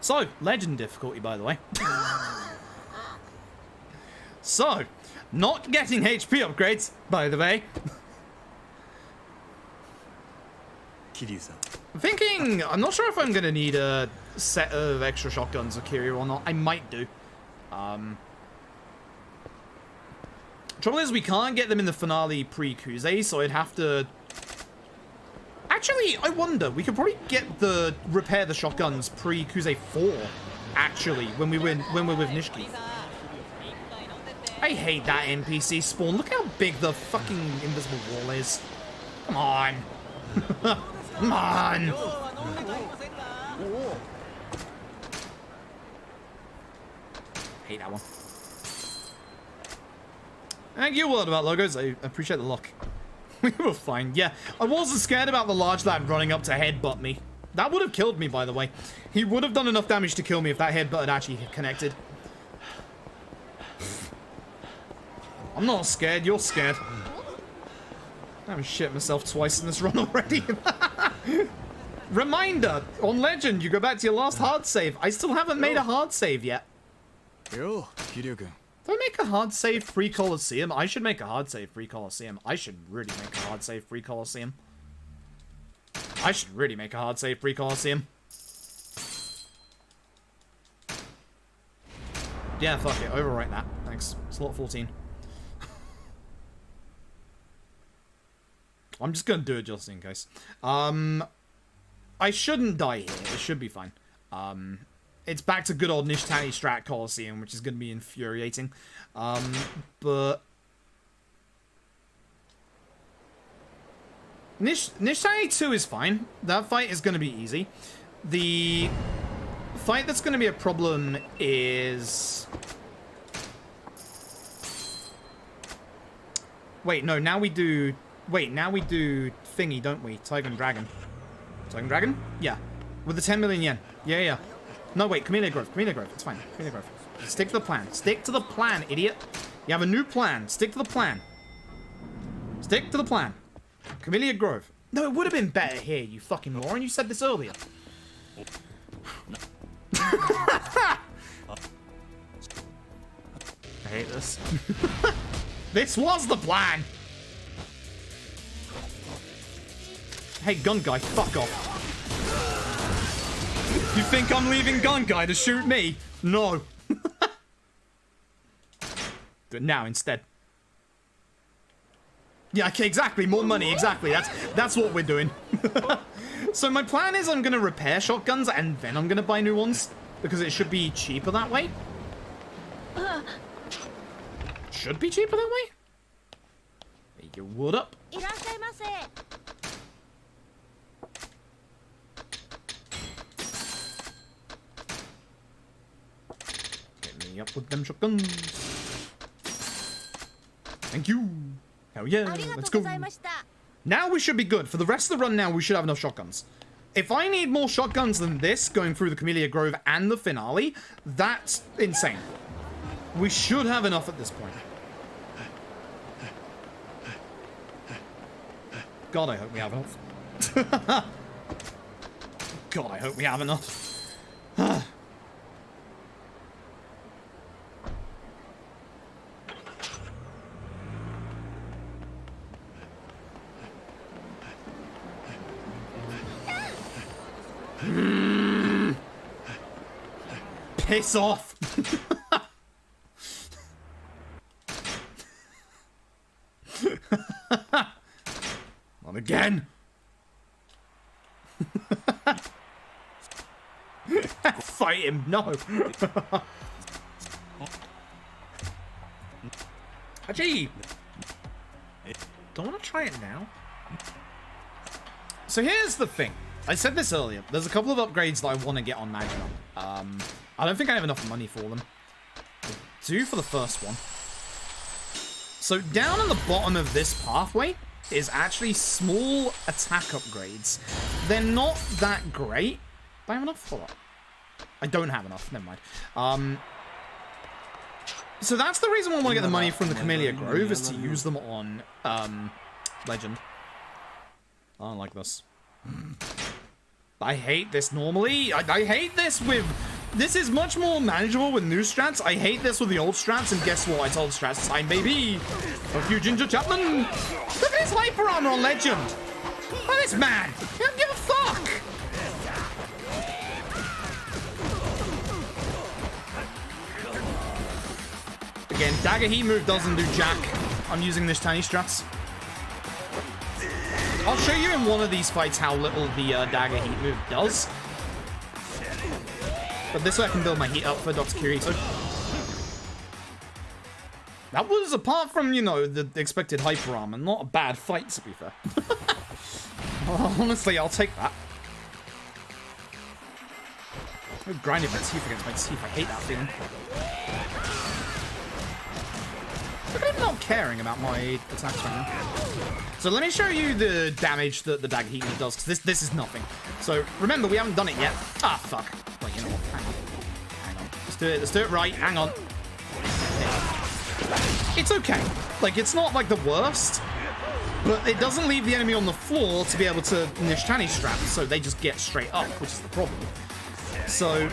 So, Legend difficulty, by the way. So, not getting HP upgrades, by the way. I'm thinking, I'm not sure if I'm going to need a set of extra shotguns or Kiryu or not. I might do. Trouble is, we can't get them in the finale pre-Kuze, so I'd have to... Actually, I wonder. We could probably repair the shotguns pre-Kuze 4, actually, when we're with Nishiki. I hate that NPC spawn. Look how big the fucking invisible wall is. Come on. Come on! Hate that one. Thank you, World About Logos. I appreciate the luck. We were fine. Yeah, I wasn't scared about the large lad running up to headbutt me. That would have killed me, by the way. He would have done enough damage to kill me if that headbutt had actually connected. I'm not scared, you're scared. I haven't shit myself twice in this run already. Reminder, on Legend, you go back to your last hard save. I still haven't made a hard save yet. Yo, Kiryu-kun. Did I make a hard save pre-Colosseum? I should make a hard save pre-Colosseum. I should really make a hard save pre-Colosseum. I should really make a hard save pre-Colosseum. Yeah, fuck it. Overwrite that. Thanks. Slot 14. I'm just gonna do it just in case. I shouldn't die here. It should be fine. It's back to good old Nishtani Strat Coliseum, which is gonna be infuriating. But Nishtani 2 is fine. That fight is gonna be easy. The fight that's gonna be a problem is... Wait, no, now we do... Wait, now we do thingy, don't we? Tiger and Dragon. Tiger and Dragon? Yeah. With the 10 million yen. Yeah, yeah. No, wait, Camellia Grove. Camellia Grove. It's fine. Camellia Grove. Stick to the plan. Stick to the plan, idiot. You have a new plan. Stick to the plan. Stick to the plan. Camellia Grove. No, it would have been better here, you fucking moron. You said this earlier. I hate this. This was the plan. Hey, gun guy, fuck off. You think I'm leaving gun guy to shoot me? No. Do it now instead. Yeah, okay, exactly. More money, exactly. That's what we're doing. So my plan is I'm gonna repair shotguns and then I'm gonna buy new ones because it should be cheaper that way. Should be cheaper that way. Get your wood up. Get me up with them shotguns. Thank you. Hell yeah, let's go. Now we should be good. For the rest of the run now, we should have enough shotguns. If I need more shotguns than this, going through the Camellia Grove and the finale, that's insane. We should have enough at this point. God, I hope we have enough. God, I hope we have enough. Piss off. Not again. Fight him, no. Achoo. Don't want to try it now. So here's the thing. I said this earlier. There's a couple of upgrades that I want to get on Magma. I don't think I have enough money for them. I do for the first one. So down on the bottom of this pathway is actually small attack upgrades. They're not that great. Do I have enough for that? I don't have enough. Never mind. So that's the reason why I want to get the money from the Camellia Grove, is to use them on Legend. I don't like this. I hate this normally. I hate this with... This is much more manageable with new strats. I hate this with the old strats, and guess what? It's old strats time, baby. Fuck you, Ginger Chapman. Look at his hyper armor on Legend. Look at this man. He doesn't give a fuck. Again, dagger heat move doesn't do jack. I'm using this tiny strats. I'll show you in one of these fights how little the dagger heat move does. But this way I can build my heat up for Dr. Kirito. That was, apart from, you know, the expected hyper armor, not a bad fight, to be fair. Honestly, I'll take that. I'm grinding my teeth against my teeth. I hate that feeling. Look at him not caring about my attacks right now. So let me show you the damage that the dagger heat does, because this is nothing. So remember, we haven't done it yet. Ah, fuck. Wait, you know what? Hang on. Hang on. Let's do it right. Hang on. It's okay. Like, it's not, like, the worst, but it doesn't leave the enemy on the floor to be able to Nishtani strap, so they just get straight up, which is the problem. So,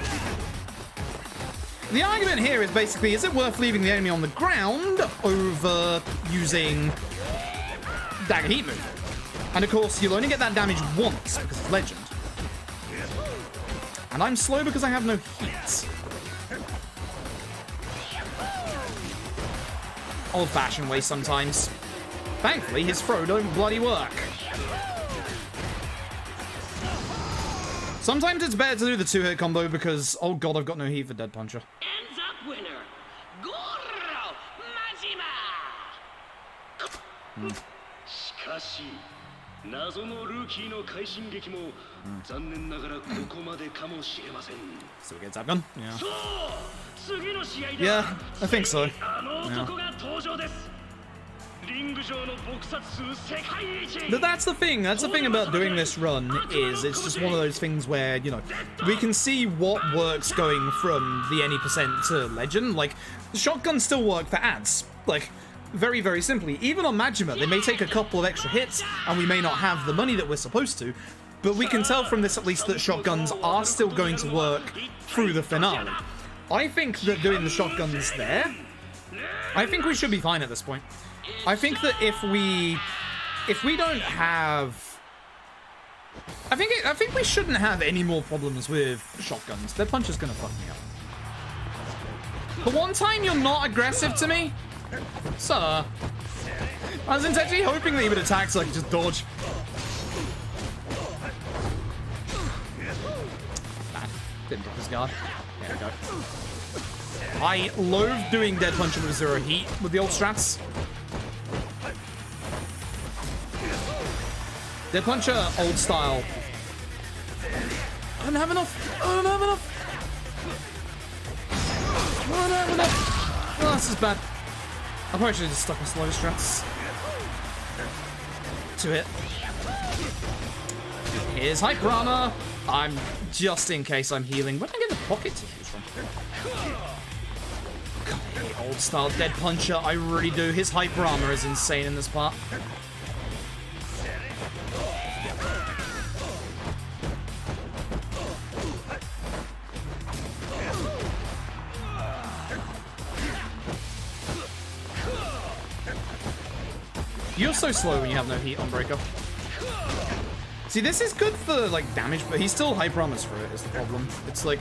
the argument here is basically, is it worth leaving the enemy on the ground over using Dagger Heat move? And of course, you'll only get that damage once, because it's Legend. And I'm slow because I have no heat. Old-fashioned way sometimes. Thankfully, his throw don't bloody work. Sometimes it's better to do the 2-hit combo because, oh god, I've got no heat for Dead Puncher. Ends up winner, Goro Majima. しかし謎のルーキーの快進撃も残念ながらここまでかもしれません。 So we get Zap Gun? Yeah. そう、次の試合で Yeah, I think so. あの男が登場です。リング上の撲殺数世界一。 But that's the thing. That's the thing about doing this run is it's just one of those things where, you know, we can see what works going from the any percent to Legend. Like, the shotguns still work for ads. Like, very, very simply. Even on Majima, they may take a couple of extra hits, and we may not have the money that we're supposed to, but we can tell from this at least that shotguns are still going to work through the finale. I think that doing the shotguns there, I think we should be fine at this point. I think that if we don't have, I think we shouldn't have any more problems with shotguns. Dead Puncher's gonna fuck me up. For one time, you're not aggressive to me, sir. I was intentionally hoping that he would attack so I could just dodge. Bad. Didn't drop his guard. There we go. I loathe doing Dead Puncher with 0 heat with the old strats. Dead Puncher, old style. I don't have enough. I don't have enough. I don't have enough. Oh, this is bad. I probably should have just stuck with slow strats. 2 hit. Here's Hyper Armor. I'm just in case I'm healing. Where did I get the pocket tissues from? God, I hate old style Dead Puncher. I really do. His Hyper Armor is insane in this part. You're so slow when you have no heat on Breaker. See, this is good for, like, damage, but he's still Hyper Armors for it, is the problem. It's like...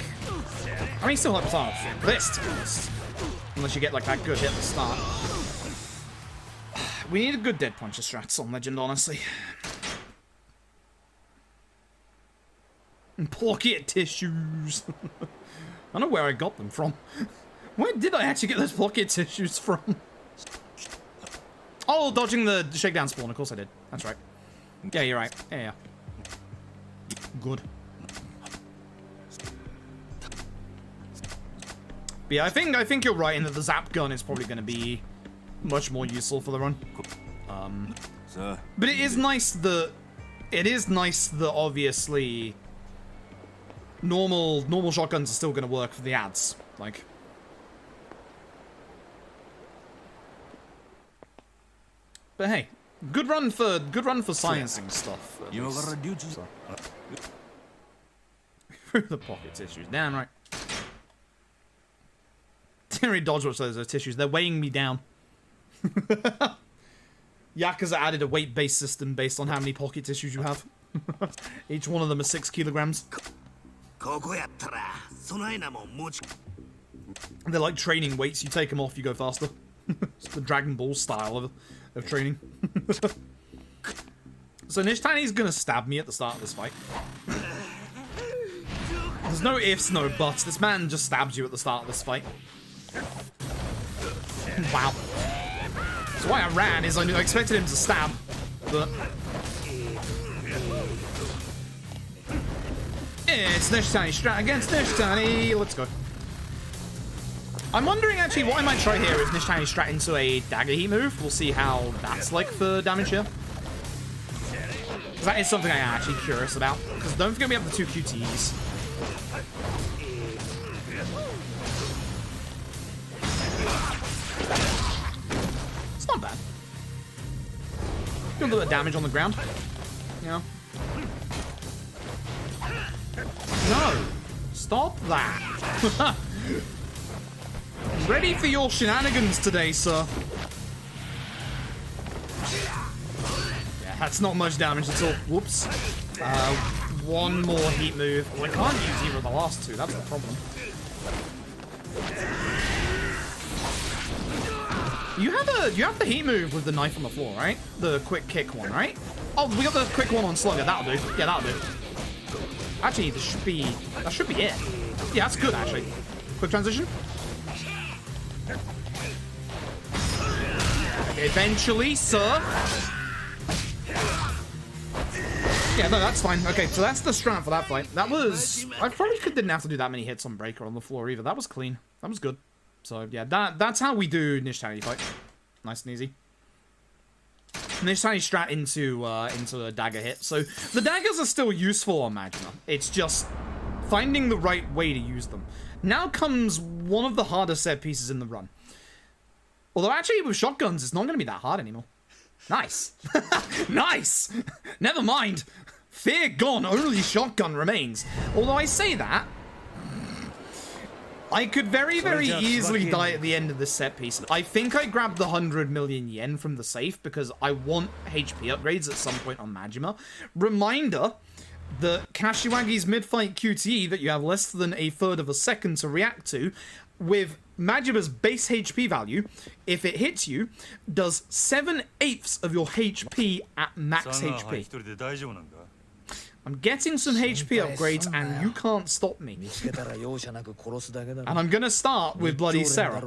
I mean, he's still Hyper Armors for this, to be honest. Unless you get, like, that good hit at the start. We need a good Dead Puncher strats on Legend, honestly. And pocket tissues. I don't know where I got them from. Where did I actually get those pocket tissues from? Oh, dodging the shakedown spawn. Of course I did. That's right. Yeah, you're right. Yeah. Good. But yeah, I think you're right in that the Zap Gun is probably going to be much more useful for the run. But it is nice that obviously normal shotguns are still going to work for the ads. Like. But hey, good run for sciencing stuff. Through the pocket tissues, damn right. Didn't really dodge watch those tissues. They're weighing me down. Yakuza added a weight-based system based on how many pocket tissues you have. Each one of them is 6 kilograms. They're like training weights. You take them off, you go faster. It's the Dragon Ball style of training. So Nishtani's gonna stab me at the start of this fight. There's no ifs, no buts. This man just stabs you at the start of this fight. Wow. So why I ran is I expected him to stab, but... It's Nishtani strat against Nishtani. Let's go. I'm wondering, actually, what I might try here is Nishtani strat into a dagger heat move. We'll see how that's like for damage here. Because that is something I am actually curious about. Because don't forget we have the 2 QTs. Do a little bit of damage on the ground. You know? No! Stop that! Ready for your shenanigans today, sir. Yeah, that's not much damage at all. Whoops. One more heat move. Well, I can't use either of the last two, that's the problem. You have the heat move with the knife on the floor, right? The quick kick one, right? Oh, we got the quick one on Slugger. That'll do. Yeah, that'll do. Actually, that should be it. Yeah, that's good, actually. Quick transition. Okay, eventually, sir. Yeah, no, that's fine. Okay, so that's the strat for that fight. That was... I probably didn't have to do that many hits on Breaker on the floor either. That was clean. That was good. So, yeah, that's how we do Nishitani fight. Nice and easy. Nishitani strat into a dagger hit. So, the daggers are still useful on Majima. It's just finding the right way to use them. Now comes one of the hardest set pieces in the run. Although, actually, with shotguns, it's not going to be that hard anymore. Nice. Nice. Never mind. Fear gone, only shotgun remains. Although I say that, I could very, very easily die at the end of this set piece. I think I grabbed the 100 million yen from the safe because I want HP upgrades at some point on Majima. Reminder that Kashiwagi's mid-fight QTE that you have less than a third of a second to react to, with Majima's base HP value, if it hits you, does 7/8 of your HP at max HP. I'm getting some HP upgrades and you can't stop me. And I'm gonna start with Bloody Sarah.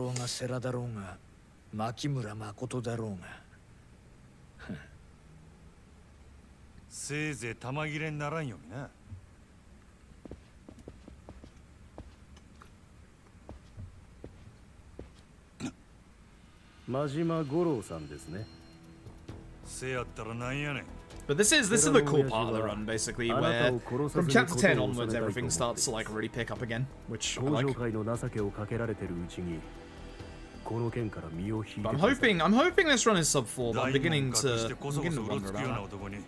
But this is the cool part of the run, basically, where from chapter 10 onwards, everything starts to like really pick up again, which I like. But I'm hoping this run is sub 4, but I'm beginning to wonder about that.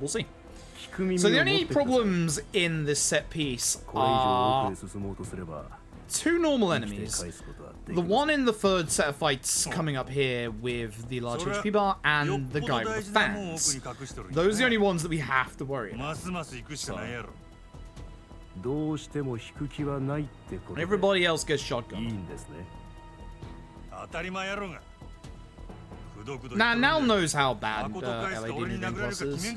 We'll see. So the only problems in this set piece are two normal enemies. The one in the third set of fights coming up here with the large HP bar and the guy with the fans. Those are the only ones that we have to worry about. So. Everybody else gets shotgun. Now Nal knows how bad LAD New Plus is.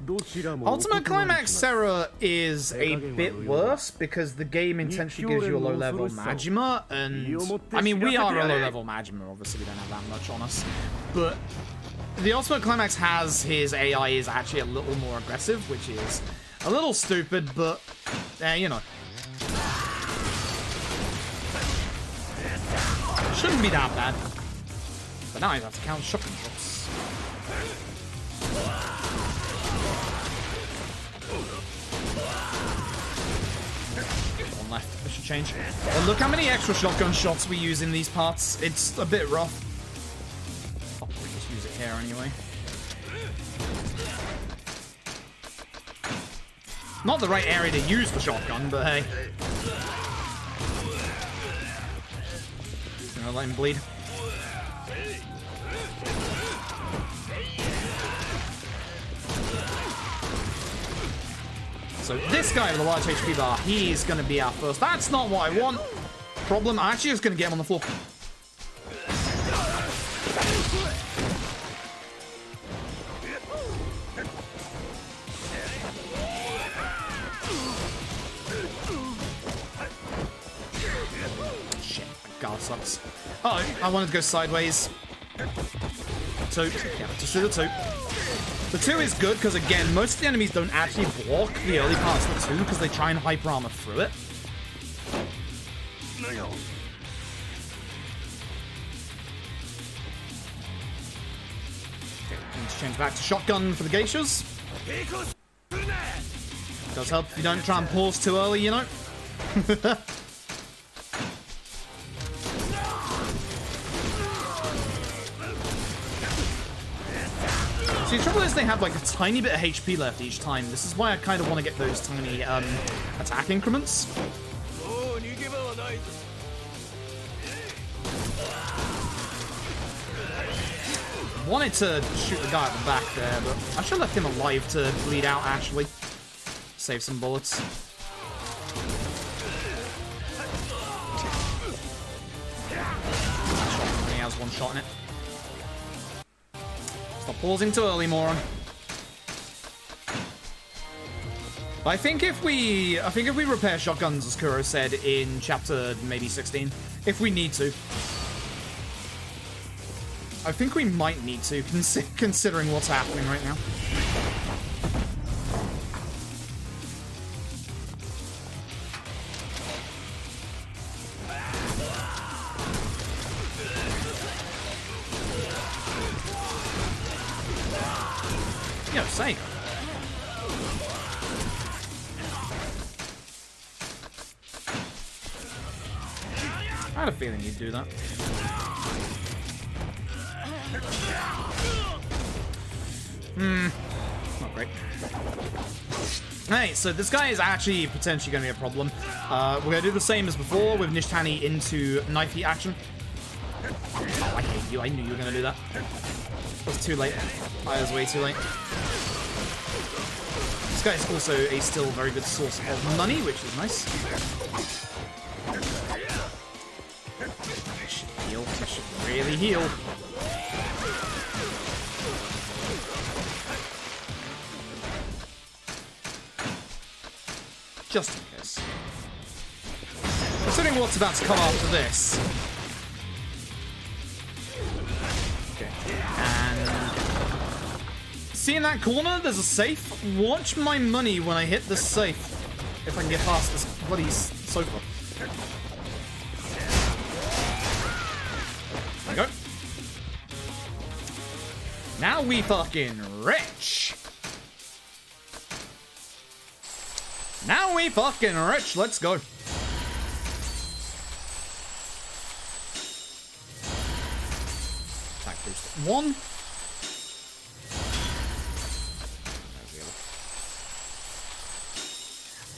Ultimate Climax Sarah is a bit worse because the game intentionally gives you a low-level Majima, and I mean, we are a low-level Majima, obviously we don't have that much on us, but the Ultimate Climax has his AI is actually a little more aggressive, which is a little stupid, but, you know. Shouldn't be that bad. But now I have to count shotgun shots. One left. I should change. Well, look how many extra shotgun shots we use in these parts. It's a bit rough. I'll probably just use it here anyway. Not the right area to use the shotgun, but hey. Gonna let him bleed. So this guy with a large HP bar, he's going to be our first. That's not what I want. Problem, I'm actually just going to get him on the floor. Shit, my guard sucks. Oh, I wanted to go sideways. Two. Yeah, just do the two. The 2 is good because, again, most of the enemies don't actually block the early parts of the 2 because they try and hyper armor through it. Okay, need to change back to shotgun for the geishas. Does help if you don't try and pause too early, you know? See, the trouble is they have like a tiny bit of HP left each time. This is why I kind of want to get those tiny attack increments. Wanted to shoot the guy at the back there, but I should have left him alive to bleed out, actually. Save some bullets. He has one shot in it. Stop pausing too early, moron. But I think if we repair shotguns, as Kuro said in chapter maybe 16, if we need to. I think we might need to, considering what's happening right now. Yo, Sega. I had a feeling you'd do that. Not great. Hey, so this guy is actually potentially going to be a problem. We're going to do the same as before with Nishtani into knife heat action. Oh, I hate you. I knew you were going to do that. It was too late. I was way too late. This guy is also a still very good source of money, which is nice. I should heal. I should really heal. Just in case. Considering what's about to come after this. Okay. And see in that corner, there's a safe. Watch my money when I hit the safe. If I can get past this bloody sofa. There we go. Now we fucking rich. Now we fucking rich. Let's go. Attack boost 1.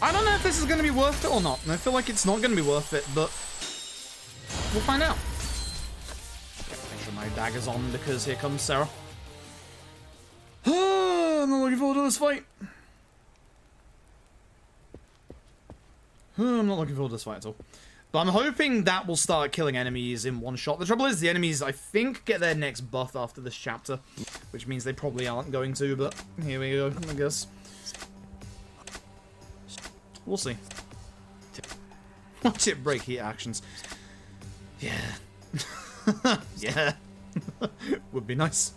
I don't know if this is going to be worth it or not. And I feel like it's not going to be worth it, but we'll find out. Make sure my dagger's on because here comes Sarah. I'm not looking forward to this fight. I'm not looking forward to this fight at all. But I'm hoping that will start killing enemies in one shot. The trouble is the enemies, I think, get their next buff after this chapter. Which means they probably aren't going to, but here we go, I guess. We'll see. Watch it break heat actions. Yeah. Yeah. Would be nice.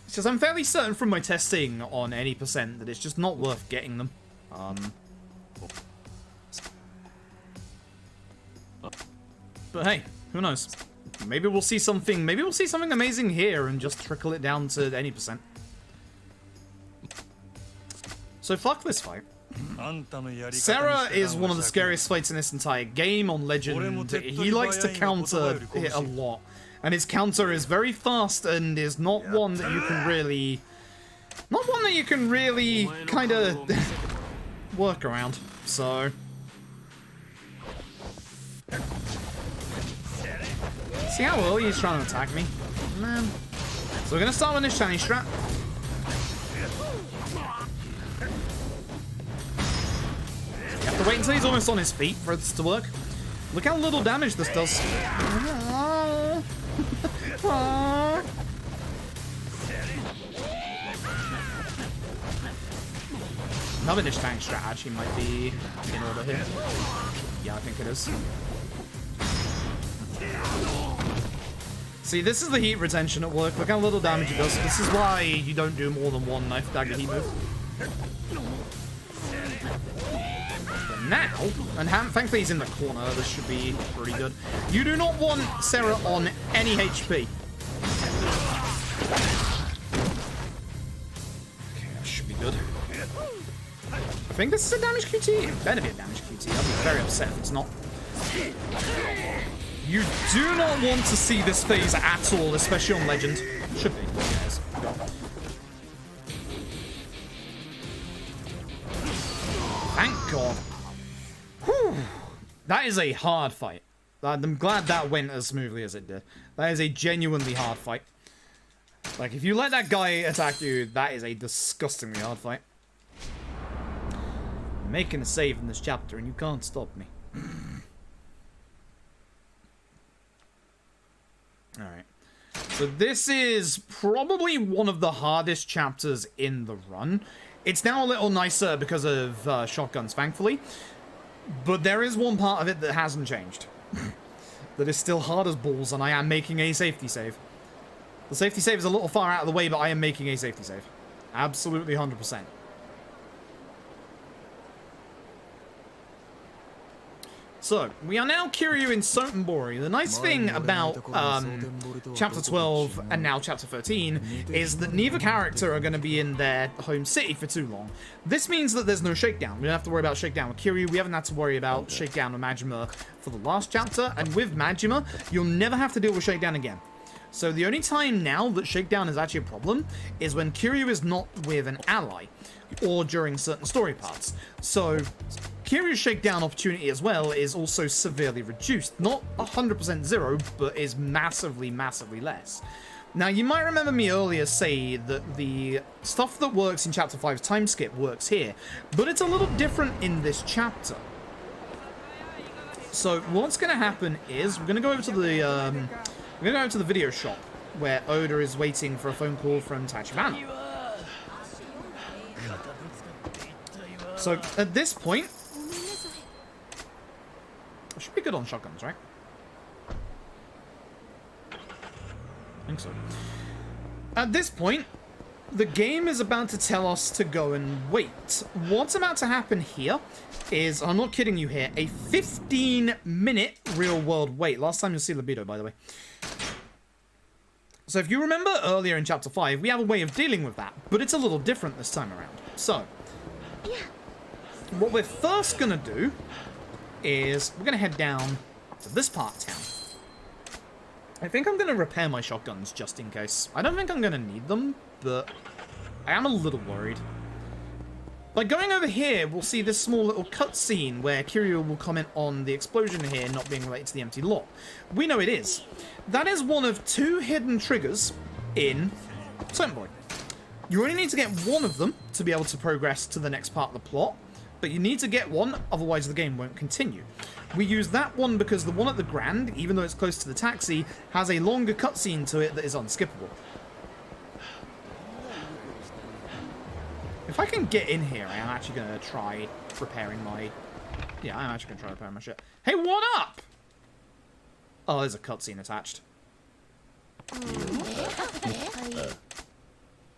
It's just I'm fairly certain from my testing on any percent that it's just not worth getting them. But hey, who knows? Maybe we'll see something. Maybe we'll see something amazing here and just trickle it down to any percent. So fuck this fight. Sarah is one of the scariest fights in this entire game on Legend. He likes to counter it a lot. And his counter is very fast and is not one that you can really... Not one that you can really kind of work around. So... See how early he's trying to attack me? Man. So we're going to start with this shiny strat. You have to wait until he's almost on his feet for this to work. Look how little damage this does. Another niche tank strat actually might be in order here. Yeah, I think it is. See, this is the heat retention at work. Look how little damage it does. This is why you don't do more than one knife dagger heat move. But now, and thankfully he's in the corner, this should be pretty good. You do not want Sarah on any HP. Okay, that should be good. I think this is a damage QT. It better be a damage QT. I'll be very upset if it's not. You do not want to see this phase at all, especially on Legend. Should be, yes. God. Whew. That is a hard fight. I'm glad that went as smoothly as it did. That is a genuinely hard fight. Like, if you let that guy attack you, that is a disgustingly hard fight. I'm making a save in this chapter, and you can't stop me. Alright. So this is probably one of the hardest chapters in the run. It's now a little nicer because of shotguns, thankfully. But there is one part of it that hasn't changed. That is still hard as balls, and I am making a safety save. The safety save is a little far out of the way, but I am making a safety save. Absolutely 100%. So, we are now Kiryu in Sotenbori. The nice thing about Chapter 12 and now Chapter 13 is that neither character are going to be in their home city for too long. This means that there's no shakedown. We don't have to worry about shakedown with Kiryu. We haven't had to worry about shakedown with Majima for the last chapter. And with Majima, you'll never have to deal with shakedown again. So the only time now that shakedown is actually a problem is when Kiryu is not with an ally, or during certain story parts. So Kiryu's shakedown opportunity as well is also severely reduced. Not 100% zero, but is massively, massively less. Now, you might remember me earlier say that the stuff that works in Chapter 5's time skip works here, but it's a little different in this chapter. So what's going to happen is we're going to go over to the video shop where Oda is waiting for a phone call from Tachibana. So at this point, I should be good on shotguns, right? I think so. At this point, the game is about to tell us to go and wait. What's about to happen here is, I'm not kidding you here, a 15-minute real-world wait. Last time you'll see Libido, by the way. So if you remember earlier in Chapter 5, we have a way of dealing with that, but it's a little different this time around. So, what we're first going to do is we're going to head down to this part of town. I think I'm going to repair my shotguns just in case. I don't think I'm going to need them, but I am a little worried. By going over here, we'll see this small little cutscene where Kiryu will comment on the explosion here not being related to the empty lot. We know it is. That is one of 2 hidden triggers in Sotenbori. You only need to get one of them to be able to progress to the next part of the plot, but you need to get one, otherwise the game won't continue. We use that one because the one at the Grand, even though it's close to the taxi, has a longer cutscene to it that is unskippable. If I can get in here, I am actually going to try repairing my... Yeah, I'm actually going to try repairing my shit. Hey, what up? Oh, there's a cutscene attached.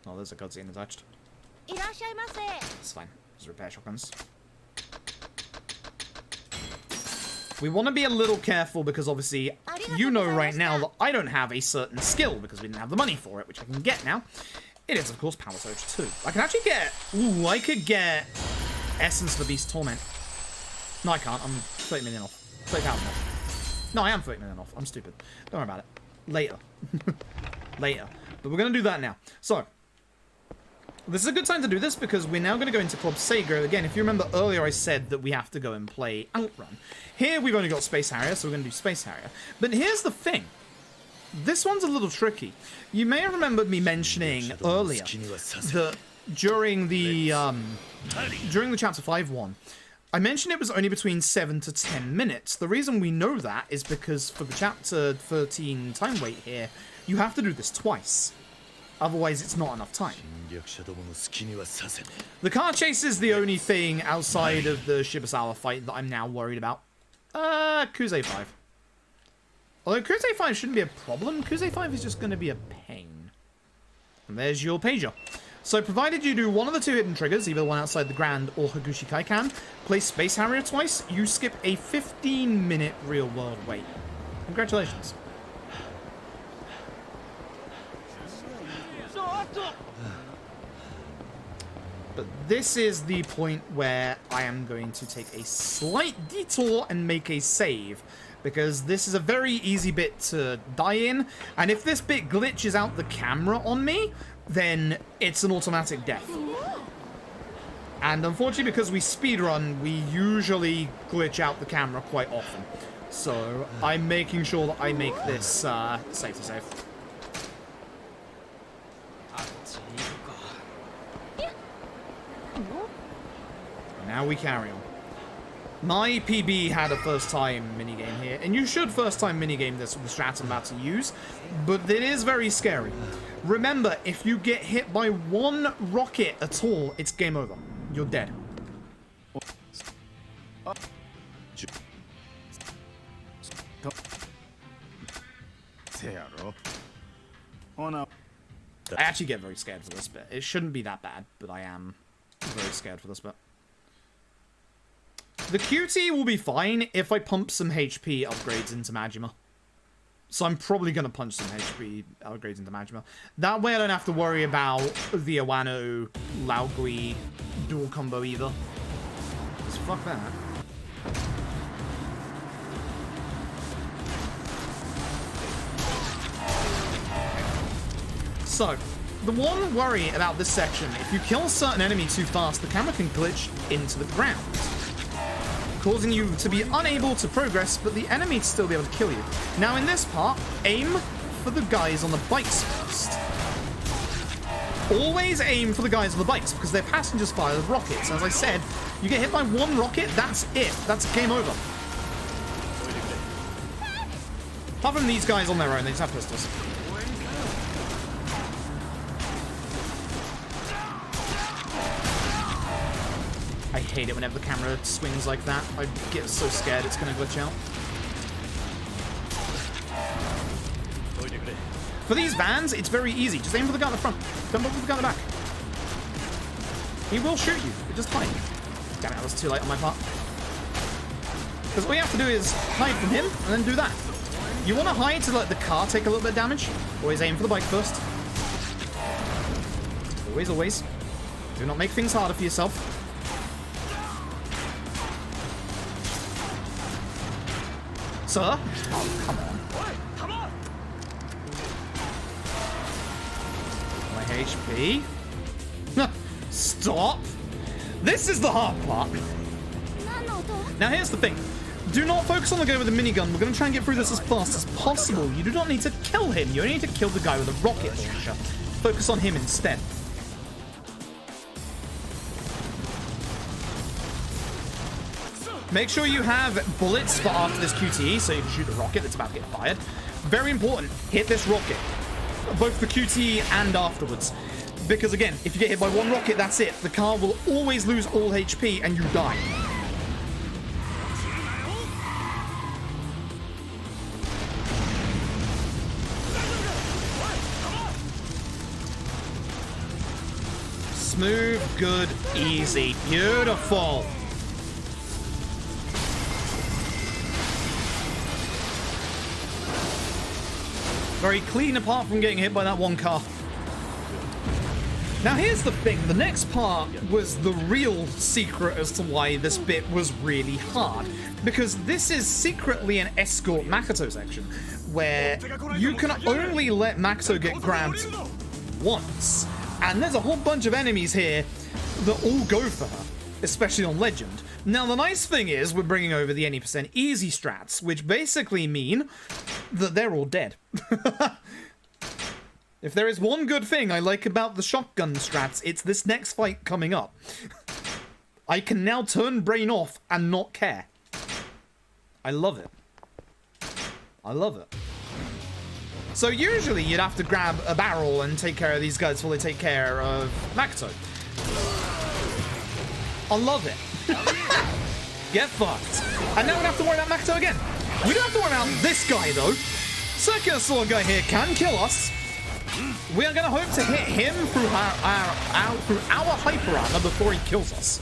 Oh, there's a cutscene attached. It's fine. Just repair shotguns. We want to be a little careful because obviously you know right now that I don't have a certain skill because we didn't have the money for it, which I can get now. It is, of course, Power Surge 2. I can actually get... Ooh, I could get Essence of the Beast Torment. No, I can't. I'm 30 million off. 30,000 off. No, I am 30 million off. I'm stupid. Don't worry about it. Later. Later. But we're going to do that now. So, this is a good time to do this because we're now going to go into Club Sega. Again, if you remember earlier I said that we have to go and play Outrun. Here we've only got Space Harrier, so we're going to do Space Harrier. But here's the thing. This one's a little tricky. You may have remembered me mentioning earlier that during the Chapter 5 one, I mentioned it was only between 7 to 10 minutes. The reason we know that is because for the Chapter 13 time wait here, you have to do this twice. Otherwise, it's not enough time. The car chase is the only thing outside of the Shibusawa fight that I'm now worried about. Kuze 5. Although Kuze 5 shouldn't be a problem, Kuze 5 is just going to be a pain. And there's your pager. So provided you do one of the 2 hidden triggers, either one outside the Grand or Hagushi Kaikan, play Space Harrier twice, you skip a 15-minute real-world wait. Congratulations. But this is the point where I am going to take a slight detour and make a save. Because this is a very easy bit to die in, and if this bit glitches out the camera on me, then it's an automatic death. And unfortunately, because we speedrun, we usually glitch out the camera quite often. So I'm making sure that I make this safe to save. Now we carry on. My PB had a first time minigame here, and you should first time minigame this with the strats I'm about to use, but it is very scary. Remember, if you get hit by one rocket at all, it's game over. You're dead. I actually get very scared for this bit. It shouldn't be that bad, but I am very scared for this bit. The QT will be fine if I pump some HP upgrades into Majima. So I'm probably going to punch some HP upgrades into Majima. That way I don't have to worry about the Iwano Laogui dual combo either. Just fuck that. So, the one worry about this section, if you kill a certain enemy too fast, the camera can glitch into the ground, causing you to be unable to progress, but the enemy to still be able to kill you. Now in this part, aim for the guys on the bikes first. Always aim for the guys on the bikes, because their passengers fire with rockets. As I said, you get hit by one rocket, that's it. That's game over. Apart from these guys on their own, they just have pistols. I hate it whenever the camera swings like that. I get so scared it's going to glitch out. For these vans, it's very easy. Just aim for the guy in the front. Don't bother with the guy in the back. He will shoot you. Just hide. Damn it, that was too late on my part. Because all you have to do is hide from him, and then do that. You want to hide to let the car take a little bit of damage. Always aim for the bike first. Always, always. Do not make things harder for yourself. Sir? Oh, come on. My HP. Stop. This is the hard part. Now here's the thing. Do not focus on the guy with the minigun. We're going to try and get through this as fast as possible. You do not need to kill him. You only need to kill the guy with a rocket launcher. Focus on him instead. Make sure you have bullets for after this QTE, so you can shoot a rocket that's about to get fired. Very important, hit this rocket. Both the QTE and afterwards. Because again, if you get hit by one rocket, that's it. The car will always lose all HP and you die. Smooth, good, easy. Beautiful. Very clean apart from getting hit by that one car. Now here's the thing, the next part was the real secret as to why this bit was really hard. Because this is secretly an escort Makoto section, where you can only let Makoto get grabbed once. And there's a whole bunch of enemies here that all go for her, especially on Legend. Now the nice thing is we're bringing over the any % easy strats, which basically mean that they're all dead. If there is one good thing I like about the shotgun strats, it's this next fight coming up. I can now turn brain off and not care. I love it. I love it. So usually you'd have to grab a barrel and take care of these guys while they take care of Makoto. I love it. Get fucked. And now we don't have to worry about Makoto again. We don't have to worry about this guy though. Circular Sword guy here can kill us. We are going to hope to hit him through our hyper armor before he kills us.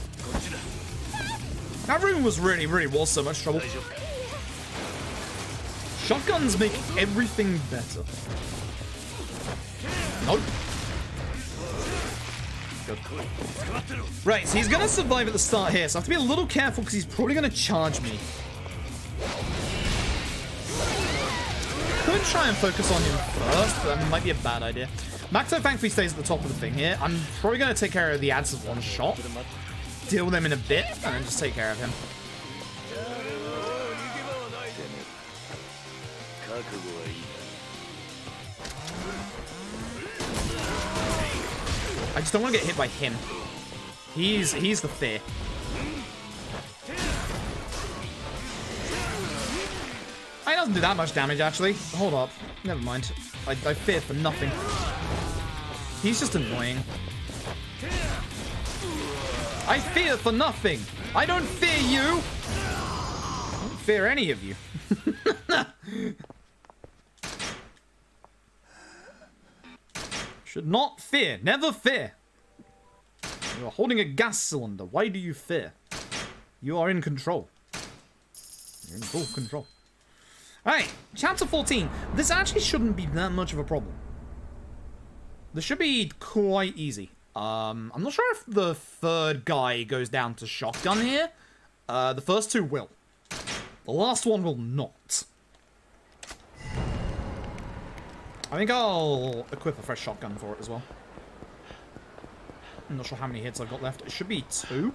That room was really was so much trouble. Shotguns make everything better. Nope. Good. Right, so he's going to survive at the start here, so I have to be a little careful because he's probably going to charge me. Could try and focus on him first, but that might be a bad idea. Makoto thankfully stays at the top of the thing here. I'm probably going to take care of the ads of one shot. deal with him in a bit, and then just take care of him. I just don't want to get hit by him. He's the fear. He doesn't do that much damage, actually. Hold up. Never mind. I fear for nothing. He's just annoying. I fear for nothing. I don't fear you. I don't fear any of you. Should not fear. Never fear. You are holding a gas cylinder. Why do you fear? You are in control. You're in full control. Alright, chapter 14. This actually shouldn't be that much of a problem. This should be quite easy. I'm not sure if the third guy goes down to shotgun here. The first two will. The last one will not. I think I'll equip a fresh shotgun for it as well. I'm not sure how many hits I've got left. It should be 2.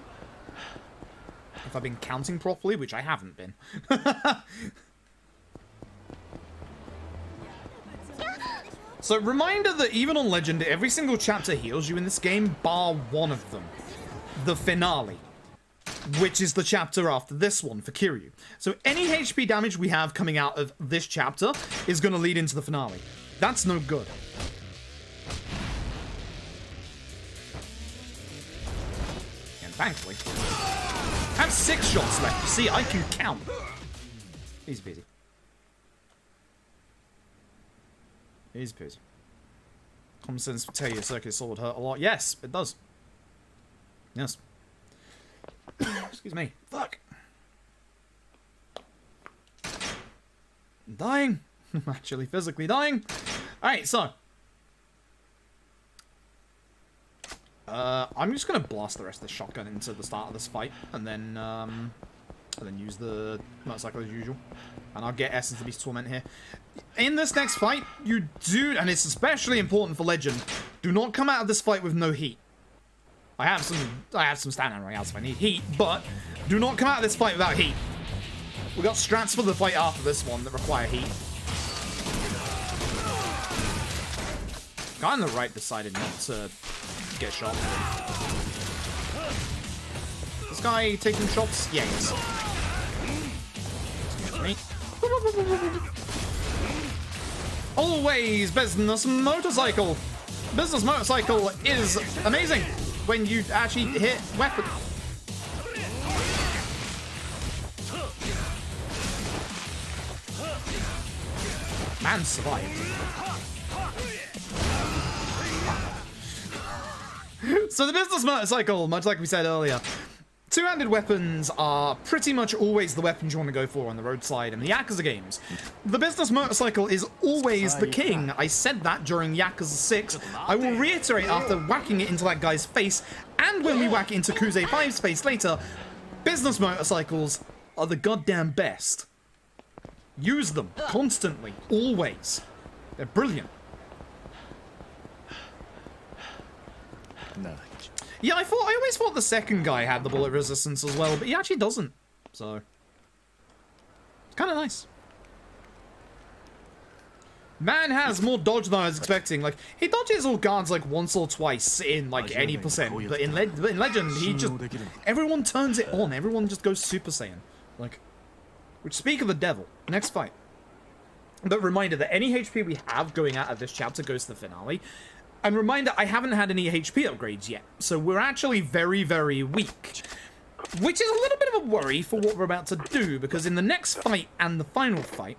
If I've been counting properly, which I haven't been. So, reminder that even on Legend, every single chapter heals you in this game, bar one of them. The finale. Which is the chapter after this one, for Kiryu. So, any HP damage we have coming out of this chapter is going to lead into the finale. That's no good. And thankfully, I have 6 shots left. You see, I can count. Easy peasy. Easy peasy. Common sense would tell you a circuit sword hurt a lot. Yes, it does. Yes. Excuse me. Fuck. I'm dying. I'm actually physically dying. Alright, so. I'm just gonna blast the rest of the shotgun into the start of this fight, and then use the motorcycle as usual. And I'll get Essence of Beast Torment here. In this next fight, you do, and it's especially important for Legend, do not come out of this fight with no heat. I have some stamina running out if I need heat, but do not come out of this fight without heat. We got strats for the fight after this one that require heat. Guy on the right decided not to get shot. This guy taking shots? Yeah, he is. Excuse me. Always business motorcycle. Business motorcycle is amazing when you actually hit weapon. Man survived. So the business motorcycle, much like we said earlier, two-handed weapons are pretty much always the weapons you want to go for on the roadside in the Yakuza games. The business motorcycle is always the king. I said that during Yakuza 6. I will reiterate after whacking it into that guy's face, and when we whack it into Kuze 5's face later, business motorcycles are the goddamn best. Use them constantly, always. They're brilliant. Yeah, I always thought the second guy had the bullet resistance as well, but he actually doesn't. So, it's kind of nice. Man has more dodge than I was expecting. Like, he dodges all guards like once or twice in like any percent, but in Legend, he just everyone turns it on. Everyone just goes Super Saiyan. Like, which speak of the devil. Next fight. But reminder that any HP we have going out of this chapter goes to the finale. And reminder, I haven't had any HP upgrades yet, so we're actually very, very weak. Which is a little bit of a worry for what we're about to do, because in the next fight and the final fight,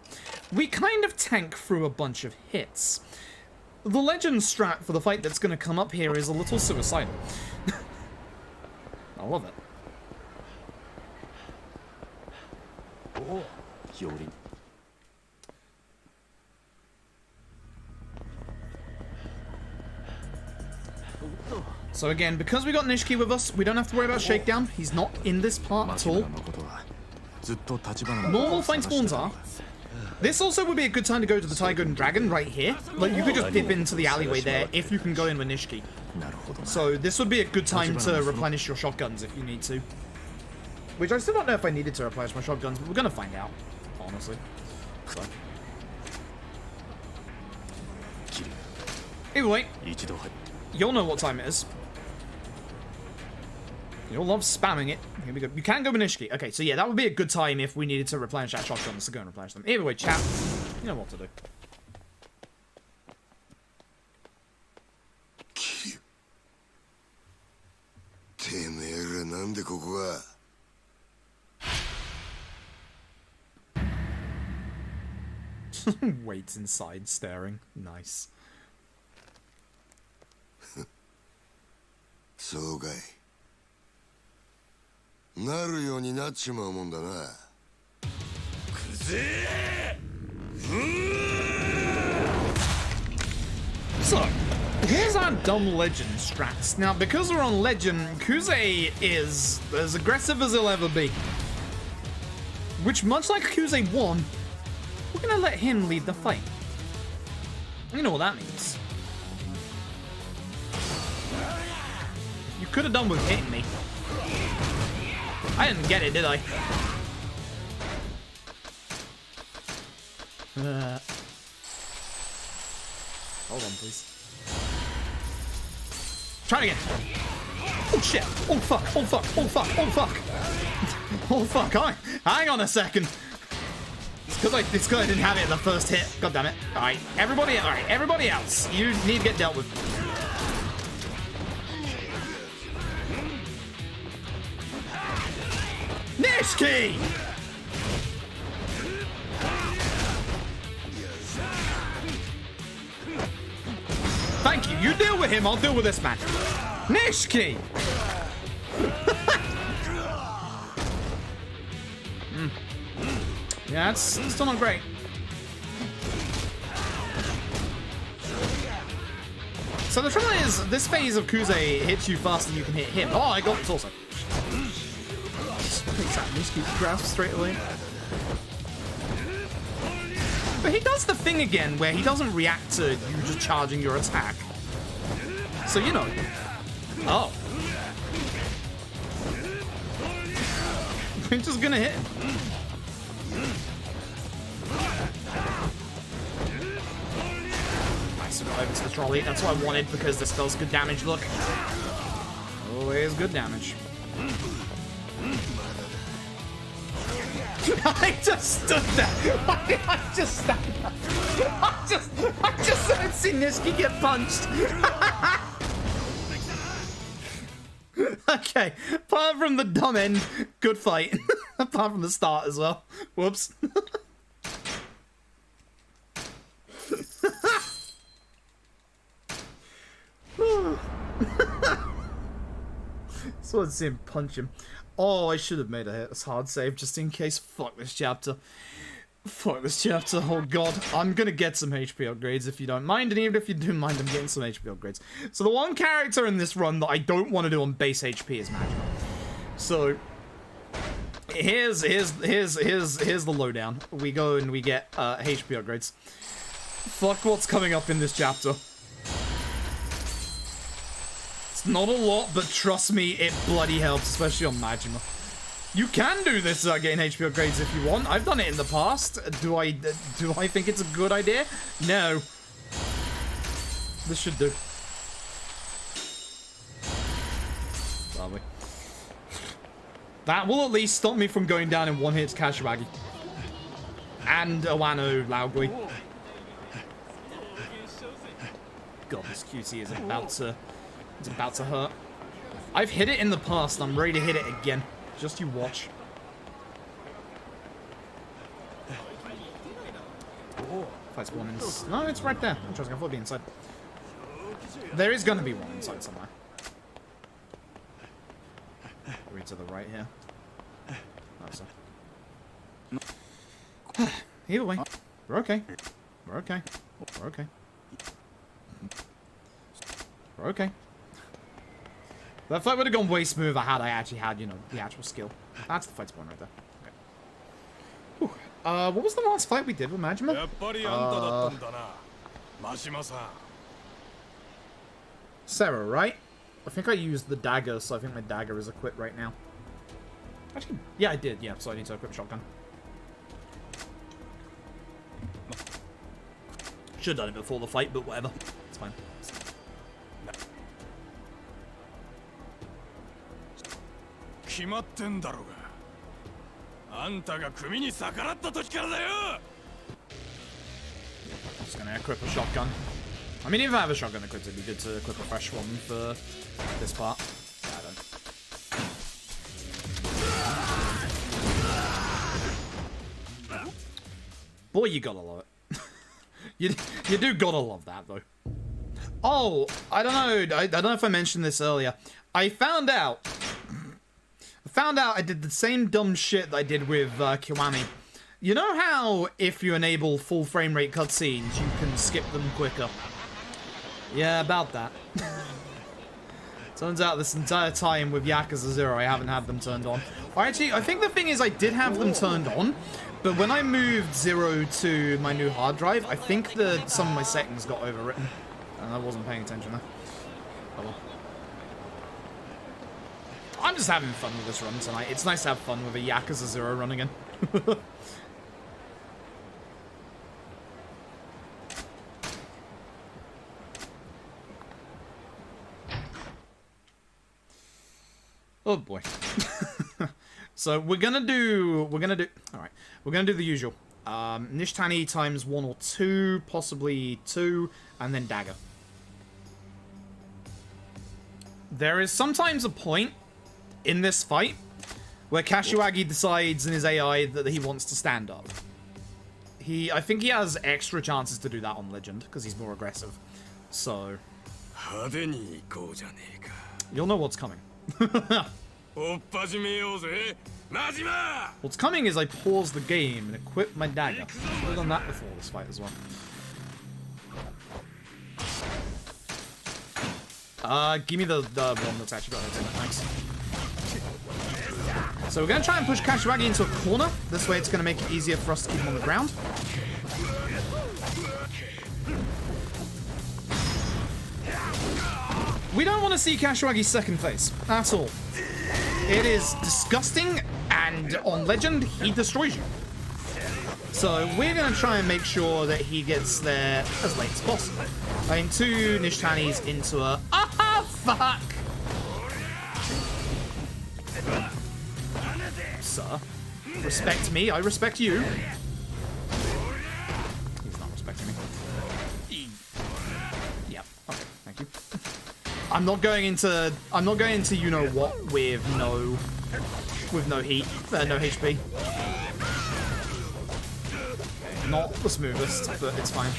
we kind of tank through a bunch of hits. The Legend strat for the fight that's going to come up here is a little suicidal. I love it. Oh, Yori. So again, because we got Nishiki with us, we don't have to worry about Shakedown. He's not in this part at all. Normal fight spawns are, This also would be a good time to go to the Tiger and Dragon right here. Like, you could just dip into the alleyway there if you can go in with Nishiki. So this would be a good time to replenish your shotguns if you need to. Which I still don't know if I needed to replenish my shotguns, but we're gonna find out, honestly. So. Either way, you'll know what time it is. You'll love spamming it. Here we go. You can go Minishki. Okay, so yeah, that would be a good time if we needed to replenish our shotguns to go and replenish them. Either way, chat, you know what to do. Waits inside, staring. Nice. そうかい。なるようになっちまうもんだな。くぜSo, here's our dumb legend strats. Now, because we're on legend, Kuze is as aggressive as he'll ever be. Which, much like Kuze 1, we're gonna let him lead the fight. You know what that means. You could have done with hitting me. I didn't get it, did I? Hold on, please. Try it again. Oh shit! Oh fuck! Oh fuck! Oh fuck! Oh fuck! Oh fuck! Hang on a second. It's because I didn't have it in the first hit. God damn it! All right, everybody else, you need to get dealt with. Nishiki! Thank you. You deal with him, I'll deal with this man. Nishiki! Yeah, it's still not great. So the trouble is, this phase of Kuze hits you faster than you can hit him. Oh, I got this also. Nishiki grasp straight away. But he does the thing again where he doesn't react to you just charging your attack. So, you know. Oh. We're just gonna hit him. I survived into the trolley. That's what I wanted because this does good damage. Look. Always good damage. I just stood there. Why did I just stand there? I just haven't seen Nishiki get punched. Okay, apart from the dumb end, good fight. Apart from the start as well. Whoops. So let's see him punch him. Oh, I should have made a hard save just in case. Fuck this chapter. Fuck this chapter. Oh god. I'm gonna get some HP upgrades if you don't mind, and even if you do mind, I'm getting some HP upgrades. So the one character in this run that I don't want to do on base HP is Magic. So here's the lowdown. We go and we get HP upgrades. Fuck what's coming up in this chapter. Not a lot, but trust me, it bloody helps, especially on Majima. You can do this getting HP upgrades if you want. I've done it in the past. Do I think it's a good idea? No. This should do. Lovely. That will at least stop me from going down in one hit to Kashiwagi. And Owano Laogui. God, this QT is about to... It's about to hurt. I've hit it in the past. I'm ready to hit it again. Just you watch. Fights one inside. No, it's right there. Interesting. I thought it'd be inside. There is going to be one inside somewhere. Are we to the right here? Oh, so. Either way, we're okay. We're okay. We're okay. We're okay. That fight would have gone way smoother had I actually had, you know, the actual skill. That's the fight spawn right there. Okay. Whew. What was the last fight we did with Majima? Sarah, right? I think I used the dagger, so I think my dagger is equipped right now. Actually, yeah, I did. Yeah, so I need to equip shotgun. Should have done it before the fight, but whatever. It's fine. 決まってんだろうが。あんたが組に逆らった時からだよ。 Just gonna equip a shotgun. I mean, if I have a shotgun equipped, it'd be good to equip a fresh one for this part. Yeah, I don't. Boy, you gotta love it. you do gotta love that, though. Oh, I don't know. I don't know if I mentioned this earlier. I found out I did the same dumb shit that I did with Kiwami. You know how if you enable full frame rate cutscenes, you can skip them quicker? Yeah, about that. Turns out this entire time with Yakuza 0, I haven't had them turned on. Or actually, I think the thing is I did have them turned on, but when I moved 0 to my new hard drive, I think that some of my settings got overwritten. And I wasn't paying attention there. Oh well. I'm just having fun with this run tonight. It's nice to have fun with a Yakuza 0 run again. Oh boy. So we're gonna do the usual. Nishtani times 1 or 2, possibly 2, and then dagger. There is sometimes a point in this fight where Kashiwagi decides in his AI that he wants to stand up. I think he has extra chances to do that on Legend because he's more aggressive. So you'll know what's coming. What's coming is I pause the game and equip my dagger. I've done that before this fight as well. Give me the one that's actually got it in it, thanks. So we're going to try and push Kashiwagi into a corner. This way it's going to make it easier for us to keep him on the ground. We don't want to see Kashiwagi's second face at all. It is disgusting, and on Legend, he destroys you. So we're going to try and make sure that he gets there as late as possible. I mean, 2 Nishtanis into a... Ah, fuck! Sir, respect me, I respect you. He's not respecting me. Yep, okay, thank you. I'm not going into you know what with no heat, no HP. Not the smoothest, but it's fine.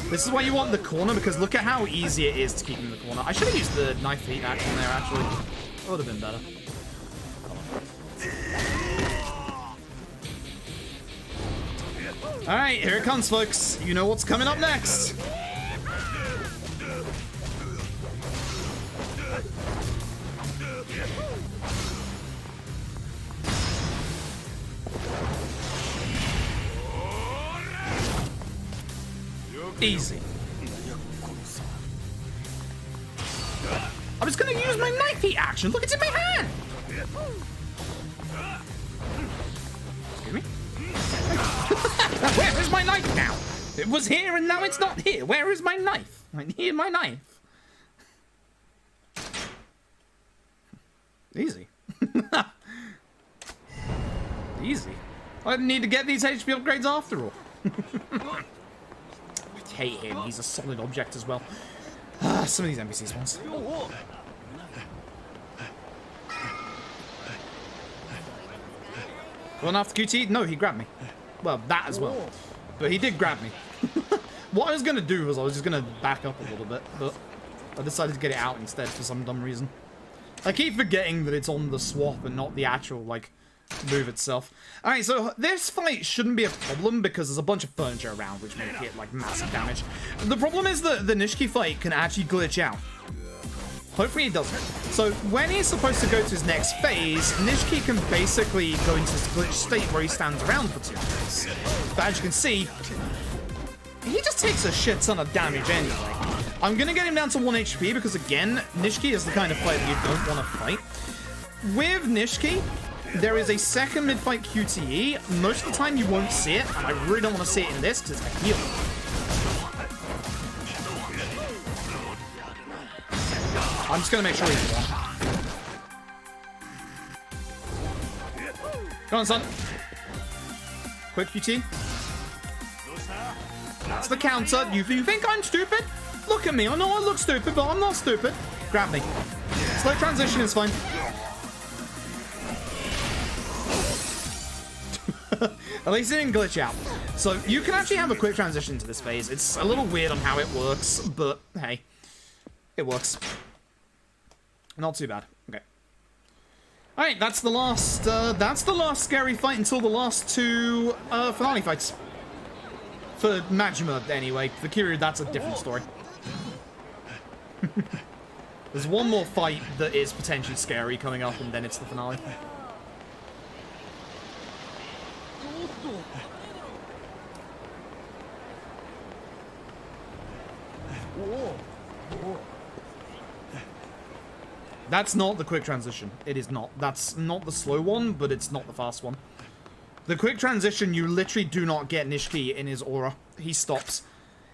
This is why you want the corner, because look at how easy it is to keep him in the corner. I should have used the knife heat action there, actually. That would have been better. Alright, here it comes, folks. You know what's coming up next. Easy. I'm just gonna use my knife heat action. Look, it's in my hand. Excuse me. Where is my knife now? It was here and now it's not here. Where is my knife? I need my knife. Easy. Easy. I didn't need to get these HP upgrades after all. I hate him. He's a solid object as well. Some of these NPCs ones. Run after QT? No, he grabbed me. Well, that as well. But he did grab me. What I was going to do was I was just going to back up a little bit, but I decided to get it out instead for some dumb reason. I keep forgetting that it's on the swap and not the actual, like, move itself. Alright, so this fight shouldn't be a problem because there's a bunch of furniture around which make it, like, massive damage. The problem is that the Nishiki fight can actually glitch out. Hopefully it doesn't. So when he's supposed to go to his next phase, Nishiki can basically go into this glitch state where he stands around for 2 minutes. But as you can see, he just takes a shit ton of damage anyway. I'm going to get him down to 1 HP because, again, Nishiki is the kind of fighter you don't want to fight. With Nishiki, there is a second mid-fight QTE. Most of the time you won't see it, and I really don't want to see it in this because it's a heal. I'm just going to make sure he's won. Come on, son. Quick QT. That's the counter. You think I'm stupid? Look at me. I know I look stupid, but I'm not stupid. Grab me. Slow transition is fine. At least it didn't glitch out. So you can actually have a quick transition to this phase. It's a little weird on how it works, but hey, it works. Not too bad. Okay. All right, that's the last scary fight until the last two finale fights. For Majima, anyway. For Kiryu, that's a different story. There's one more fight that is potentially scary coming up, and then it's the finale. That's not the quick transition. It is not. That's not the slow one, but it's not the fast one. The quick transition, you literally do not get Nishiki in his aura. He stops.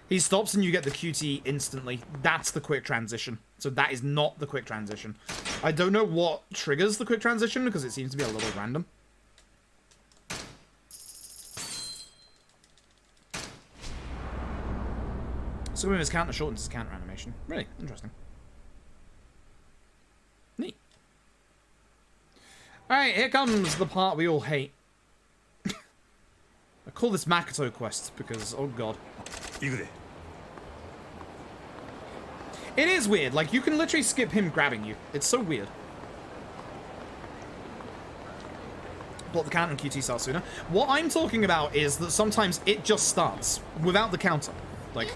He stops and you get the QT instantly. That's the quick transition. So that is not the quick transition. I don't know what triggers the quick transition because it seems to be a little random. So when his counter shortens his counter animation. Really interesting. Neat. Alright, here comes the part we all hate. I call this Makoto quest because, oh god. It is weird, like you can literally skip him grabbing you. It's so weird. Block the counter and QT starts sooner. What I'm talking about is that sometimes it just starts without the counter. Like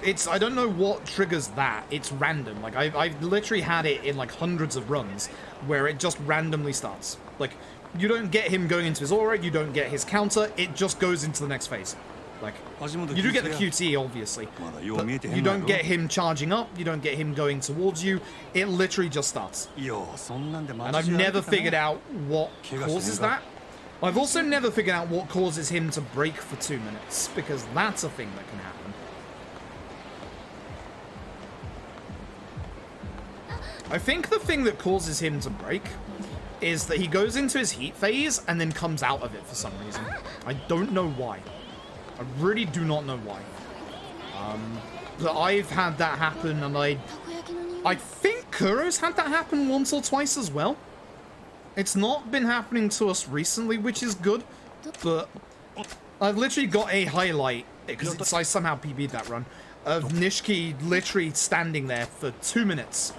it's, I don't know what triggers that. It's random. Like I've literally had it in like hundreds of runs where it just randomly starts. Like you don't get him going into his aura, you don't get his counter, it just goes into the next phase. Like, you do get the QT, obviously, but you don't get him charging up, you don't get him going towards you, it literally just starts. And I've never figured out what causes that. I've also never figured out what causes him to break for 2 minutes, because that's a thing that can happen. I think the thing that causes him to break is that he goes into his heat phase and then comes out of it for some reason. I don't know why. I really do not know why. But I've had that happen, and I think Kuro's had that happen once or twice as well. It's not been happening to us recently, which is good, but I've literally got a highlight, because I somehow PB'd that run, of Nishiki literally standing there for 2 minutes.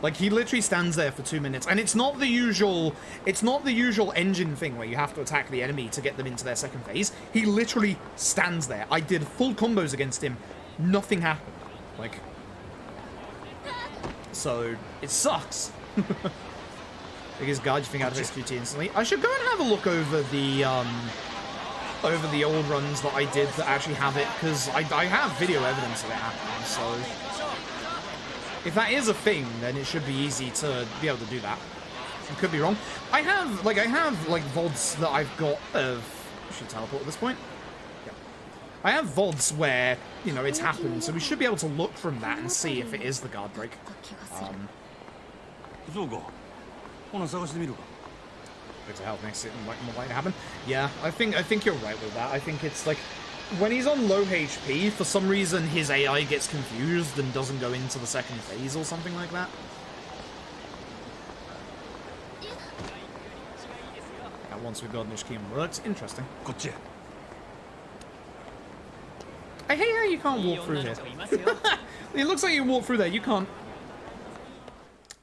Like, he literally stands there for 2 minutes, and it's not the usual engine thing where you have to attack the enemy to get them into their second phase. He literally stands there. I did full combos against him. Nothing happened. Like, so, it sucks. Biggest guard you think out of SQT instantly. I should go and have a look over the old runs that I did that actually have it, because I have video evidence of it happening, so if that is a thing, then it should be easy to be able to do that. I could be wrong. I have VODs that I've got of... I should teleport at this point. Yeah. I have VODs where, you know, it's happened, so we should be able to look from that and see if it is the guard break. Bits of health makes it more likely to happen. Yeah, I think you're right with that. I think it's like, when he's on low HP, for some reason his AI gets confused and doesn't go into the second phase or something like that. Yeah, once we've got Nishiki works, interesting. I hate how you can't walk through here. It looks like you walk through there, you can't.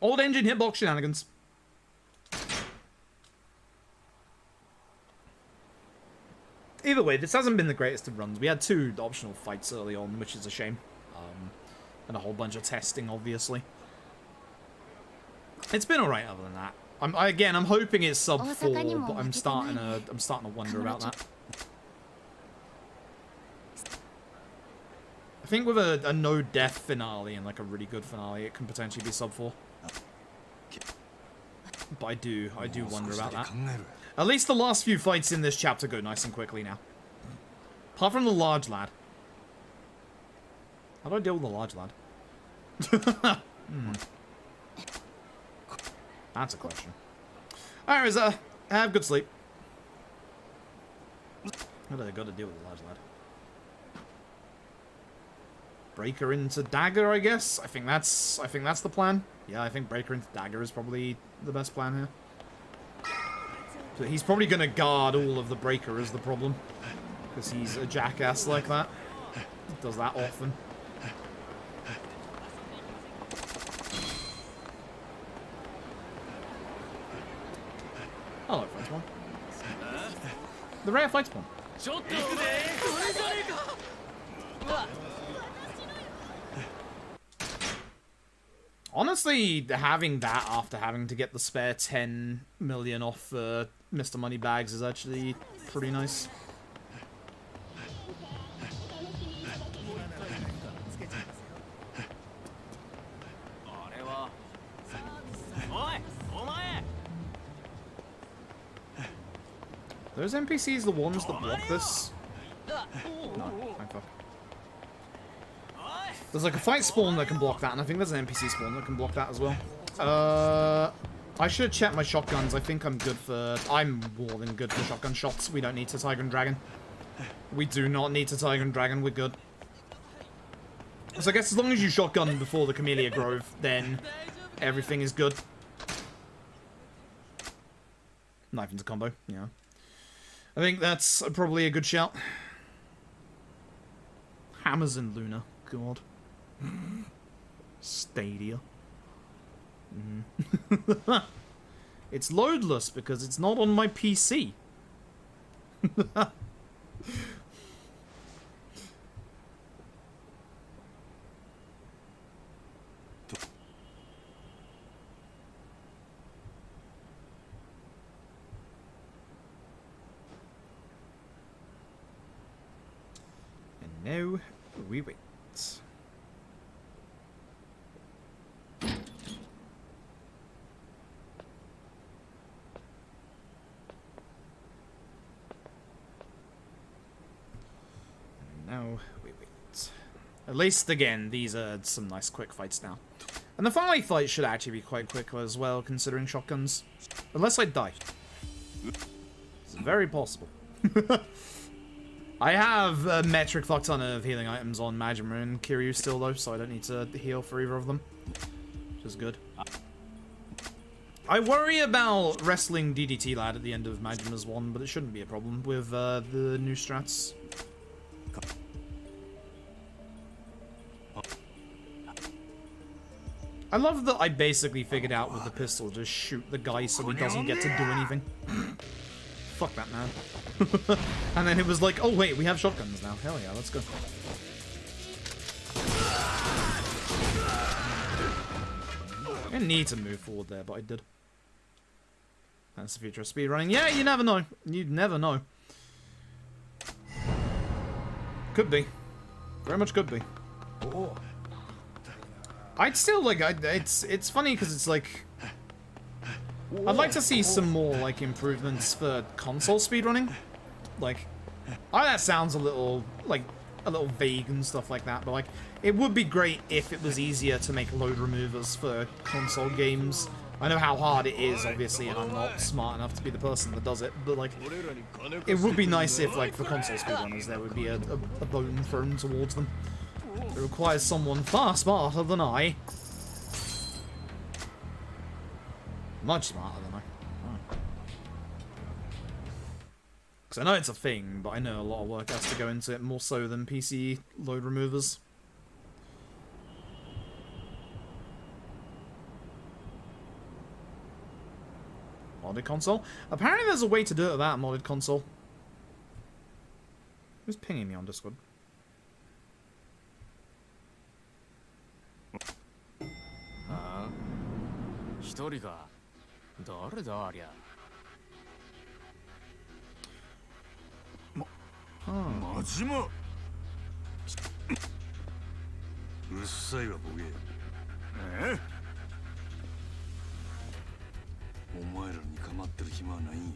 Old engine hitbox shenanigans. Either way, this hasn't been the greatest of runs. We had 2 optional fights early on, which is a shame. And a whole bunch of testing, obviously. It's been alright other than that. I'm hoping it's sub 4, but I'm starting to wonder about that. I think with a no death finale and like a really good finale, it can potentially be sub 4. But I do wonder about that. At least the last few fights in this chapter go nice and quickly now. Apart from the large lad. How do I deal with the large lad? That's a question. Alright, Rizza. Have good sleep. What do I got to deal with the large lad? Breaker into dagger, I guess. I think that's the plan. Yeah, I think breaker into dagger is probably the best plan here. So he's probably gonna guard all of the breaker is the problem, because he's a jackass like that. He does that often. Hello, fight spawn. The rare fight spawn. Honestly, having that after having to get the spare 10 million off Mr. Moneybags is actually pretty nice. Those NPCs the ones that block this? No, thank fuck. There's like a fight spawn that can block that, and I think there's an NPC spawn that can block that as well. I should check my shotguns. I think I'm good for... I'm more than good for shotgun shots. We don't need to Tiger and Dragon. We do not need to Tiger and Dragon. We're good. So I guess as long as you shotgun before the Camellia Grove, then everything is good. Knife into combo, yeah. I think that's probably a good shout. Hammers in Luna. God. Stadia. It's loadless because it's not on my PC. And now we wait. Now we wait. At least, again, these are some nice quick fights now. And the finale fight should actually be quite quick as well, considering shotguns. Unless I die. It's very possible. I have a metric fuck ton of healing items on Majima and Kiryu still, though, so I don't need to heal for either of them. Which is good. I worry about wrestling DDT Lad at the end of Majima's one, but it shouldn't be a problem with the new strats. I love that I basically figured out with the pistol, just shoot the guy so he doesn't get to do anything. Fuck that man. And then it was like, oh wait, we have shotguns now. Hell yeah, let's go. I didn't need to move forward there, but I did. That's the future of speedrunning. Yeah, you never know. You'd never know. Could be. Very much could be. I'd still like. It's funny because it's like. I'd like to see some more like improvements for console speedrunning. Like, that sounds a little vague and stuff like that, but like, it would be great if it was easier to make load removers for console games. I know how hard it is, obviously, and I'm not smart enough to be the person that does it, but like, it would be nice if, like, for console speedrunners, there would be a bone thrown towards them. It requires someone far smarter than I. Much smarter than I. Because I know it's a thing, but I know a lot of work has to go into it, more so than PC load removers. Modded console? Apparently there's a way to do it without a modded console. Who's pinging me on Discord? 誰だありゃ。マジマ。うるさいわボケ。お前らに構ってる暇はないんや。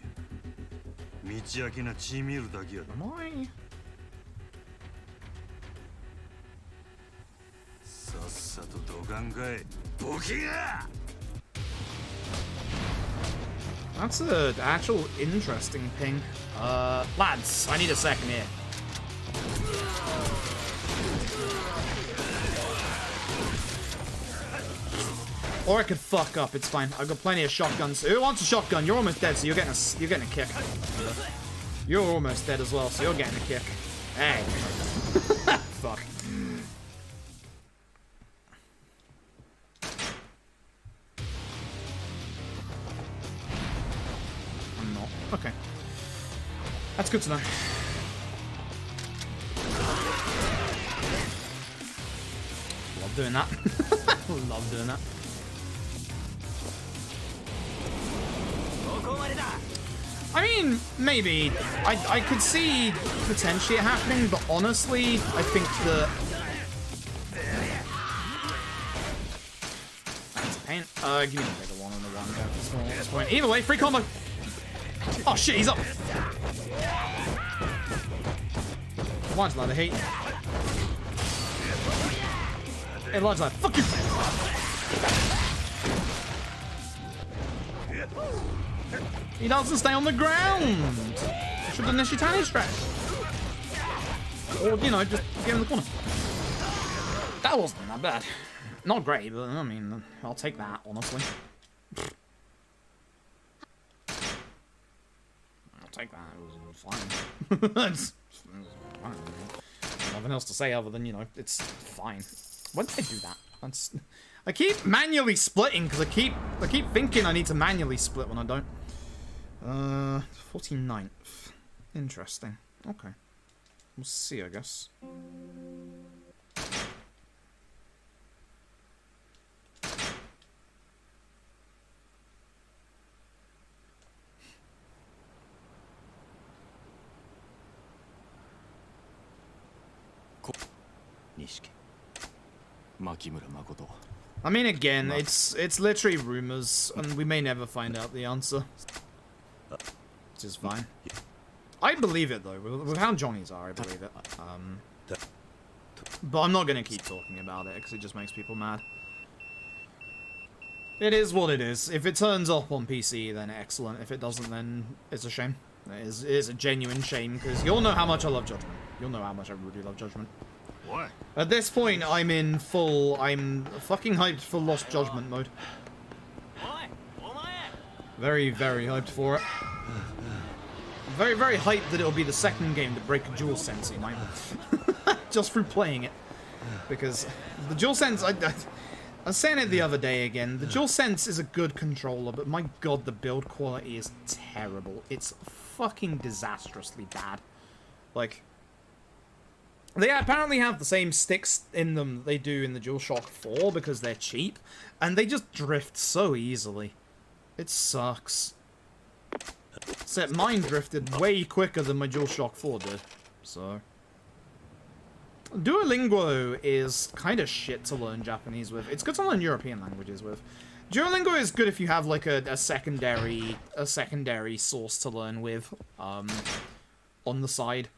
道明けな血見るだけやだ。Am I? さっさとどかんかいボケが。 That's an actual interesting ping. Lads, I need a second here. Or I could fuck up. It's fine. I've got plenty of shotguns. Who wants a shotgun? You're almost dead, so you're getting a kick. You're almost dead as well, so you're getting a kick. Hey. Fuck. I'm not. Okay. That's good to know. Love doing that. Love doing that. I mean, maybe. I could see potentially it happening, but honestly, I think that... That's a pain. Give me the bigger one on the one go at this point. Either way, free combo! Oh shit, he's up! Launch ladder heat. Hey, launch ladder, fuck you! He doesn't stay on the ground! Should have done Nishitani stretch. Or, you know, just get in the corner. That wasn't that bad. Not great, but I mean, I'll take that, honestly. I'll take that, it was fine. It's fine. Nothing else to say other than, you know, it's fine. When did I do that? That's... I keep manually splitting because I keep thinking I need to manually split when I don't. 49th. Interesting. Okay. We'll see, I guess. I mean, again, it's literally rumors, and we may never find out the answer. Which is fine. I believe it, though. With how Johnny's are, I believe it. But I'm not going to keep talking about it, because it just makes people mad. It is what it is. If it turns up on PC, then excellent. If it doesn't, then it's a shame. It is a genuine shame, because you'll know how much I love Judgment. You'll know how much I really love Judgment. What? At this point, I'm fucking hyped for Lost Judgment mode. Very, very hyped for it. Very, very hyped that it'll be the second game to break a DualSense, you know? Just through playing it. Because the DualSense, I was saying it the other day again, the DualSense is a good controller, but my god, the build quality is terrible. It's fucking disastrously bad. Like, they apparently have the same sticks in them that they do in the DualShock 4 because they're cheap, and they just drift so easily. It sucks. Except mine drifted way quicker than my DualShock 4 did, so... Duolingo is kind of shit to learn Japanese with. It's good to learn European languages with. Duolingo is good if you have, like, a secondary source to learn with, on the side.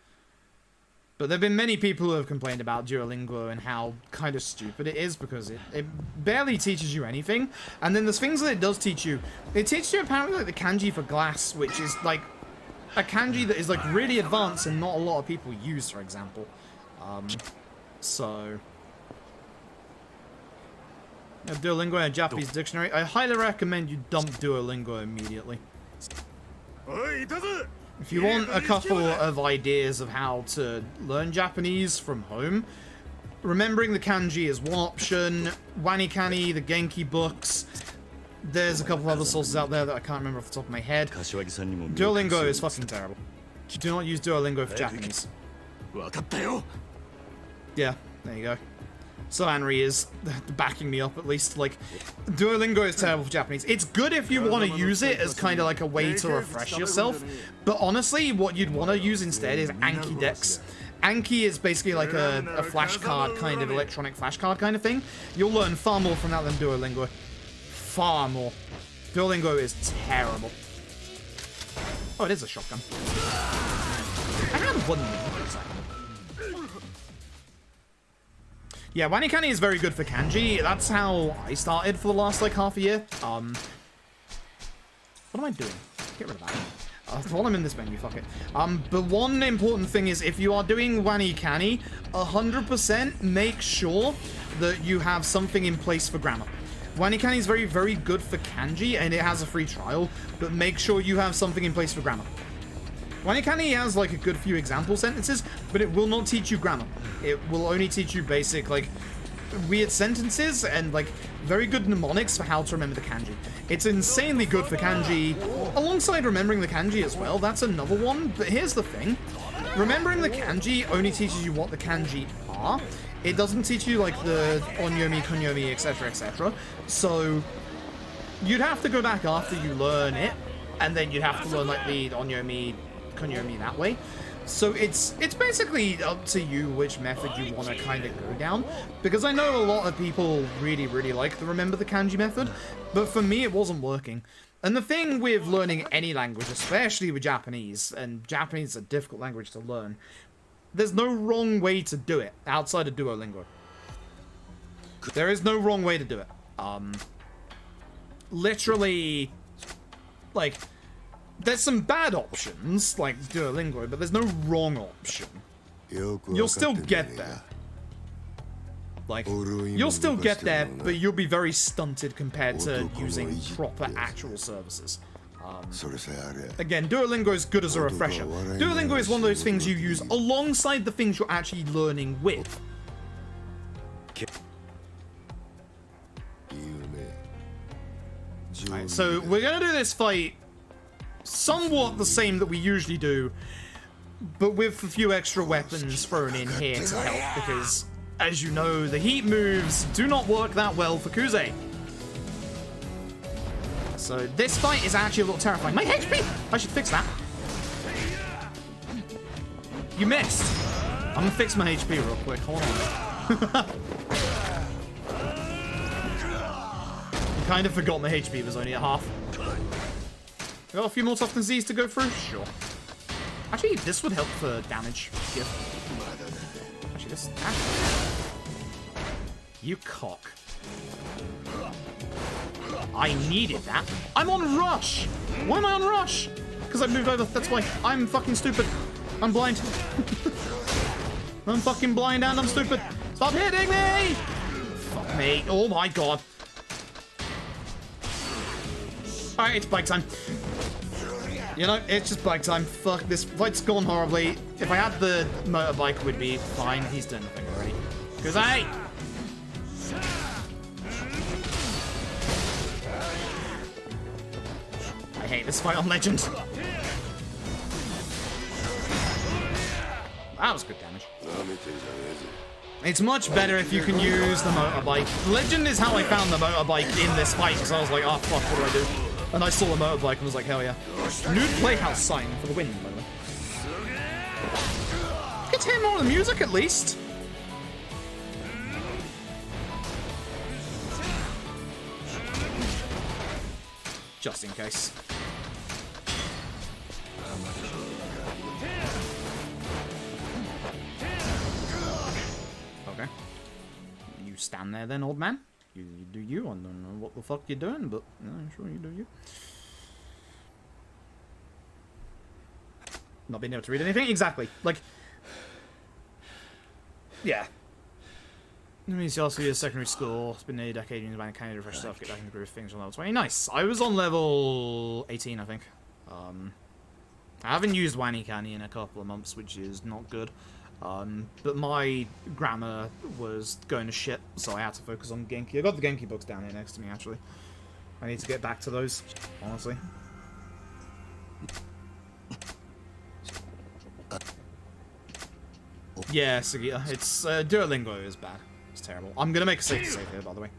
But there have been many people who have complained about Duolingo and how kind of stupid it is because it barely teaches you anything. And then there's things that it does teach you. It teaches you apparently like the kanji for glass, which is like a kanji that is like really advanced and not a lot of people use, for example. So... Duolingo and a Japanese dictionary. I highly recommend you dump Duolingo immediately. If you want a couple of ideas of how to learn Japanese from home, remembering the kanji is one option. Wanikani, the Genki books. There's a couple other sources out there that I can't remember off the top of my head. Duolingo is fucking terrible. Do not use Duolingo for Japanese. Yeah, there you go. So Henry is backing me up, at least. Like, Duolingo is terrible for Japanese. It's good if you want to use it as kind of like a way to refresh yourself. But honestly, what you'd want to use instead is Anki Dex. Anki is basically like a flashcard kind of electronic flashcard kind of thing. You'll learn far more from that than Duolingo. Far more. Duolingo is terrible. Oh, it is a shotgun. I had one. Yeah, Wanikani is very good for kanji. That's how I started for the last, like, half a year. What am I doing? Get rid of that. While I'm in this menu, fuck it. But one important thing is, if you are doing Wanikani, 100% make sure that you have something in place for grammar. Wanikani is very, very good for kanji, and it has a free trial, but make sure you have something in place for grammar. Wanikani has, like, a good few example sentences, but it will not teach you grammar. It will only teach you basic, like, weird sentences and, like, very good mnemonics for how to remember the kanji. It's insanely good for kanji, alongside remembering the kanji as well. That's another one, but here's the thing. Remembering the kanji only teaches you what the kanji are. It doesn't teach you, like, the onyomi, kunyomi, etc., etc. So, you'd have to go back after you learn it, and then you'd have to learn, like, the onyomi, kunyomi that way. So it's basically up to you which method you want to kind of go down, because I know a lot of people really, really like the remember the kanji method, but for me it wasn't working. And the thing with learning any language, especially with Japanese, and Japanese is a difficult language to learn, there's no wrong way to do it outside of Duolingo. There is no wrong way to do it. Literally, like, there's some bad options, like Duolingo, but there's no wrong option. You'll still get there. Like, you'll still get there, but you'll be very stunted compared to using proper actual services. Again, Duolingo is good as a refresher. Duolingo is one of those things you use alongside the things you're actually learning with. Right, so we're gonna do this fight somewhat the same that we usually do, but with a few extra weapons thrown in here to help, because, as you know, the heat moves do not work that well for Kuze. So this fight is actually a little terrifying. My HP! I should fix that. You missed. I'm gonna fix my HP real quick. Hold on. Kind of forgot my HP was only at half. Got a few more tough disease to go through? Sure. Actually, this would help for damage. Yep. Actually, this... You cock. I needed that. I'm on rush! Why am I on rush? Because I moved over. That's why. I'm fucking stupid. I'm blind. I'm fucking blind and I'm stupid. Stop hitting me! Fuck me. Oh my god. Alright, it's bike time. You know, it's just bike time. Fuck, this fight's gone horribly. If I had the motorbike, we'd be fine. He's done the thing already. Because I hate this fight on Legend. That was good damage. It's much better if you can use the motorbike. Legend is how I found the motorbike in this fight, because I was like, oh fuck, what do I do? And I saw the motorbike and was like, hell yeah. Nude Playhouse sign for the win, by the way. Get to hear more of the music at least. Just in case. Okay. You stand there then, old man. You do you. I don't know what the fuck you're doing, but I'm sure you do you. Not being able to read anything? Exactly. Like, yeah. Let me see, also a secondary school. It's been a decade in the kind of refresh stuff, get back in the groove of things on level 20. Nice. I was on level 18, I think. I haven't used Wanikani in a couple of months, which is not good. But my grammar was going to shit, so I had to focus on Genki. I got the Genki books down here next to me, actually. I need to get back to those, honestly. Yeah, Sugita. It's, Duolingo is bad. It's terrible. I'm gonna make a safe save here, by the way.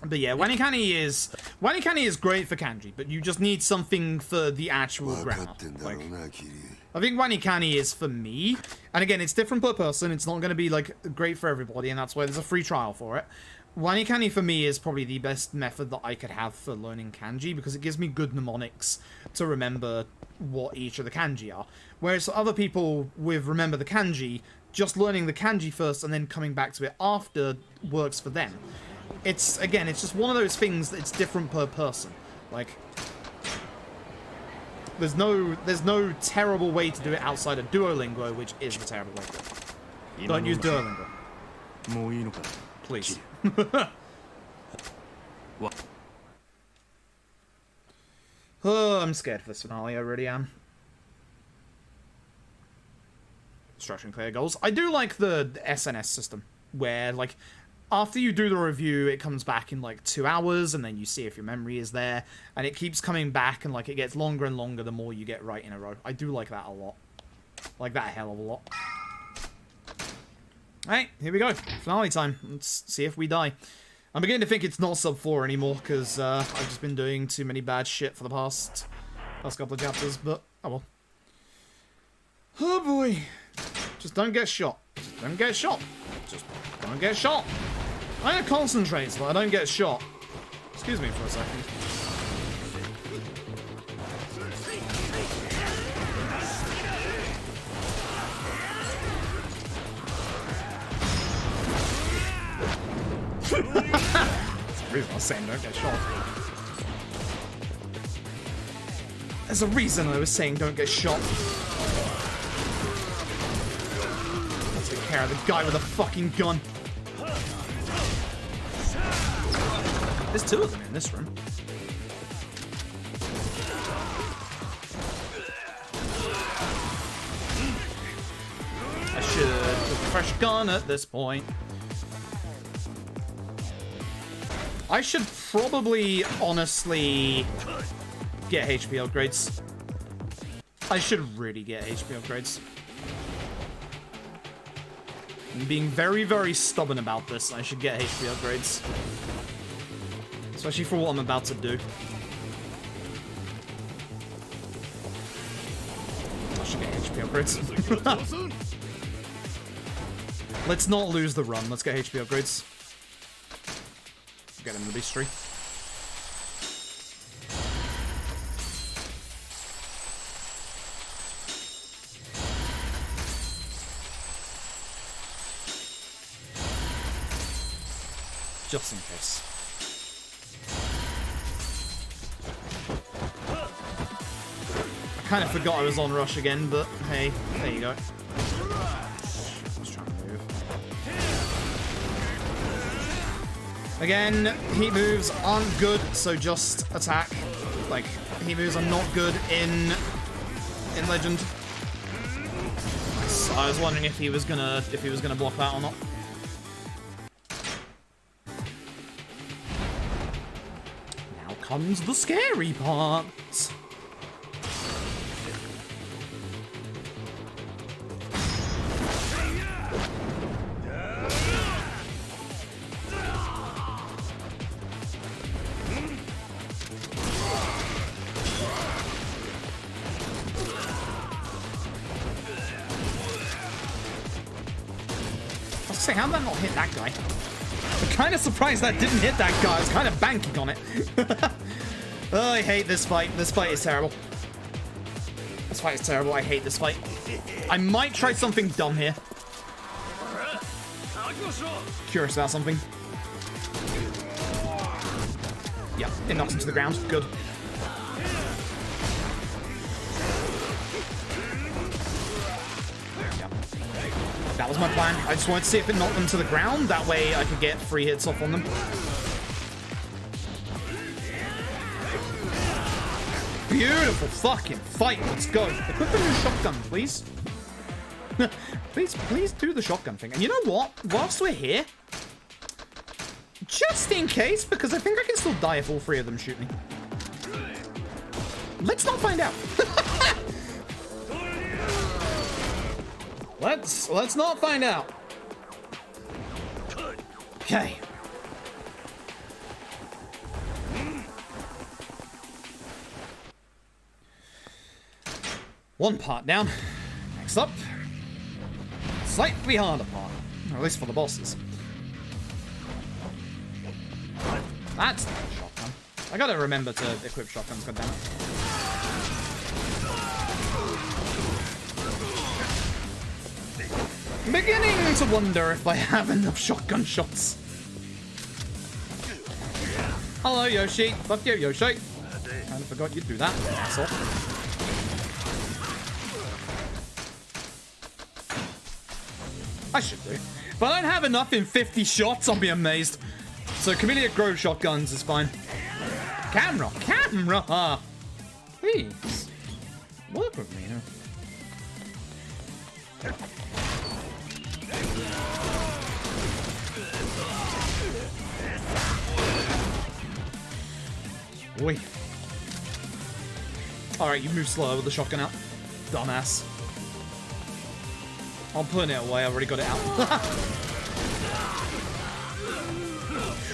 But yeah, Wanikani is great for kanji, but you just need something for the actual grammar. Like, I think Wanikani is for me, and again, it's different per person. It's not going to be like great for everybody, and that's why there's a free trial for it. Wanikani for me is probably the best method that I could have for learning kanji because it gives me good mnemonics to remember what each of the kanji are. Whereas for other people with remember the kanji, just learning the kanji first and then coming back to it after works for them. It's just one of those things that's different per person. Like, there's no terrible way to do it outside of Duolingo, which is the terrible way. Don't use Duolingo. Please. Oh, I'm scared for this finale, I really am. Structure and clear goals. I do like the SNS system, where, like, after you do the review, it comes back in, like, 2 hours, and then you see if your memory is there, and it keeps coming back, and, like, it gets longer and longer the more you get right in a row. I do like that a lot. Like that a hell of a lot. Alright, here we go. Finale time. Let's see if we die. I'm beginning to think it's not sub 4 anymore, because I've just been doing too many bad shit for the past couple of chapters, but oh well. Oh boy. Just don't get shot. Just don't get shot. Just don't get shot. I'm gonna concentrate so I don't get shot. Excuse me for a second. That's the reason I was saying don't get shot. There's a reason I was saying don't get shot. I'll take care of the guy with a fucking gun. There's 2 of them in this room. I should put a fresh gun at this point. I should probably, honestly, get HP upgrades. I should really get HP upgrades. I'm being very, very stubborn about this. I should get HP upgrades. Especially for what I'm about to do. I should get HP upgrades. Let's not lose the run. Let's get HP upgrades. Get him the beast tree. Just in case. I kind of forgot I was on rush again, but hey, there you go. Let's try and move. Again, heat moves aren't good, so just attack. Like, heat moves are not good in Legend. So I was wondering if he was gonna block that or not. Now comes the scary part. How did that not hit that guy? I'm kind of surprised that didn't hit that guy. I was kind of banking on it. Oh, I hate this fight. This fight is terrible. This fight is terrible. I hate this fight. I might try something dumb here. Curious about something. Yeah, it knocks him to the ground. Good. That was my plan. I just wanted to see if it knocked them to the ground. That way I could get 3 hits off on them. Beautiful fucking fight. Let's go. Equip the new shotgun, please. Please do the shotgun thing. And you know what? Whilst we're here, just in case, because I think I can still die if all 3 of them shoot me. Let's not find out. Let's not find out. Okay. One part down. Next up. Slightly harder part. Or at least for the bosses. That's not a shotgun. I gotta remember to equip shotguns, goddammit. I'm beginning to wonder if I have enough shotgun shots. Hello, Yoshi. Fuck you, Yoshi. Kinda forgot you'd do that, asshole. I should do. If I don't have enough in 50 shots, I'll be amazed. So, Camellia Grove shotguns is fine. Camera! Camera! Please. Work with me, huh? Oi. Alright, you move slow with the shotgun out. Dumbass. I'm putting it away, I already got it out.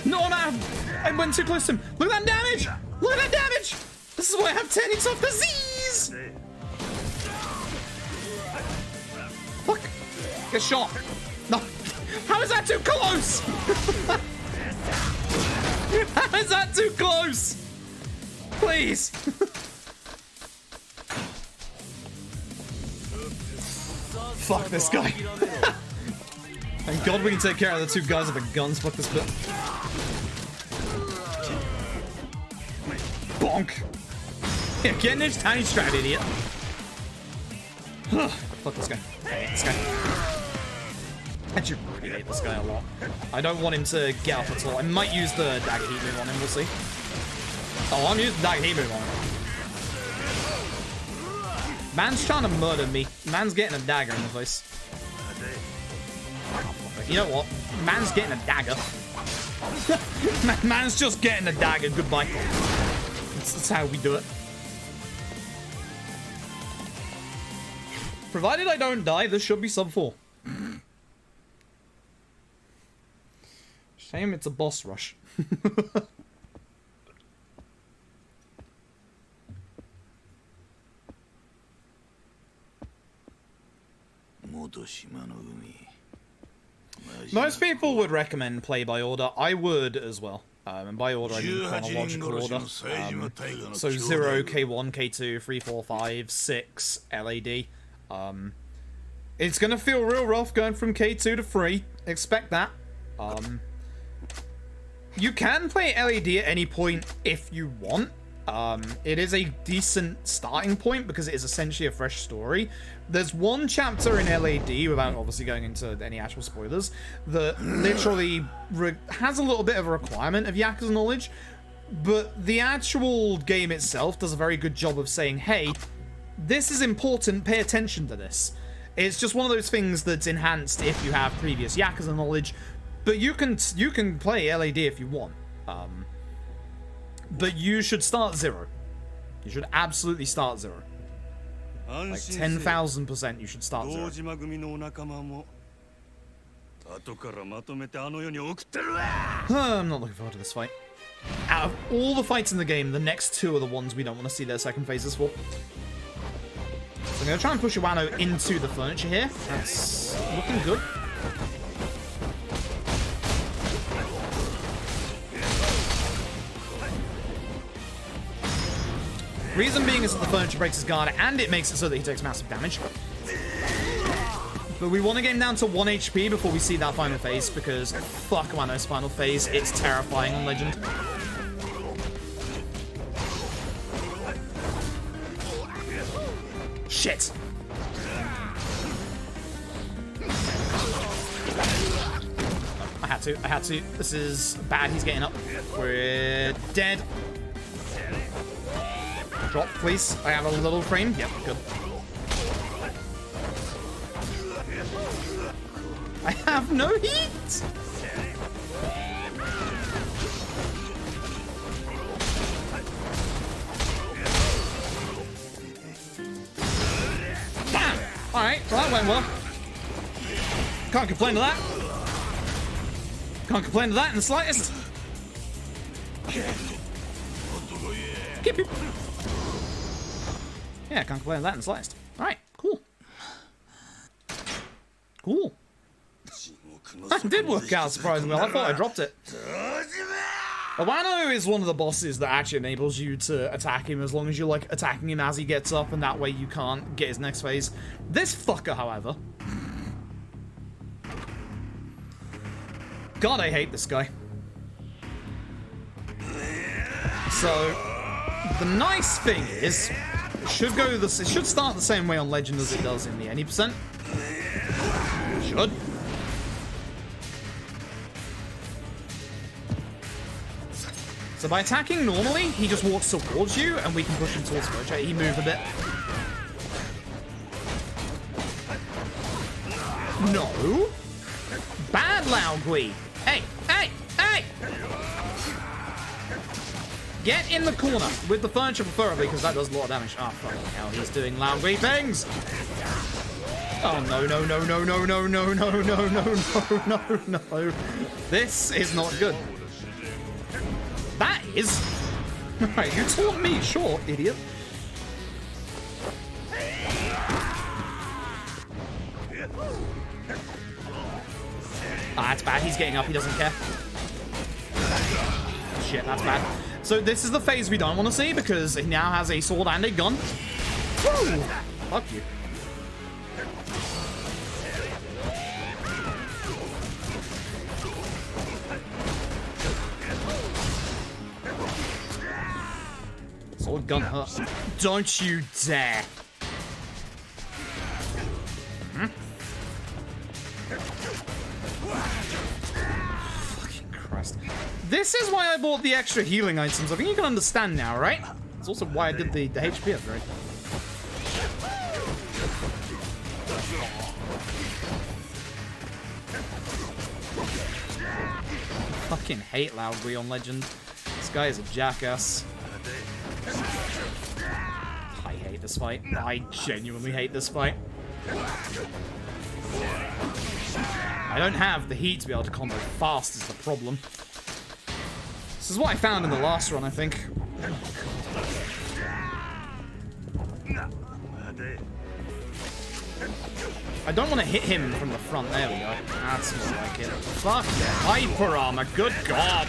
No, I went too close to him. Look at that damage! Look at that damage! This is why I have turnings off disease! Fuck! Get shot! No! How is that too close? How is that too close? Please! Fuck this guy. Thank God we can take care of the two guys with the guns. Fuck this bit. Bonk! Yeah, get in this tiny strat, idiot. Fuck this guy. I hate this guy. I actually really hate this guy a lot. I don't want him to get up at all. I might use the dagger heat move on him, we'll see. Oh, I'm using the dagger heat move on him. Man's trying to murder me. Man's getting a dagger in the face. You know what? Man's getting a dagger. Man's just getting a dagger. Goodbye. That's how we do it. Provided I don't die, this should be sub 4. Shame it's a boss rush. Most people would recommend play by order. I would as well. And by order, I mean chronological order. So 0, K1, K2, 3, 4, 5, 6, LAD. It's going to feel real rough going from K2 to 3. Expect that. You can play LAD at any point if you want. It is a decent starting point because it is essentially a fresh story. There's one chapter in LAD, without obviously going into any actual spoilers, that literally has a little bit of a requirement of Yakuza knowledge, but the actual game itself does a very good job of saying, hey, this is important, pay attention to this. It's just one of those things that's enhanced if you have previous Yakuza knowledge, but you can play LAD if you want. But you should start 0. You should absolutely start 0. Like 10,000% you should start 0. I'm not looking forward to this fight. Out of all the fights in the game, the next 2 are the ones we don't want to see their second phases for. So I'm going to try and push Iwano into the furniture here. That's looking good. Reason being is that the furniture breaks his guard, and it makes it so that he takes massive damage. But we want to get him down to 1 HP before we see that final phase, because fuck Wano's final phase, it's terrifying on Legend. Shit! I had to. This is bad, he's getting up. We're dead. Drop, please. I have a little frame. Yep, good. I have no heat! Damn! Alright, well that went well. Can't complain to that. Can't complain of that in the slightest. Keep it. Yeah, can't complain of that in the slightest. Alright, cool. Cool. That did work out surprisingly well. I thought I dropped it. Wano is one of the bosses that actually enables you to attack him as long as you're, like, attacking him as he gets up, and that way you can't get his next phase. This fucker, however... God, I hate this guy. So, the nice thing is, it should start the same way on Legend as it does in the any percent. Should. So by attacking normally, he just walks towards you, and we can push him towards Mocha. He moved a bit. No. Bad Laogui. Hey, hey, hey! Get in the corner with the furniture preferably, because that does a lot of damage. Oh, fucking hell, he's doing Laogui things! Oh, no, no, no, no, no, no, no, no, no, no, no, no, no. This is not good. That is... Right, you taught me, sure, idiot. Ah, that's bad. He's getting up. He doesn't care. Shit, that's bad. So this is the phase we don't want to see because he now has a sword and a gun. Woo! Fuck you. Sword gun hurt. Don't you dare. Hmm? Fucking Christ. This is why I bought the extra healing items. I think you can understand now, right? It's also why I did the HP upgrade. Fucking hate Laogui on Legend. This guy is a jackass. I hate this fight. I genuinely hate this fight. I don't have the heat to be able to combo fast is the problem. This is what I found in the last run, I think. I don't want to hit him from the front. There we go. That's more like it. Fuck hyper armor. Good God.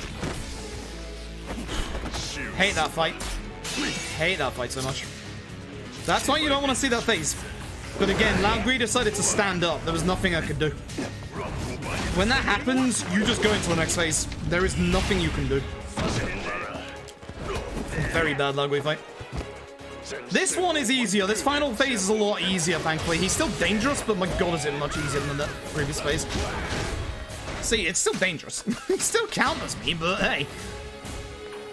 Hate that fight. Hate that fight so much. That's why you don't want to see that phase. But again, Laogui decided to stand up. There was nothing I could do. When that happens, you just go into the next phase. There is nothing you can do. Very bad Laogui fight. This one is easier. This final phase is a lot easier, thankfully. He's still dangerous, but my God, is it much easier than the previous phase. See, it's still dangerous. It still counters me, but hey.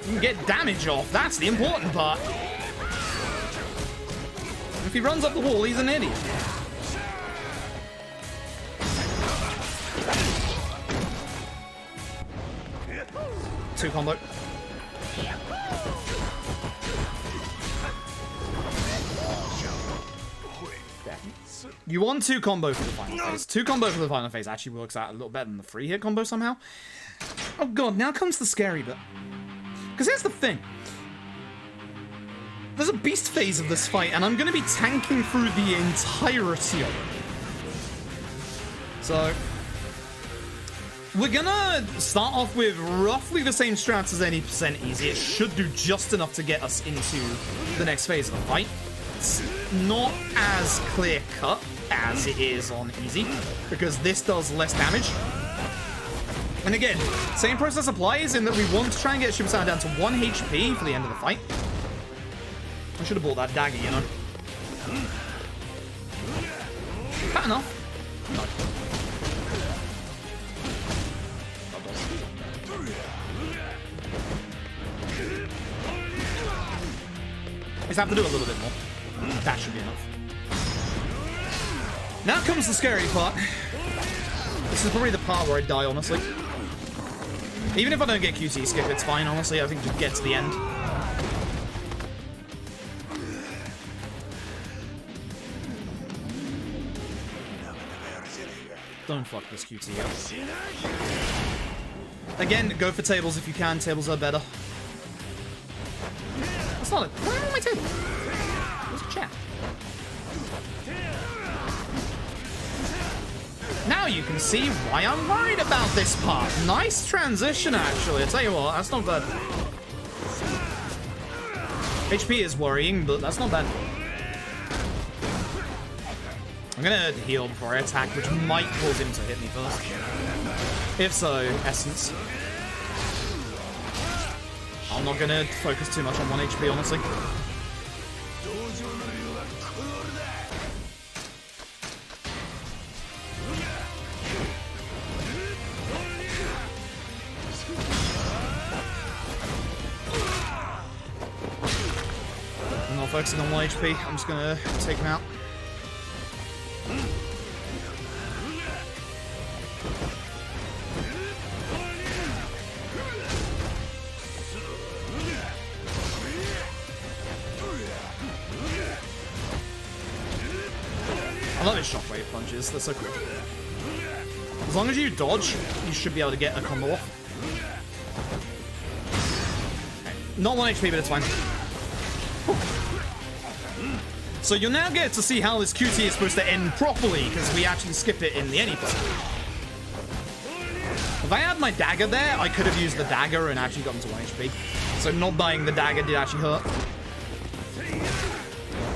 You can get damage off. That's the important part. If he runs up the wall, he's an idiot. Two combo. You want two combo for the final phase. Two combo for the final phase actually works out a little better than the free hit combo somehow. Oh God, now comes the scary bit. Because here's the thing. There's a beast phase of this fight, and I'm going to be tanking through the entirety of it. So, we're going to start off with roughly the same strats as any percent easy. It should do just enough to get us into the next phase of the fight. It's not as clear-cut as it is on easy, because this does less damage. And again, same process applies in that we want to try and get Shibasana down to 1 HP for the end of the fight. I should have bought that dagger, you know. Fat enough. No. Just have to do a little bit more. That should be enough. Now comes the scary part. This is probably the part where I die, honestly. Even if I don't get QT skip, it's fine, honestly. I think just get to the end. Don't fuck this QT up. Again, go for tables if you can. Tables are better. That's not it. Why am I on my table? Where's the chair? Now you can see why I'm worried about this part. Nice transition, actually. I tell you what, that's not bad. HP is worrying, but that's not bad. I'm gonna heal before I attack, which might cause him to hit me first. If so, Essence. I'm not gonna focus too much on 1 HP, honestly. I'm not focusing on 1 HP, I'm just gonna take him out. I love his shockwave punches, they're so cool. As long as you dodge, you should be able to get a combo off. Okay. Not 1 HP, but it's fine. So you'll now get to see how this QT is supposed to end properly, because we actually skip it in the any part. If I had my dagger there, I could have used the dagger and actually gotten to 1 HP. So not buying the dagger did actually hurt.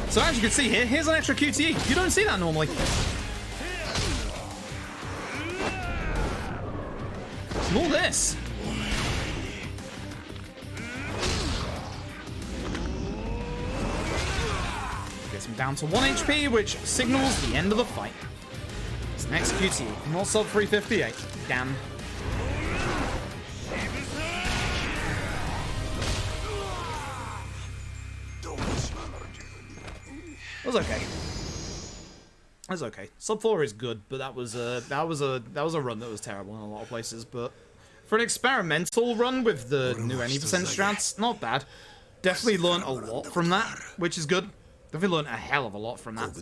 So as you can see here, here's an extra QTE. You don't see that normally. More this. Gets him down to 1 HP, which signals the end of the fight. It's next QTE. Not sub 358. Damn. It was okay. It was okay. Sub 4 is good, but that was a run that was terrible in a lot of places. But for an experimental run with the new any percent strats, not bad. Definitely learned a lot from that, which is good. Definitely learned a hell of a lot from that.